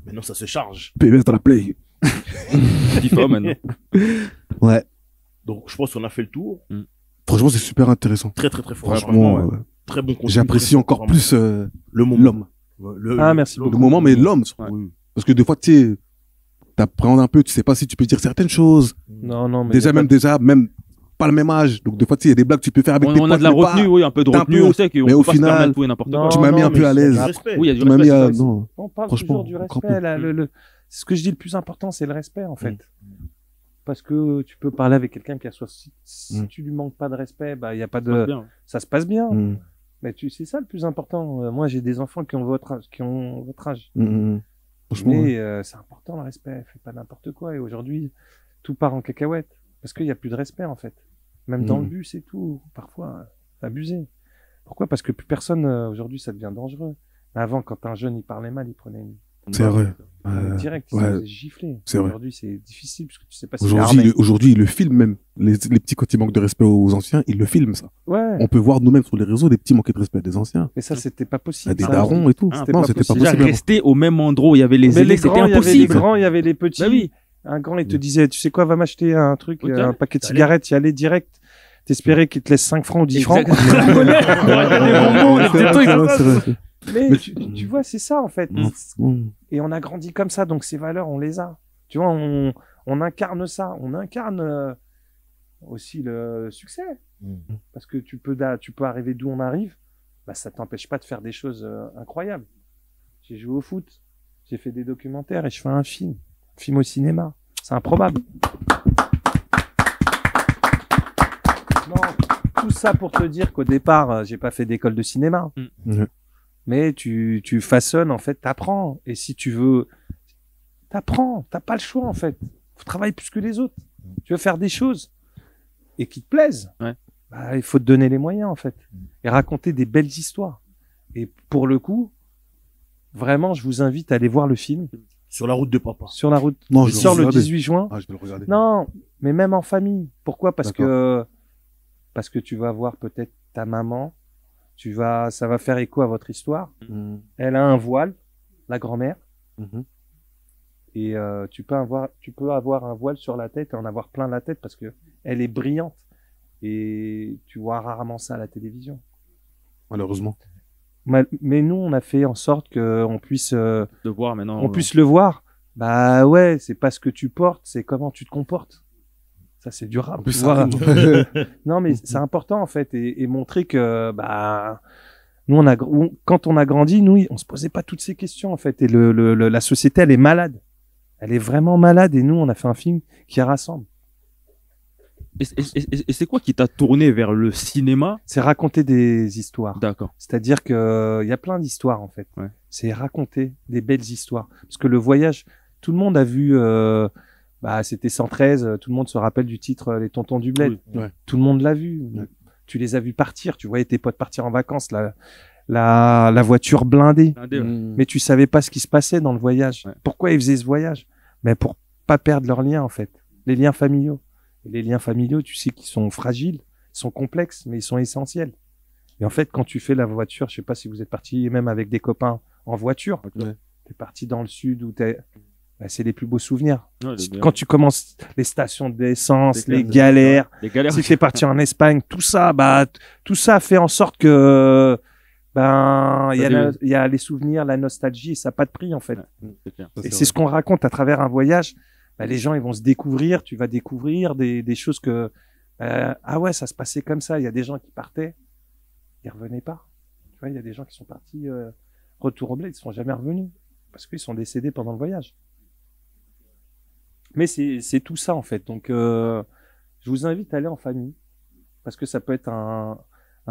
Maintenant, ça se charge. PBS dans la play. 10 fois maintenant. Ouais. Donc, je pense qu'on a fait le tour. Franchement, c'est super intéressant. Très, très, très fort. Franchement, très bon contenu. j'apprécie encore plus le moment. l'homme. Merci beaucoup. Le moment, mais l'homme. Oui. Parce que des fois, tu sais, t'appréhendes un peu, tu sais pas si tu peux dire certaines choses. Non, mais même pas le même âge. Donc, des fois, tu sais, il y a des blagues que tu peux faire avec tes potes. On a de la retenue, oui, un peu de retenue. On sait qu'on mais peut au pas se final, permettre tout et n'importe quoi. tu m'as mis un peu à l'aise. Oui, il y a du Tu m'as respect. mis à, non. on parle Franchement, toujours du encore respect. plus. Là, ce que je dis le plus important, c'est le respect en fait. Parce que tu peux parler avec quelqu'un qui a si tu lui manques pas de respect, il y a pas de, ça se passe bien. Mais c'est ça le plus important. Moi, j'ai des enfants qui ont votre âge. Mais c'est important le respect. Fais pas n'importe quoi. Et aujourd'hui, tout part en cacahuète parce qu'il y a plus de respect en fait. Même dans le bus et tout, parfois abusé. Pourquoi? Parce que plus personne aujourd'hui, ça devient dangereux. Mais avant, quand un jeune il parlait mal, il prenait C'est vrai. direct, il se faisait gifler. C'est vrai. Aujourd'hui, c'est difficile parce que tu sais pas si c'est armé. Aujourd'hui, il le filme même. Les petits, quand ils manquent de respect aux anciens, ils le filment, ça. Ouais. On peut voir nous-mêmes sur les réseaux des petits manquer de respect des anciens. Et ça, c'était pas possible. Des ça. darons et tout. C'était Non, pas c'était pas Déjà, possible. rester au même endroit où il y avait les Mais aînés, c'était grands, il y avait les impossible. grands, il y avait les petits. Bah oui. Un grand, il te disait, tu sais quoi, va m'acheter un truc, Ok. un paquet de cigarettes, y aller direct. T'espérais qu'il te laisse 5 francs ou 10 francs. Exactement. Des bonbons, des petits trucs comme ça. Mais tu vois, c'est ça, en fait. Mm. Et on a grandi comme ça, donc ces valeurs, on les a. Tu vois, on incarne ça. On incarne aussi le succès. Parce que tu peux arriver d'où on arrive, ça t'empêche pas de faire des choses incroyables. J'ai joué au foot, j'ai fait des documentaires et je fais un film au cinéma. C'est improbable. Non, tout ça pour te dire qu'au départ, j'ai pas fait d'école de cinéma. Mais tu façonnes, en fait, t'apprends. Et si tu veux, t'apprends. T'as pas le choix, en fait. Faut travailler plus que les autres. Tu veux faire des choses et qui te plaisent. Ouais. Il faut te donner les moyens, en fait. Et raconter des belles histoires. Et pour le coup, vraiment, je vous invite à aller voir le film. Sur la route de papa. Sur la route. Non, Il sort le 18 juin. Ah, je vais le regarder. Non, mais même en famille. Pourquoi? Parce D'accord. que tu vas voir peut-être ta maman. Ça va faire écho à votre histoire. Elle a un voile, la grand-mère. Et tu peux avoir un voile sur la tête et en avoir plein la tête parce que elle est brillante. Et tu vois rarement ça à la télévision. Malheureusement. Mais nous, on a fait en sorte qu'on puisse, De voir maintenant. on puisse le voir. Bah ouais, c'est pas ce que tu portes, c'est comment tu te comportes. Ça, c'est du rap. En plus, ça Voilà. arrive. Non, mais c'est important en fait et montrer que Nous, quand on a grandi, nous, on se posait pas toutes ces questions, en fait. Et la société, elle est malade. Elle est vraiment malade. Et nous, on a fait un film qui rassemble. Et c'est quoi qui t'a tourné vers le cinéma? C'est raconter des histoires. D'accord. C'est-à-dire que il y a plein d'histoires, en fait. Ouais. C'est raconter des belles histoires. Parce que le voyage, tout le monde a vu, c'était 113. Tout le monde se rappelle du titre Les Tontons du Bled. Oui. Ouais. Tout le monde l'a vu. Ouais. Tu les as vus partir. Tu voyais tes potes partir en vacances. La voiture blindée. Mais tu savais pas ce qui se passait dans le voyage. Ouais. Pourquoi ils faisaient ce voyage? Mais pour pas perdre leurs liens, en fait. Les liens familiaux. Et les liens familiaux, tu sais qu'ils sont fragiles, ils sont complexes, mais ils sont essentiels. Et en fait, quand tu fais la voiture, je sais pas si vous êtes parti même avec des copains en voiture. Ouais. T'es parti dans le sud où c'est les plus beaux souvenirs. Ouais, Quand tu commences les stations d'essence, C'est clair, les galères, les galères. si t'es parti en Espagne, tout ça, tout ça fait en sorte que, il y a les souvenirs, la nostalgie, et ça n'a pas de prix, en fait. Ouais, c'est clair. Et c'est ce qu'on raconte à travers un voyage. Les gens, ils vont se découvrir, tu vas découvrir des choses que, ah ouais, ça se passait comme ça. Il y a des gens qui partaient, ils revenaient pas. Tu vois, il y a des gens qui sont partis, retour au bled, ils sont jamais revenus. Parce qu'ils sont décédés pendant le voyage. Mais c'est tout ça, en fait. Donc, je vous invite à aller en famille. Parce que ça peut être un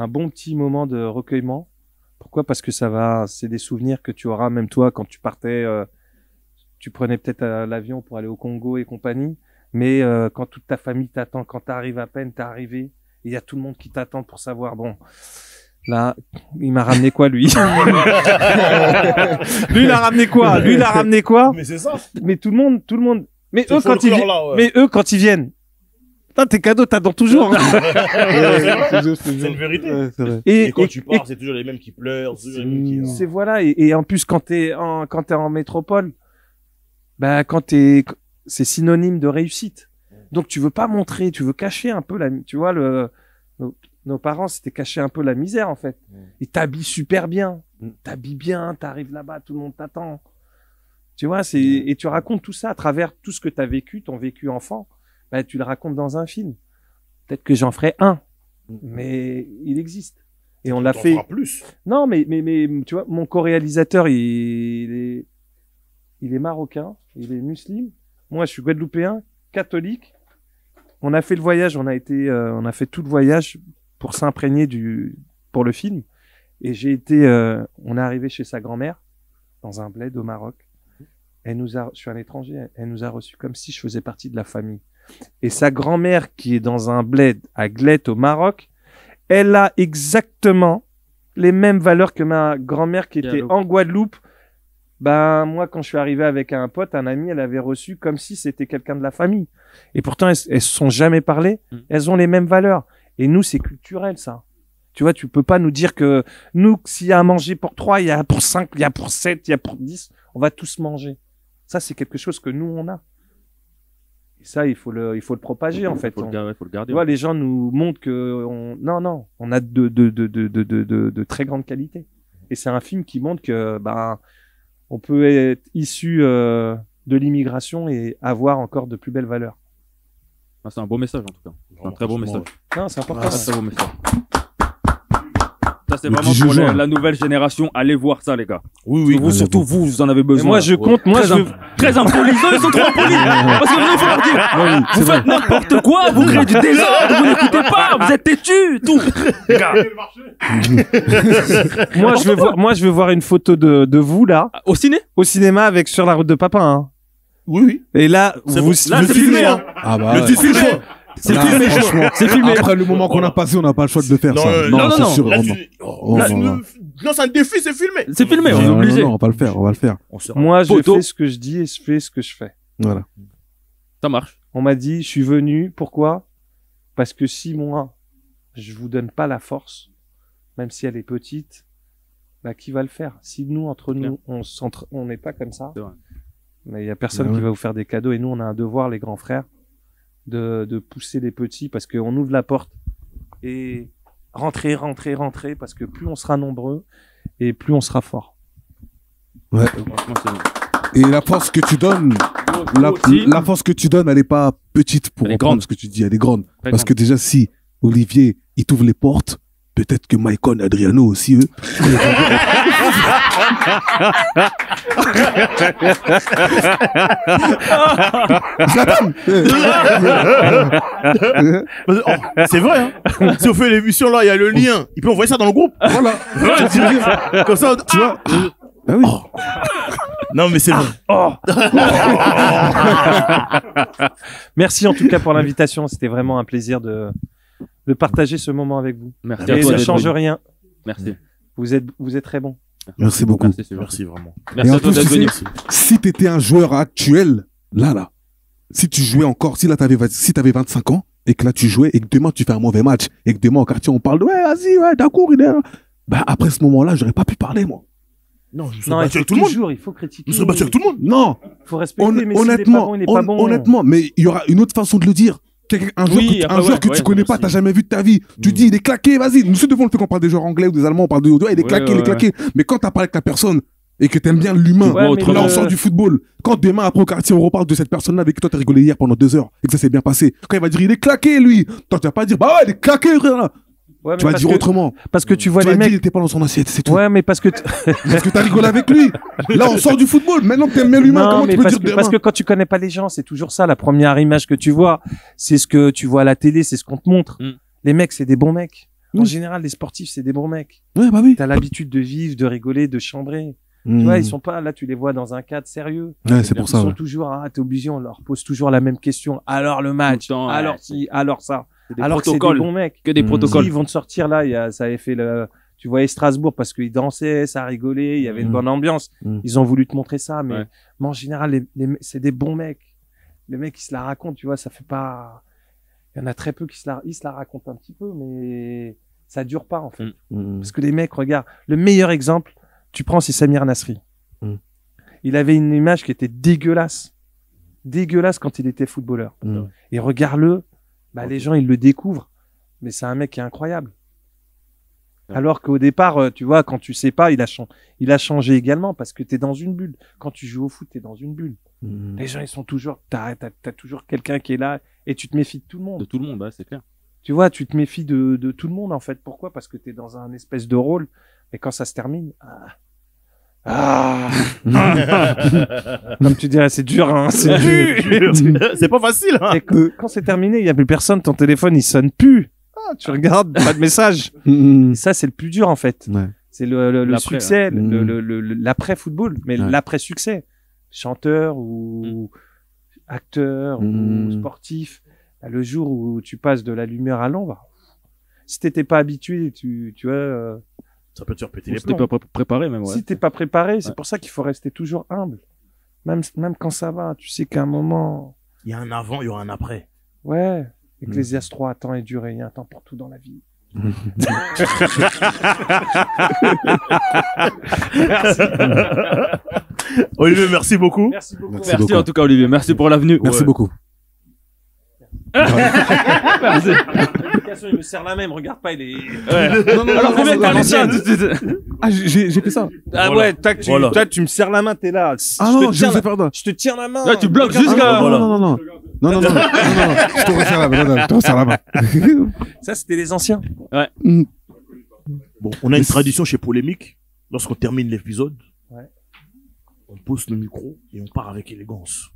bon petit moment de recueillement. Pourquoi? Parce que c'est des souvenirs que tu auras, même toi, quand tu partais, tu prenais peut-être l'avion pour aller au Congo et compagnie, mais quand toute ta famille t'attend, quand t'arrives à peine, t'es arrivé, il y a tout le monde qui t'attend pour savoir, bon, là, il m'a ramené quoi, lui? Lui, il a ramené quoi? Lui, il a ramené quoi? Mais c'est ça. Mais tout le monde, mais Ce eux, quand ils viennent, putain, tes cadeaux, t'attends toujours. C'est une vérité. Ouais, c'est vrai. Et quand tu pars, c'est toujours les mêmes qui pleurent, c'est toujours les mêmes qui... C'est voilà, et en plus, quand t'es en métropole, c'est synonyme de réussite. Donc tu veux pas montrer, tu veux cacher un peu tu vois, nos parents, c'était cacher un peu la misère, en fait. Ils t'habillent super bien. T'habilles bien, t'arrives là-bas, tout le monde t'attend. Tu vois, et tu racontes tout ça à travers tout ce que t'as vécu, ton vécu enfant. Tu le racontes dans un film. Peut-être que j'en ferai un. Mais il existe. Et on l'a fait. T'en feras plus. Non, mais, tu vois, mon co-réalisateur, il est marocain, il est musulman. Moi, je suis guadeloupéen, catholique. On a fait le voyage, on a fait tout le voyage pour s'imprégner pour le film. Et on est arrivé chez sa grand-mère, dans un bled au Maroc. Je suis un étranger, elle nous a reçus comme si je faisais partie de la famille. Et sa grand-mère, qui est dans un bled à Glette au Maroc, elle a exactement les mêmes valeurs que ma grand-mère qui était en Guadeloupe. Moi, quand je suis arrivé avec un pote, un ami, elle avait reçu comme si c'était quelqu'un de la famille. Et pourtant, elles se sont jamais parlé. Elles ont les mêmes valeurs. Et nous, c'est culturel, ça. Tu vois, tu peux pas nous dire que nous, s'il y a à manger pour 3, il y a pour 5, il y a pour 7, il y a pour 10, on va tous manger. Ça, c'est quelque chose que nous, on a. Et ça, il faut le propager, en fait. Faut le garder. Tu vois, les gens nous montrent que non, on a de très grandes qualités. Et c'est un film qui montre que, on peut être issu de l'immigration et avoir encore de plus belles valeurs. C'est un beau message, en tout cas. C'est un très beau message. Non, c'est important. C'est un très beau message. Ça, c'est vraiment pour la nouvelle génération. Allez voir ça, les gars. Oui. Surtout vous en avez besoin. Et moi, je compte, très impolis. Ils sont trop impolis. Parce que il faut leur dire. Vous faites n'importe quoi, vous créez du désordre, vous n'écoutez pas, vous êtes têtus, tout. Les gars. Moi, je veux voir une photo de vous, là. Au ciné? Au cinéma avec Sur la route de papa, hein. Oui. Et là, vous filmez, hein. Ah bah, Le filmé. C'est filmé, franchement. C'est filmé. Après le moment qu'on a passé, on n'a pas le choix de le faire, ça. Non. c'est sûr. Là, non. Non, c'est un défi, c'est filmé. C'est filmé, on est obligé. Non, on va le faire. Moi, je fais ce que je dis et je fais ce que je fais. Voilà. Ça marche. On m'a dit, je suis venu. Pourquoi? Parce que si moi, je vous donne pas la force, même si elle est petite, qui va le faire? Si nous, entre nous, on n'est pas comme ça, mais il y a personne qui va vous faire des cadeaux. Et nous, on a un devoir, les grands frères, de pousser les petits parce qu'on ouvre la porte et rentrer, parce que plus on sera nombreux et plus on sera fort. Ouais. Et la force que tu donnes, la force que tu donnes, elle n'est pas petite pour comprendre ce que tu dis, elle est grande. Parce que déjà, si Olivier, il t'ouvre les portes, peut-être que Maicon et Adriano aussi, eux. Zlatan. Oh, c'est vrai, hein. Si on fait l'émission là, il y a le lien. Il peut envoyer ça dans le groupe. Voilà. Comme ça, Tu vois. Ah oui. Non, mais c'est vrai. Merci en tout cas pour l'invitation. C'était vraiment un plaisir de partager ce moment avec vous. Merci Et à toi ne d'être change venu. rien. Merci. Vous êtes très bon. Merci beaucoup. Merci, c'est gentil. Merci vraiment. Merci Et en à toi plus, d'être tu venu. sais, si t'étais un joueur actuel, là, si tu jouais encore, si t'avais 25 ans, et que là tu jouais, et que demain tu fais un mauvais match, et que demain au quartier on parle de, ouais, vas-y, ouais, d'accord, il est là. Bah, après ce moment-là, j'aurais pas pu parler, moi. Non, je me suis Non, il battu faut avec tout le monde. toujours, il faut critiquer. Je me suis battu avec tout le monde. Non, Il faut respecter, mais s'il est pas honnêtement, bon, il est pas bon. honnêtement, mais il y aura une autre façon de le dire. Un joueur Oui, que, après, un joueur que ouais, tu connais ouais, pas, aussi. t'as jamais vu de ta vie. Tu dis, il est claqué, vas-y. Nous, c'est devant le fait qu'on parle des joueurs anglais ou des allemands, on parle de, ouais, il est Ouais, claqué, il est ouais, claqué. Mais quand t'as parlé avec la personne, et que t'aimes bien l'humain, Ouais, mais là, on le- sort du football. Quand demain, après au quartier, on reparle de cette personne-là avec qui toi t'as rigolé hier pendant 2 heures, et que ça s'est bien passé. Quand il va dire, il est claqué, lui. Toi, tu vas pas dire, bah ouais, il est claqué, frère, là. Ouais, mais Tu vas parce dire que- autrement. Parce que tu vois Tu les vas dire, il mecs. était pas dans son assiette, c'est tout. Ouais, mais parce que. Parce que t'as rigolé avec lui. Là, on sort du football. Maintenant que t'aimes bien l'humain, Non, comment mais tu peux parce dire que, demain parce que quand tu connais pas les gens, c'est toujours ça. La première image que tu vois, c'est ce que tu vois à la télé, c'est ce qu'on te montre. Mm. Les mecs, c'est des bons mecs. En Mm. général, les sportifs, c'est des bons mecs. Ouais, bah oui. T'as l'habitude de vivre, de rigoler, de chambrer. Tu vois, ils sont pas là, tu les vois dans un cadre sérieux. Ouais, c'est pour Ils ça. sont Ouais. toujours, t'es obligé, on leur pose toujours la même question. Alors le match, Tout le temps, alors ouais. ci, alors ça. C'est des Alors que c'est des protocoles. bons mecs. Que des Mm. protocoles. Ils vont te sortir là, ça avait fait tu voyais Strasbourg parce qu'ils dansaient, ça rigolait, il y avait une Mm. bonne ambiance. Mm. Ils ont voulu te montrer ça, mais, Ouais. mais en général, c'est des bons mecs. Les mecs, ils se la racontent, tu vois, ça fait pas, il y en a très peu ils se la racontent un petit peu, mais ça dure pas, en fait. Mm. Parce que les mecs, regarde, le meilleur exemple, tu prends, c'est Samir Nasri. Mm. Il avait une image qui était dégueulasse. Dégueulasse quand il était footballeur. Mm. Et regarde-le, bah, les gens, ils le découvrent. Mais c'est un mec qui est incroyable. Ouais. Alors qu'au départ, tu vois, quand tu sais pas, il a changé également parce que t'es dans une bulle. Quand tu joues au foot, t'es dans une bulle. Mm. Les gens, ils sont toujours, t'as toujours quelqu'un qui est là et tu te méfies de tout le monde. De tout le monde, ouais, c'est clair. Tu vois, tu te méfies de tout le monde, en fait. Pourquoi? Parce que t'es dans un espèce de rôle. Et quand ça se termine, comme tu dirais, c'est dur, hein, c'est dur. C'est pas facile, hein. Et quand c'est terminé, il y a plus personne, ton téléphone, il sonne plus. Ah, tu regardes, pas de message. Mm. Et ça, c'est le plus dur, en fait. Ouais. C'est le L'après, succès, là. l'après-football, mais Ouais. l'après-succès. Chanteur ou acteur Mm. ou sportif. Bah, le jour où tu passes de la lumière à l'ombre, si t'étais pas habitué, tu vois, Ça peut te faire péter les C'était plombs. pas préparé, même, ouais. si t'es pas préparé, c'est Ouais. pour ça qu'il faut rester toujours humble. Même quand ça va, tu sais qu'à un moment, Il y a un avant, il y aura un après. ouais, Ecclésiaste 3, temps est dur et il y a un temps pour tout dans la vie. Olivier, merci beaucoup. Merci beaucoup. Merci Merci beaucoup. en tout cas, Olivier. Merci pour la venue. Merci Ouais. beaucoup. Il me serre la même, regarde pas, il est. Non, non, Alors, non, combien non, t'as non, laissé non. Ah, j'ai fait ça. Ah Voilà. ouais, tac, Voilà. toi, tu me serres la main, t'es là. Ah je non, te je tiens sais la... pardon. je te tiens la main. Ouais, tu bloques Regarde, jusqu'à- Ah, Voilà. non, non, non, non. Non, non, non, non, non, non. Je te resserre la main. Non, non, je te resserre la main. Ça, c'était les anciens. Bon, on a une tradition chez Polémique. Lorsqu'on termine l'épisode, Ouais. on pose le micro et on part avec élégance.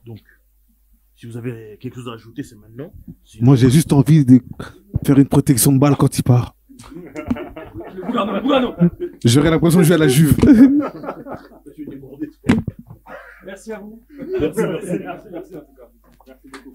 Donc, si vous avez quelque chose à ajouter, c'est maintenant. Sinon- Moi, j'ai juste envie de faire une protection de balle quand il part. J'aurais l'impression de jouer à la Juve. Merci à vous. Merci, merci. Merci en tout cas. Merci beaucoup.